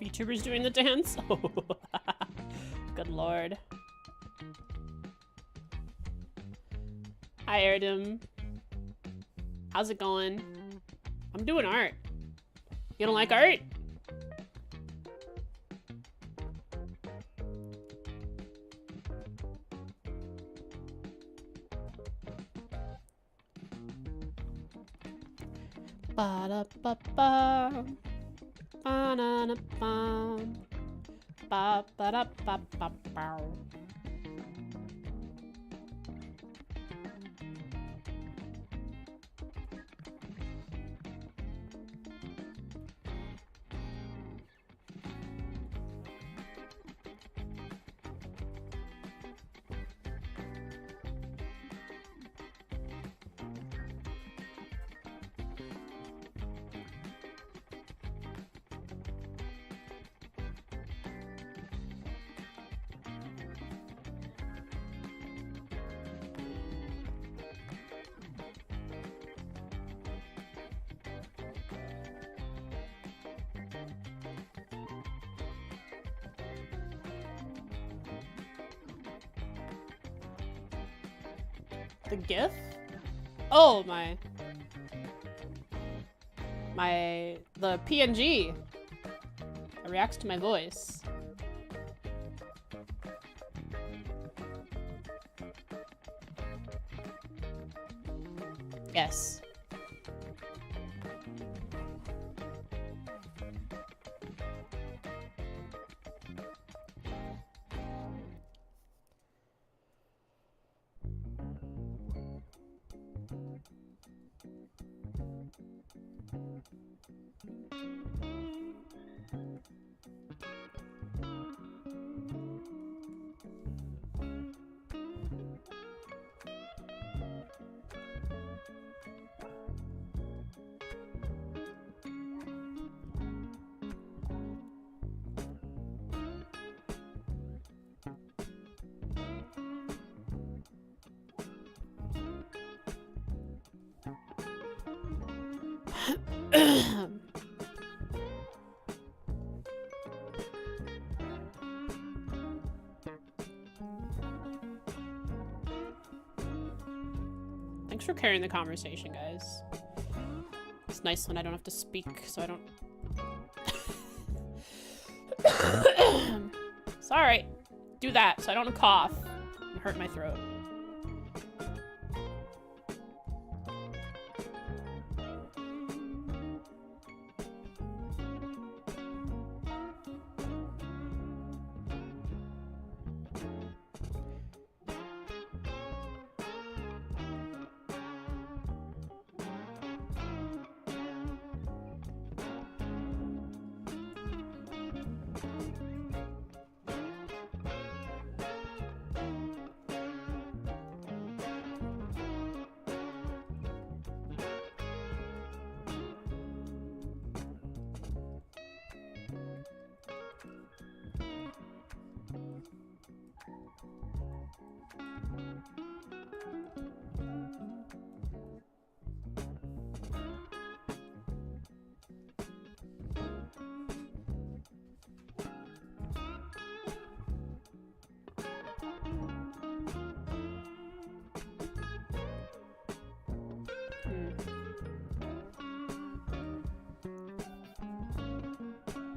S1: VTubers doing the dance? Good lord. Hi, Erdem. How's it going? I'm doing art. You don't like art? Ba-da-ba-ba. Ba-na-na-ba. Ba-ba-da-ba-ba-ba. The GIF? Oh, the PNG. It reacts to my voice. Yes. Thanks for carrying the conversation, guys. It's nice when I don't have to speak, so I don't... Sorry. Do that, so I don't cough and hurt my throat.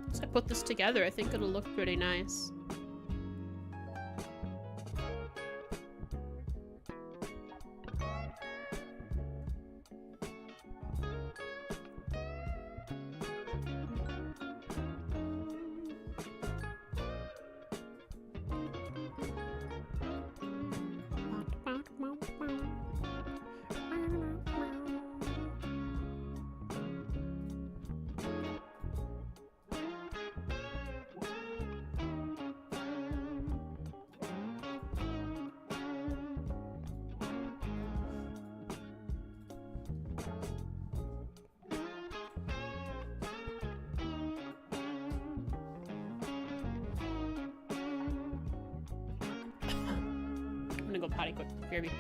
S1: Once I put this together, I think it'll look pretty nice. I'm gonna go potty quick. BRB.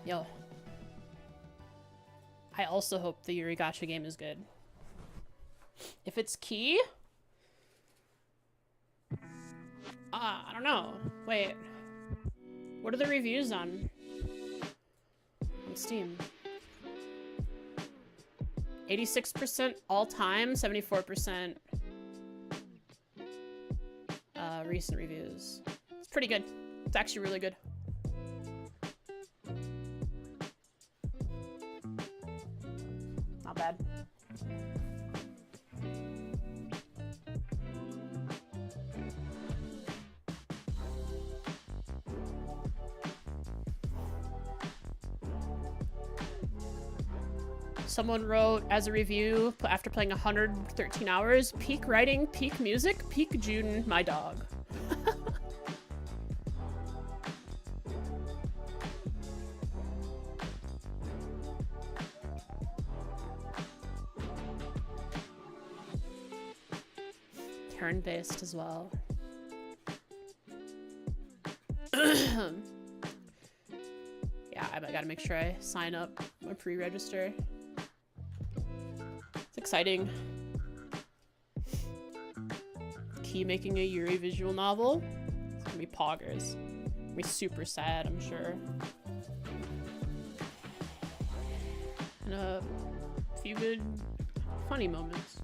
S1: Yo. I also hope the Yuri Gacha game is good. If it's key... I don't know. Wait. What are the reviews on Steam? 86% all time, 74% recent reviews. It's pretty good. It's actually really good. Not bad. Someone wrote as a review after playing 113 hours, peak writing, peak music, peak June, my dog. Turn-based as well. Yeah, I gotta make sure I sign up my pre-register. It's exciting. Key making a Yuri visual novel. It's gonna be poggers. Gonna be super sad, I'm sure. And a few good funny moments.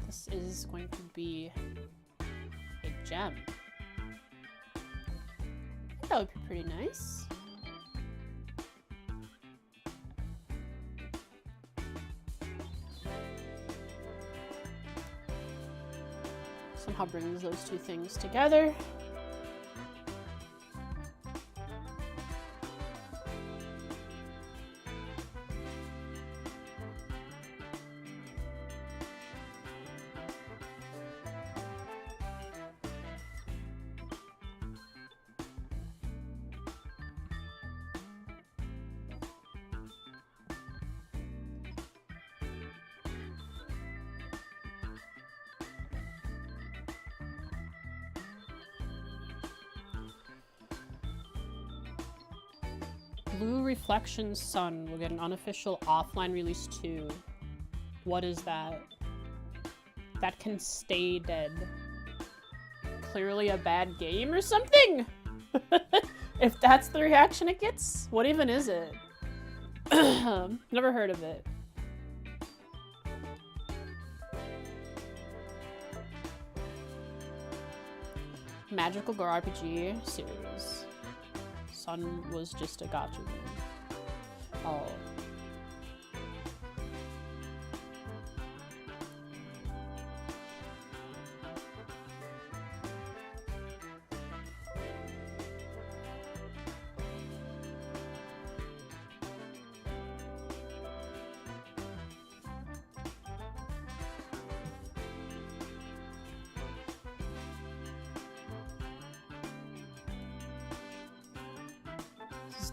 S1: This is going to be a gem. That would be pretty nice. Somehow brings those two things together. Blue Reflection Sun will get an unofficial offline release too. What is that? That can stay dead. Clearly a bad game or something? If that's the reaction it gets, what even is it? Never heard of it. Magical Girl RPG series. Sun was just a gacha game. Oh.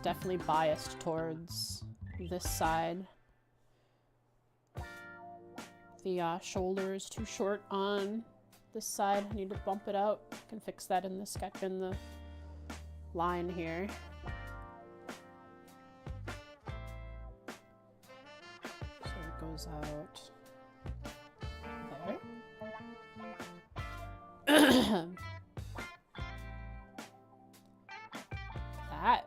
S1: Definitely biased towards this side. The shoulder is too short on this side. I need to bump it out. I can fix that in the sketch, in the line here. So it goes out there. That.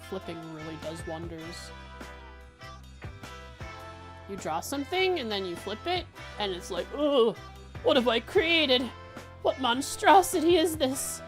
S1: Flipping really does wonders. You draw something and then you flip it and it's like, oh, what have I created? What monstrosity is this?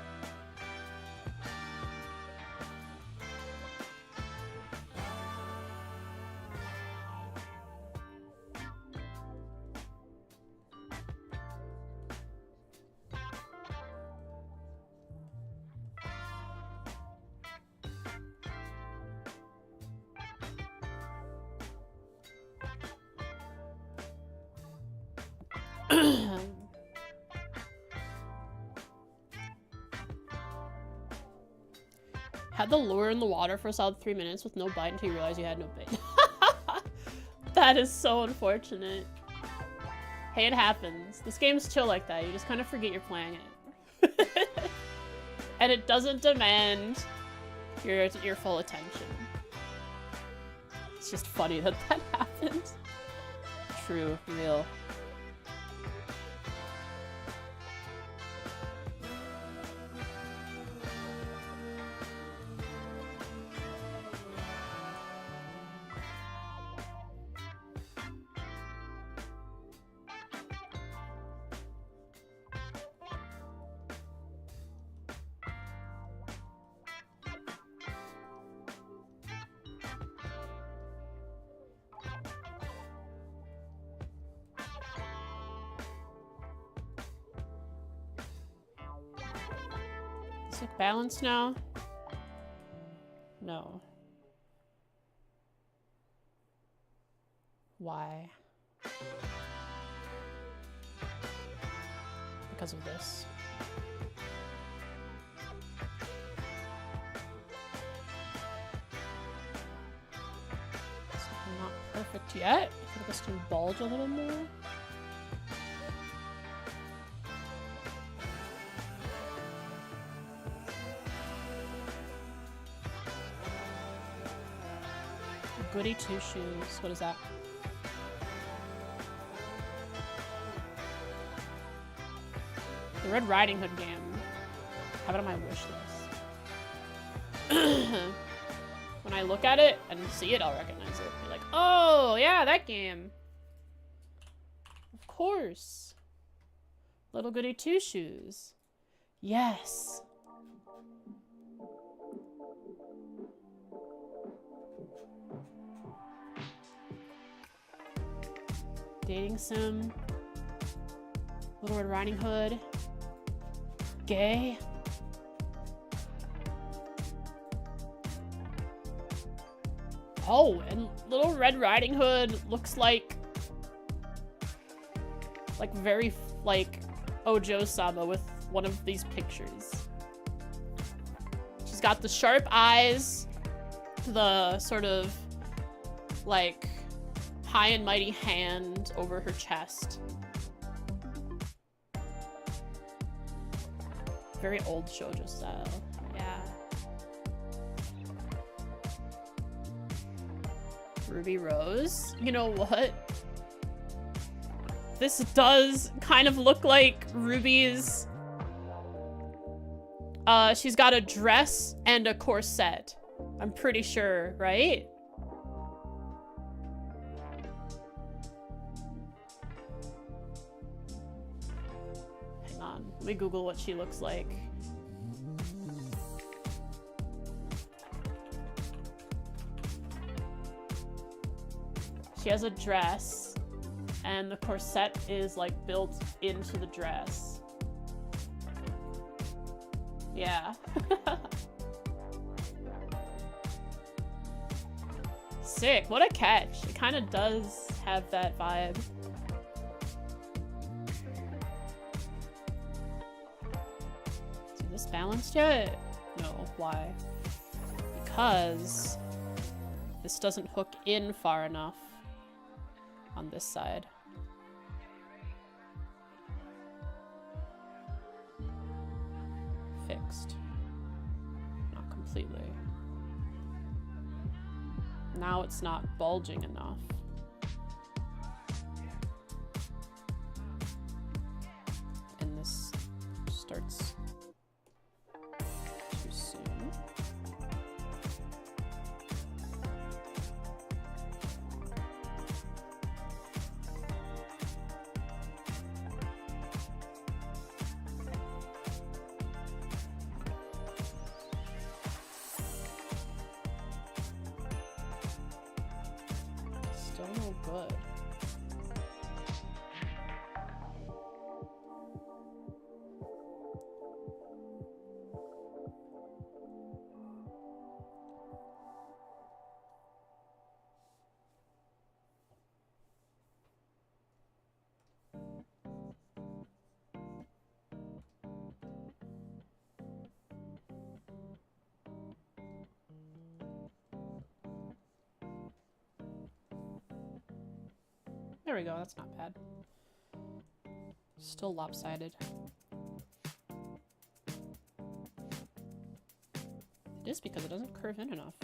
S1: Had the lure in the water for a solid 3 minutes with no bite until you realize you had no bait. That is so unfortunate. Hey, it happens. This game's chill like that. You just kind of forget you're playing it. And it doesn't demand your full attention. It's just funny that that happened. True, real. Does it look balanced now? No. Why? Because of this. It's not perfect yet. I think this can bulge a little more. Goody two shoes. What is that? The Red Riding Hood game. Have it on my wish list. When I look at it and see it, I'll recognize it. Be like, oh, yeah, that game. Of course. Little Goody Two Shoes. Yes. Dating sim. Little Red Riding Hood. Gay. Oh, and Little Red Riding Hood looks like very like Ojo-sama with one of these pictures. She's got the sharp eyes, the sort of like high and mighty hand over her chest. Very old shoujo style. Yeah. Ruby Rose. You know what? This does kind of look like Ruby's. She's got a dress and a corset. I'm pretty sure, right? Hang on, let me Google what she looks like. She has a dress, and the corset is like built into the dress. Yeah. Sick. What a catch. It kind of does have that vibe. Is this balanced yet? No. Why? Because this doesn't hook in far enough on this side. Fixed. Not completely. Now it's not bulging enough. And this starts too soon. Still no good. There we go, that's not bad. Still lopsided. It is because it doesn't curve in enough.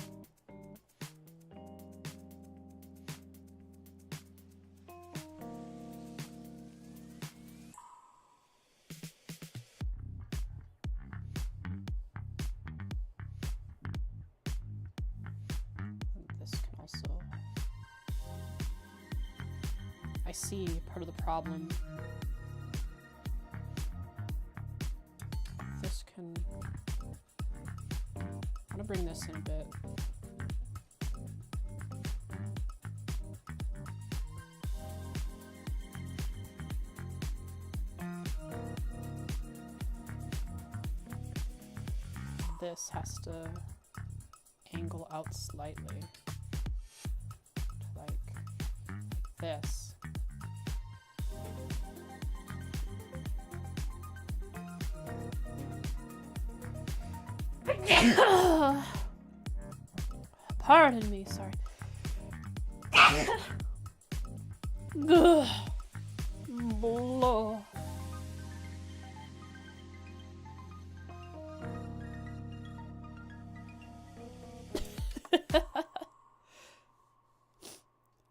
S1: And this can also... I see part of the problem. This can... I'm gonna bring this in a bit. This has to angle out slightly to like this. Pardon me, sorry. Ugh. Blah.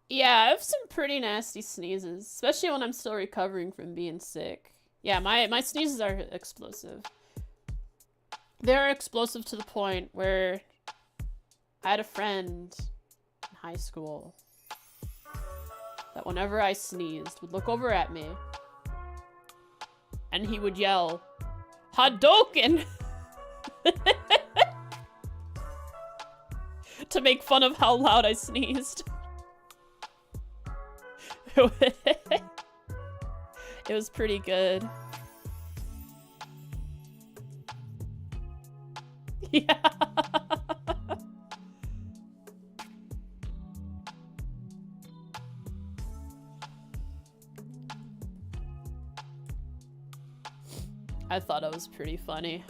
S1: Yeah, I have some pretty nasty sneezes, especially when I'm still recovering from being sick. Yeah, my sneezes are explosive. They're explosive to the point where I had a friend in high school that whenever I sneezed would look over at me and he would yell, "Hadouken!" to make fun of how loud I sneezed. It was pretty good. Yeah. I thought it was pretty funny.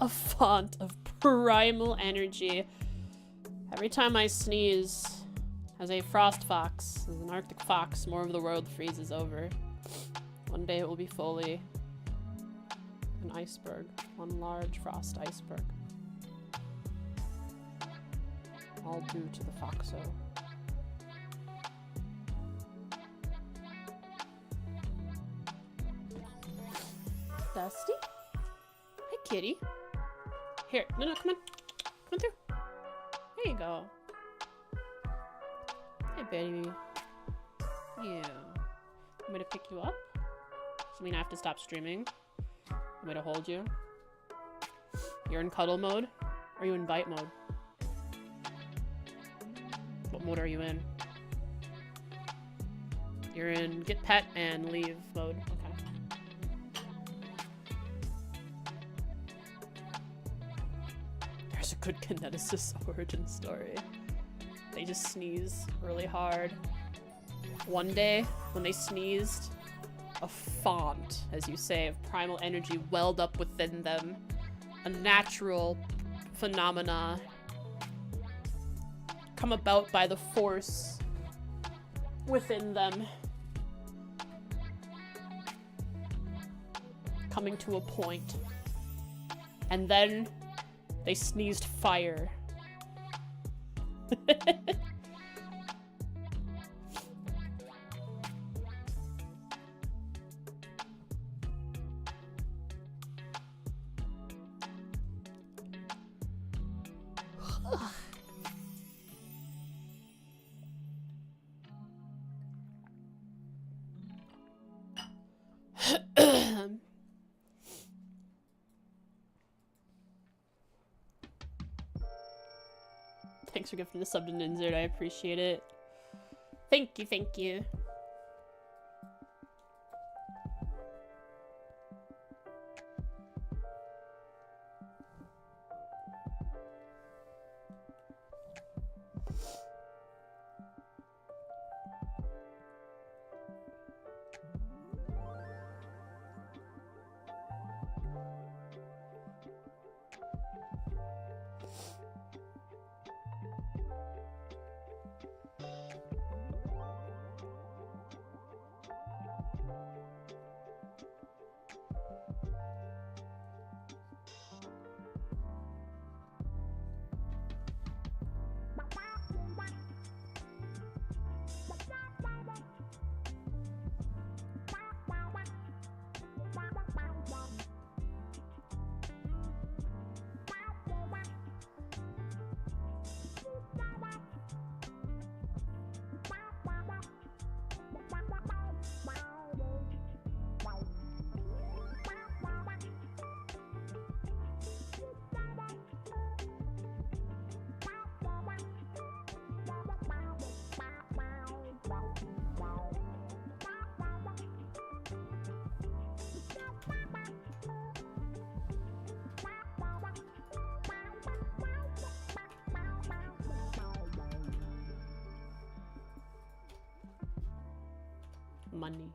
S1: A font of primal energy. Every time I sneeze, as a frost fox, as an Arctic fox, more of the world freezes over. One day it will be fully an iceberg, one large frost iceberg. All due to the foxo. Dusty? Hi, kitty. Here, no, come on. Come on through. There you go. Hey, baby. Yeah. Want me to pick you up? Does it mean I have to stop streaming? Want me to hold you? You're in cuddle mode? Are you in bite mode? What mode are you in? You're in get pet and leave mode. Okay. There's a good Kineticist origin story. They just sneeze really hard. One day, when they sneezed, a font, as you say, of primal energy welled up within them. A natural phenomena come about by the force within them. Coming to a point. And then they sneezed fire. Thanks for gifting the sub to Ninzard, I appreciate it. Thank you, thank you. Money.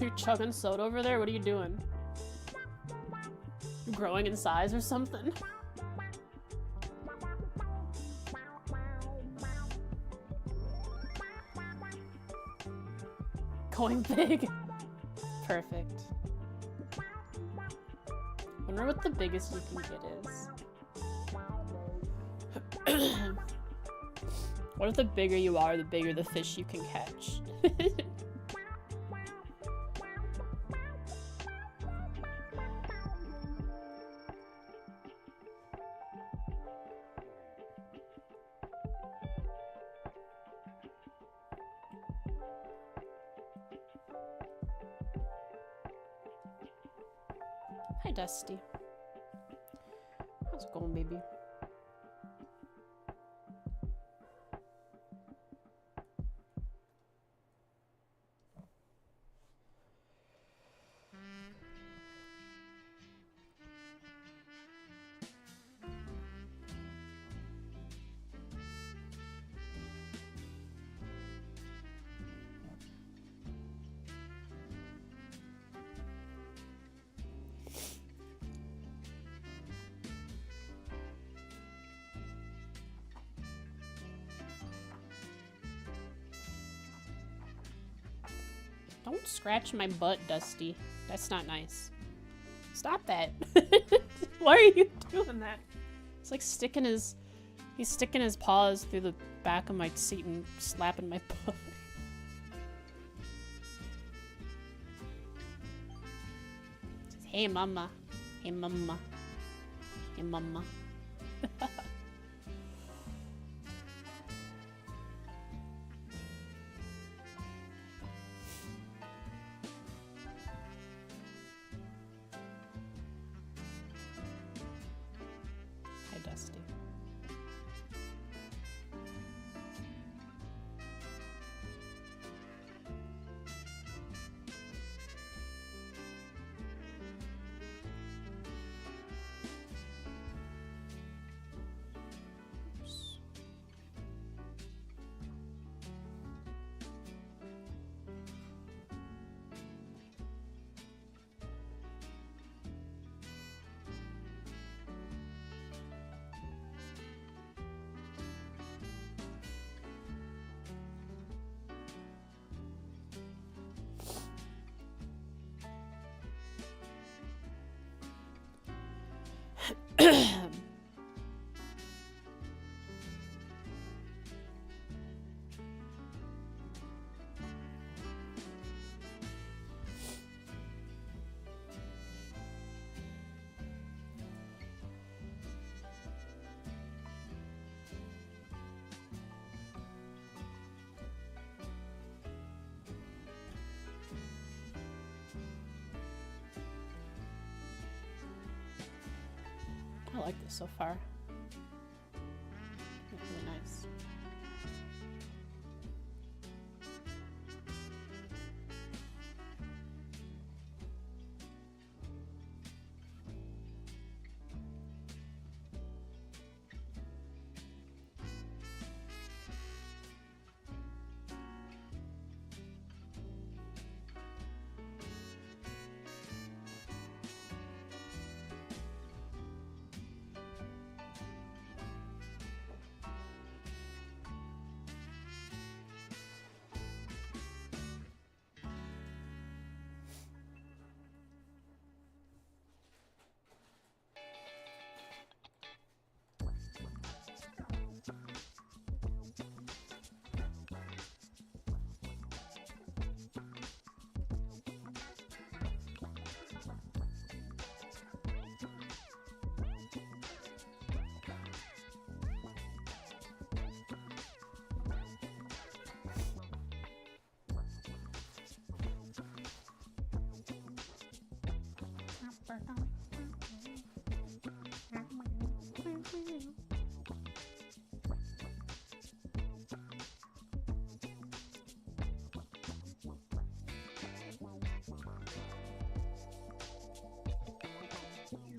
S1: You're chugging soda over there? What are you doing? You growing in size or something? Going big. Perfect. Wonder what the biggest you can get is. What if the bigger you are, the bigger the fish you can catch? Hi, Dusty. How's it going, baby? Don't scratch my butt, Dusty. That's not nice. Stop that. Why are you doing that? It's like sticking his... He's sticking his paws through the back of my seat and slapping my butt. Hey, mama. Hey, mama. Hey, mama. Hi, Dusty. I like this so far. It's really nice.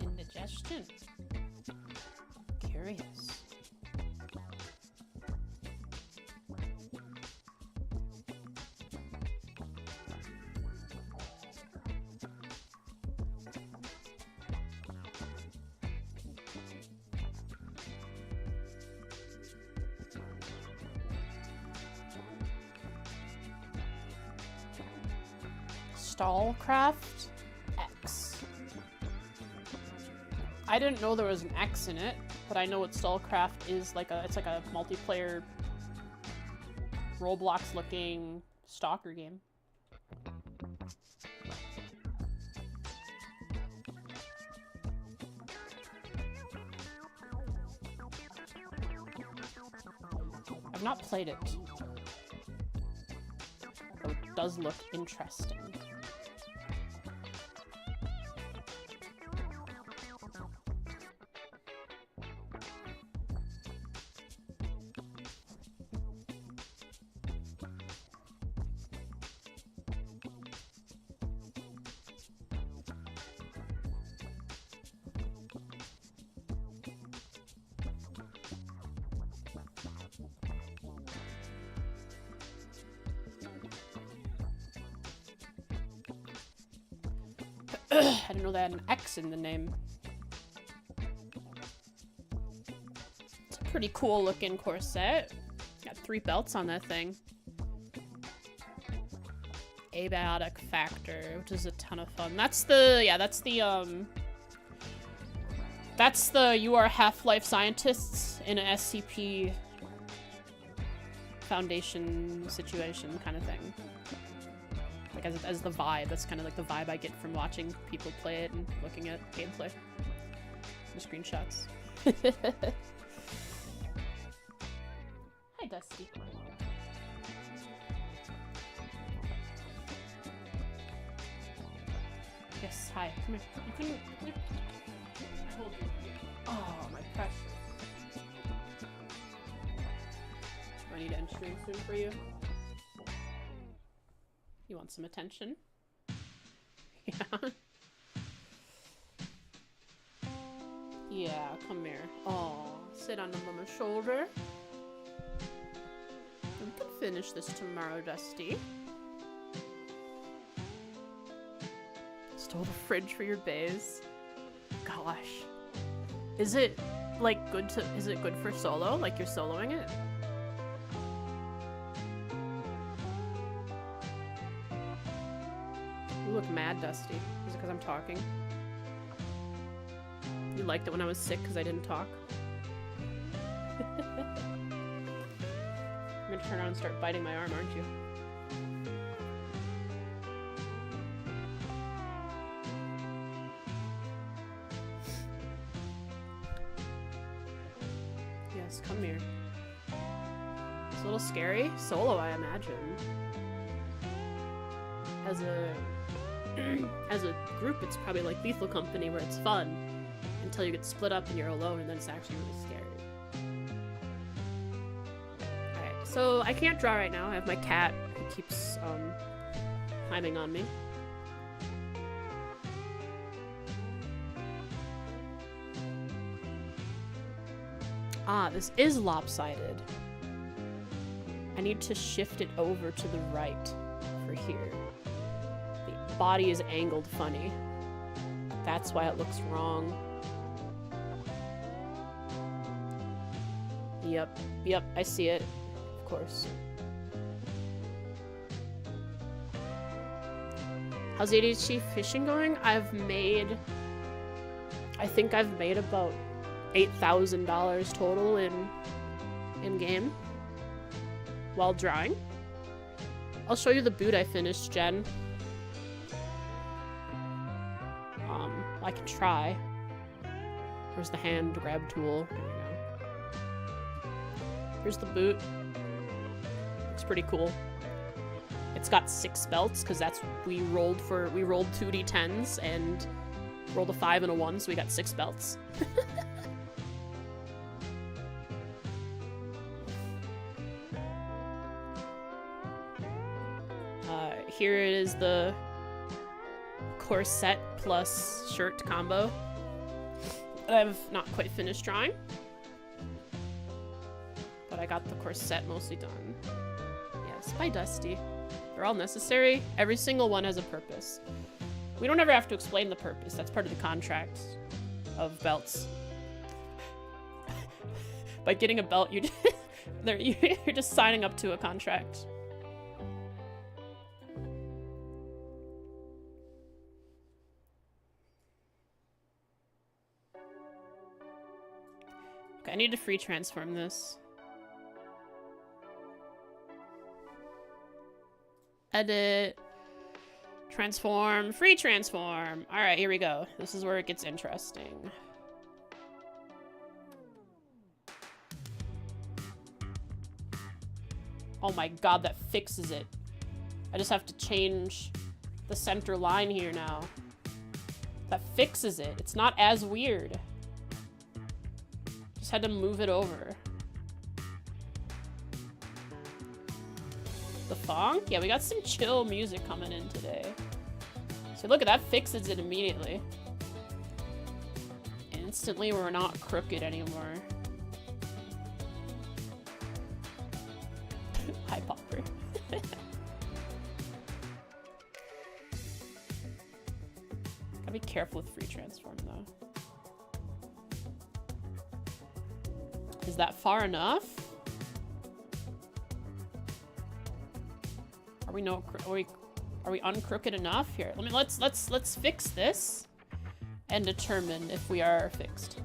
S1: Indigestion. Curious. Stallcraft X. I didn't know there was an X in it, but I know what Stallcraft is. It's like a multiplayer Roblox looking stalker game. I've not played it, but it does look interesting. I didn't know they had an X in the name. It's a pretty cool looking corset. Got 3 belts on that thing. Abiotic Factor, which is a ton of fun. That's the you are Half-Life scientists in an SCP Foundation situation kind of thing. Like as the vibe, that's kind of like the vibe I get from watching people play it and looking at gameplay. The screenshots. Hi, Dusty. Yes, hi. Come here. You couldn't. I hold you. Oh, my precious. Do I need entering soon for you? You want some attention? Yeah. Yeah, come here. Oh, sit on Mama's shoulder. We can finish this tomorrow, Dusty. Stole the fridge for your bays. Gosh. Is it, like, good to- is it good for solo? Like, you're soloing it? You look mad, Dusty. Is it because I'm talking? You liked it when I was sick because I didn't talk? You're gonna turn around and start biting my arm, aren't you? Yes, come here. It's a little scary. Solo, I imagine. As a as a group, it's probably like Lethal Company, where it's fun until you get split up and you're alone, and then it's actually really scary. Alright, so I can't draw right now. I have my cat who keeps climbing on me. Ah, this is lopsided. I need to shift it over to the right for here. The body is angled funny. That's why it looks wrong. Yep, I see it. Of course. How's ADHD fishing going? I think I've made about $8,000 total in game while drawing. I'll show you the boot I finished, Jen. I can try. Where's the hand grab tool? There we go. Here's the boot. Looks pretty cool. It's got 6 belts because that's we rolled 2d10s and rolled a 5 and a 1, so we got 6 belts. Here it is, the corset plus shirt combo that I've not quite finished drawing, but I got the corset mostly done. Yes, by Dusty. They're all necessary. Every single one has a purpose. We don't ever have to explain the purpose. That's part of the contract of belts. By getting a belt, you're just signing up to a contract. Okay, I need to free transform this. Edit. Transform. Free transform. Alright, here we go. This is where it gets interesting. Oh my god, that fixes it. I just have to change the center line here now. That fixes it. It's not as weird. Just had to move it over. The funk? Yeah, we got some chill music coming in today. So look at that, fixes it immediately. Instantly, we're not crooked anymore. Hi, Popper. Gotta be careful with free transform, though. Is that far enough? Are we Are we uncrooked enough? Here, let's fix this and determine if we are fixed.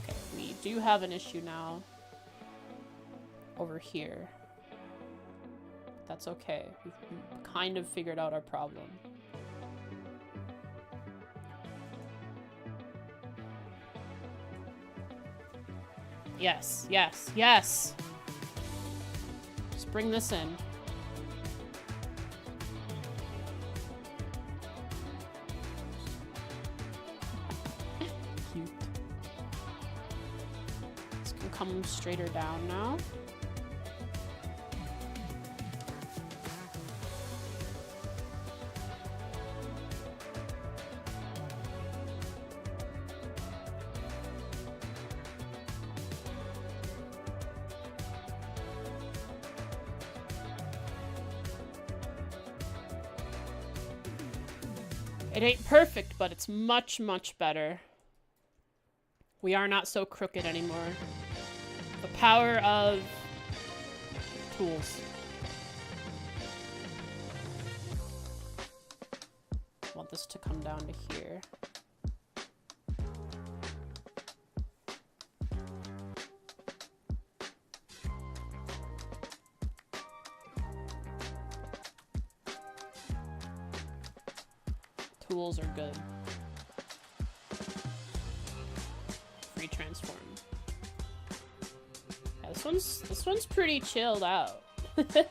S1: Okay, we do have an issue now over here. That's okay. We've kind of figured out our problem. Yes, yes, yes! Just bring this in. Cute. This can come straighter down now. It ain't perfect, but it's much, much better. We are not so crooked anymore. The power of tools. I want this to come down to here. Tools are good. Free transform. Yeah, this one's pretty chilled out. This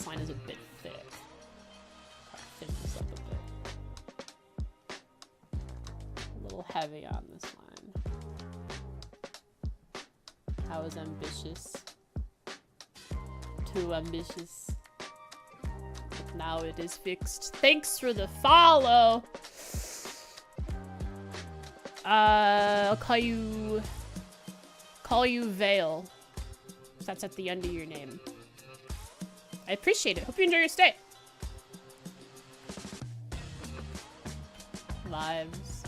S1: line is a bit thick. Thin this up a bit. A little heavy on this line. I was ambitious. Too ambitious. But now it is fixed. Thanks for the follow! I'll call you Vale. That's at the end of your name. I appreciate it. Hope you enjoy your stay. Lives.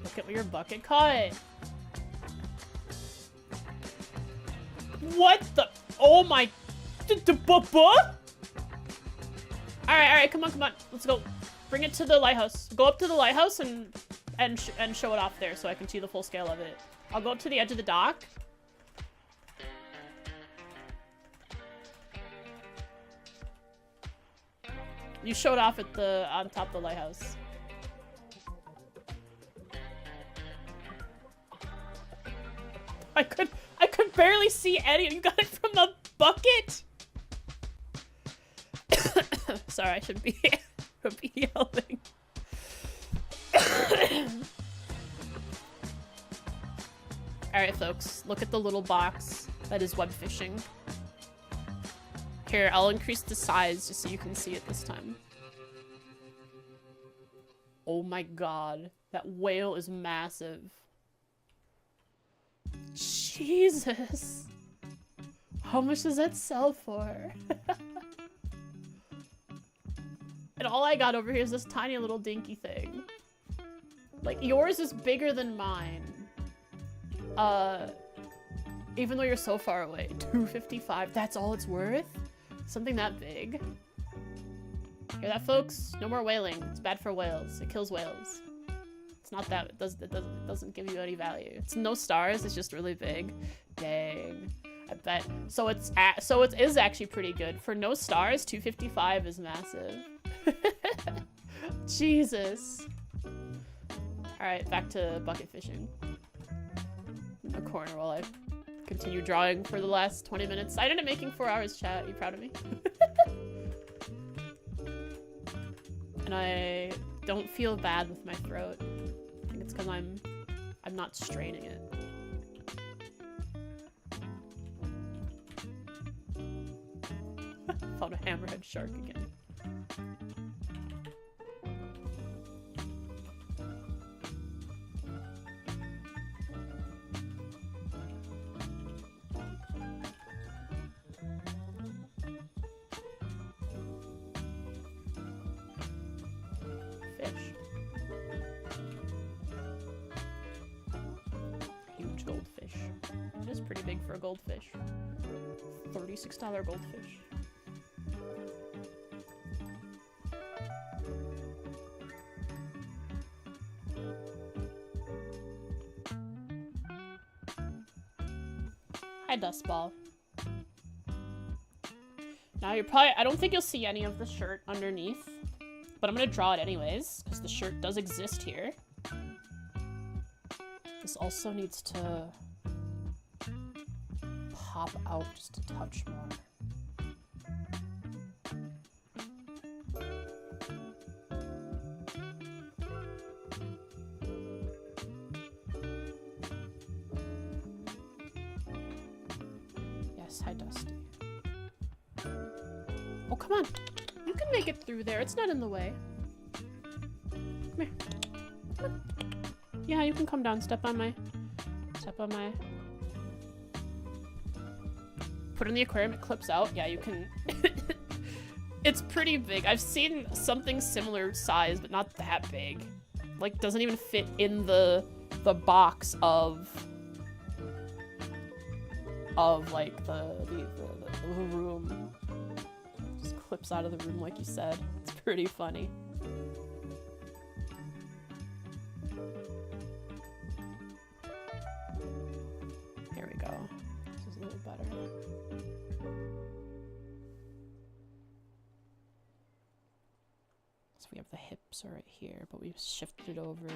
S1: Look at your bucket caught. What the? Oh my. Alright, come on. Let's go. Bring it to the lighthouse. Go up to the lighthouse and show it off there so I can see the full scale of it. I'll go up to the edge of the dock. You showed off at on top of the lighthouse. I could barely see any. You got it from the bucket? Sorry, I should be yelling. Alright, folks. Look at the little box that is web fishing. Here, I'll increase the size just so you can see it this time. Oh my god. That whale is massive. Jesus. How much does that sell for? And all I got over here is this tiny little dinky thing. Like, yours is bigger than mine. Even though you're so far away. $2.55, that's all it's worth? Something that big? Hear that, folks? No more whaling. It's bad for whales. It kills whales. It's not that. It doesn't give you any value. It's no stars. It's just really big. Dang. I bet. So it is actually pretty good. For no stars, $2.55 is massive. Jesus. Alright, back to bucket fishing. In the corner while I continue drawing for the last 20 minutes. I ended up making 4 hours, chat. Are you proud of me? And I don't feel bad with my throat. I think it's because I'm not straining it. Found a hammerhead shark again. fish. Huge goldfish. It is pretty big for a goldfish. $36 goldfish. Hi, Dustball. Now you're probably, I don't think you'll see any of the shirt underneath, but I'm gonna draw it anyways, because the shirt does exist here. This also needs to pop out just a touch more. Yes, hi Dusty. Oh, come on. You can make it through there. It's not in the way. Come here. Come on. Yeah, you can come down. Step on my... Put it in the aquarium. It clips out. Yeah, you can... It's pretty big. I've seen something similar size, but not that big. Like, doesn't even fit in the box of like the room. Just clips out of the room like you said. It's pretty funny. Here we go. This is a little better. So we have the hips are right here, but we've shifted over.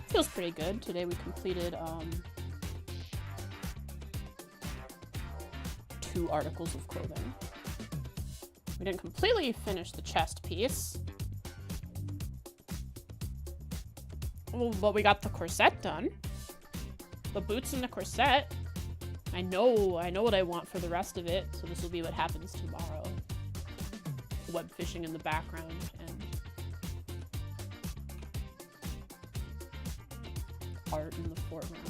S1: Feels pretty good. Today we completed 2 articles of clothing. We didn't completely finish the chest piece. Well, but we got the corset done. The boots and the corset. I know what I want for the rest of it, so this will be what happens tomorrow. Web fishing in the background and art in the foreground.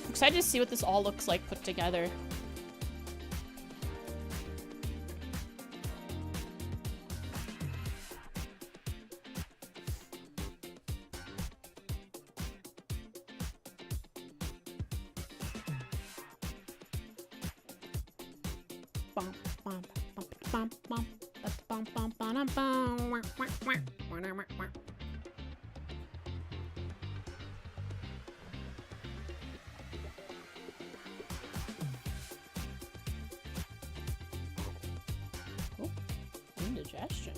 S1: I'm excited to see what this all looks like put together. Oh, indigestion.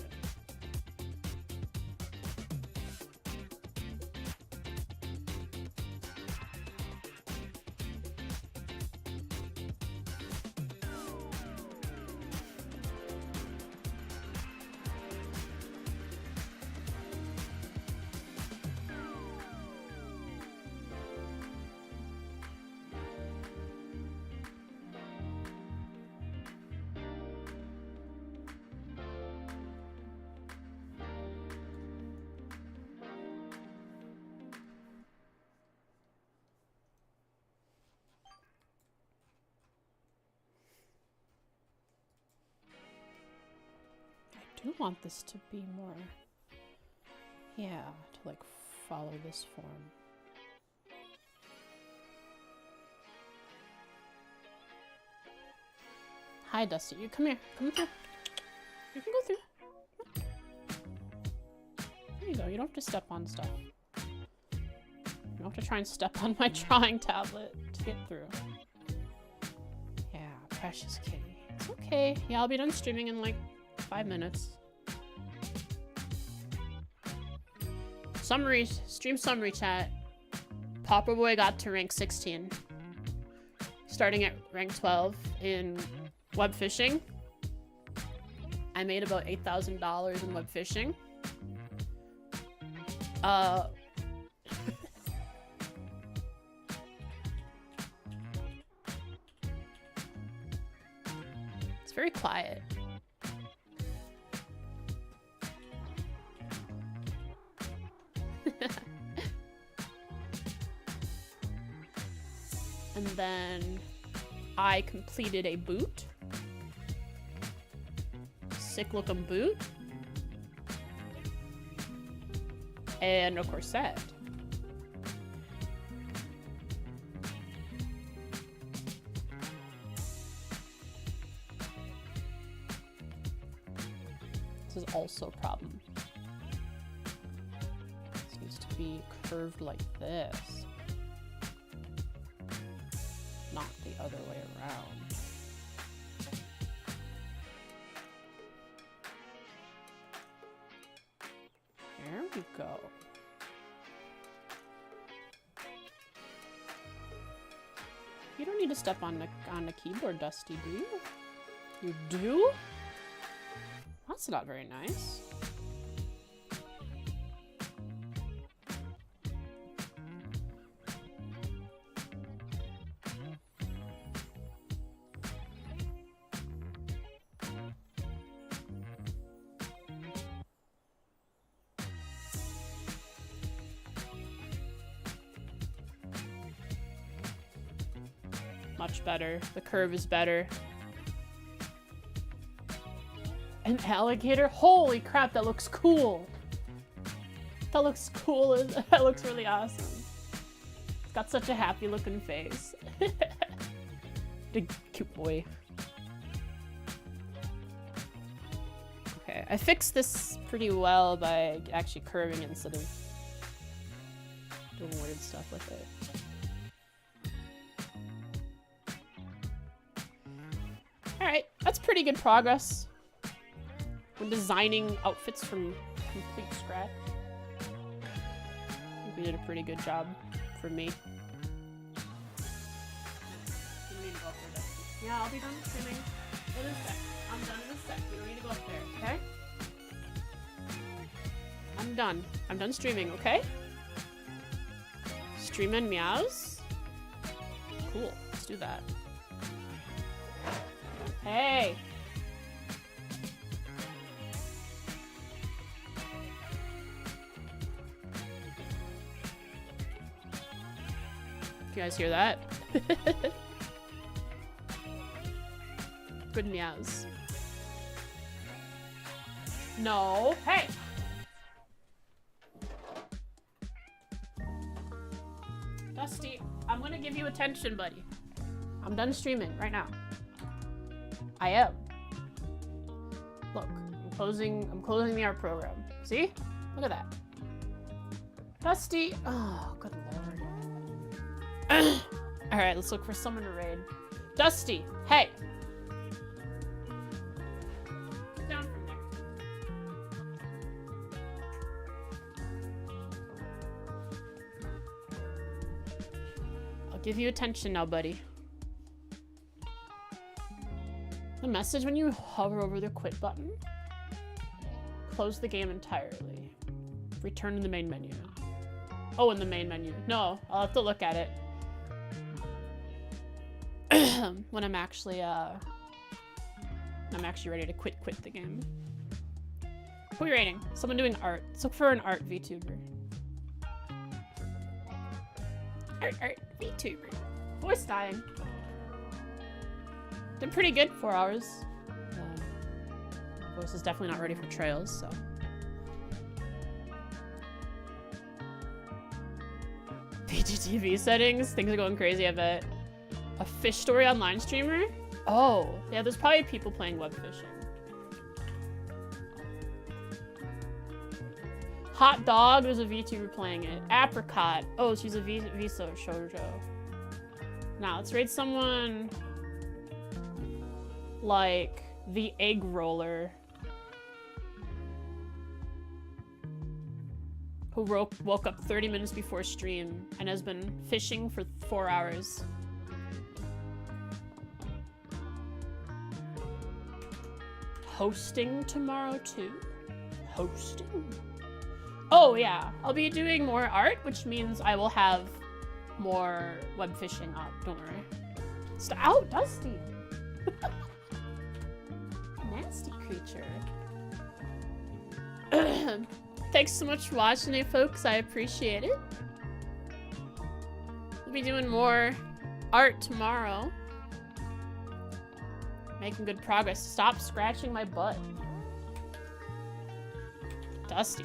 S1: do want this to be more... Yeah, to like follow this form. Hi, Dusty. You come here. Come through. You can go through. There you go. You don't have to step on stuff. You don't have to try and step on my drawing tablet to get through. Yeah, precious kitty. It's okay. Yeah, I'll be done streaming in like 5 minutes. Summary, stream summary chat. Popper Boy got to rank 16. Starting at rank 12 in web fishing. I made about $8,000 in web fishing. It's very quiet. And then I completed a boot. Sick looking boot. And a corset. This is also a problem. This needs to be curved like this. Not the other way around. There we go. You don't need to step on the keyboard, Dusty, do you? You do? That's not very nice. Much better. The curve is better. An alligator? Holy crap, that looks cool. That looks cool. That looks really awesome. It's got such a happy looking face. Big cute boy. Okay, I fixed this pretty well by actually curving it instead of doing weird stuff with it. Alright, that's pretty good progress. When designing outfits from complete scratch. I think we did a pretty good job for me. You need to go up there, Dusty. Yeah, I'll be done streaming in a sec. I'm done in a sec. You don't need to go up there, okay? I'm done. I'm done streaming, okay? Stream and meows? Cool, let's do that. Hey! You guys hear that? Good meows. No. Hey! Dusty, I'm gonna give you attention, buddy. I'm done streaming right now. I am. Look, I'm closing the art program. See? Look at that. Dusty. Oh, good lord. Alright, let's look for someone to raid. Dusty, hey! Get down from there. I'll give you attention now, buddy. The message when you hover over the quit button. Close the game entirely. Return to the main menu. Oh, in the main menu. No, I'll have to look at it. When I'm actually ready to quit the game. Who are you rating? Someone doing art. Let's look for an art VTuber. Art VTuber. Voice dying. Did pretty good, 4 hours. Voice is definitely not ready for trails, so. PGTV settings. Things are going crazy, I bet. A fish story online streamer? Oh, yeah, there's probably people playing web fishing. Hot Dog, there's a VTuber playing it. Apricot. Oh, she's a Viso shoujo. Now, let's rate someone like the Egg Roller, who woke up 30 minutes before stream and has been fishing for 4 hours. Hosting tomorrow too? Hosting? Oh yeah, I'll be doing more art, which means I will have more web fishing up, don't worry. Oh, Dusty! Nasty creature. Thanks so much for watching it, folks. I appreciate it. We'll be doing more art tomorrow. Making good progress. Stop scratching my butt. Dusty.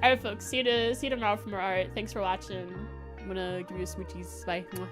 S1: Alright, folks. See you tomorrow for more art. Thanks for watching. I'm gonna give you a smoochies. Bye. Mwah.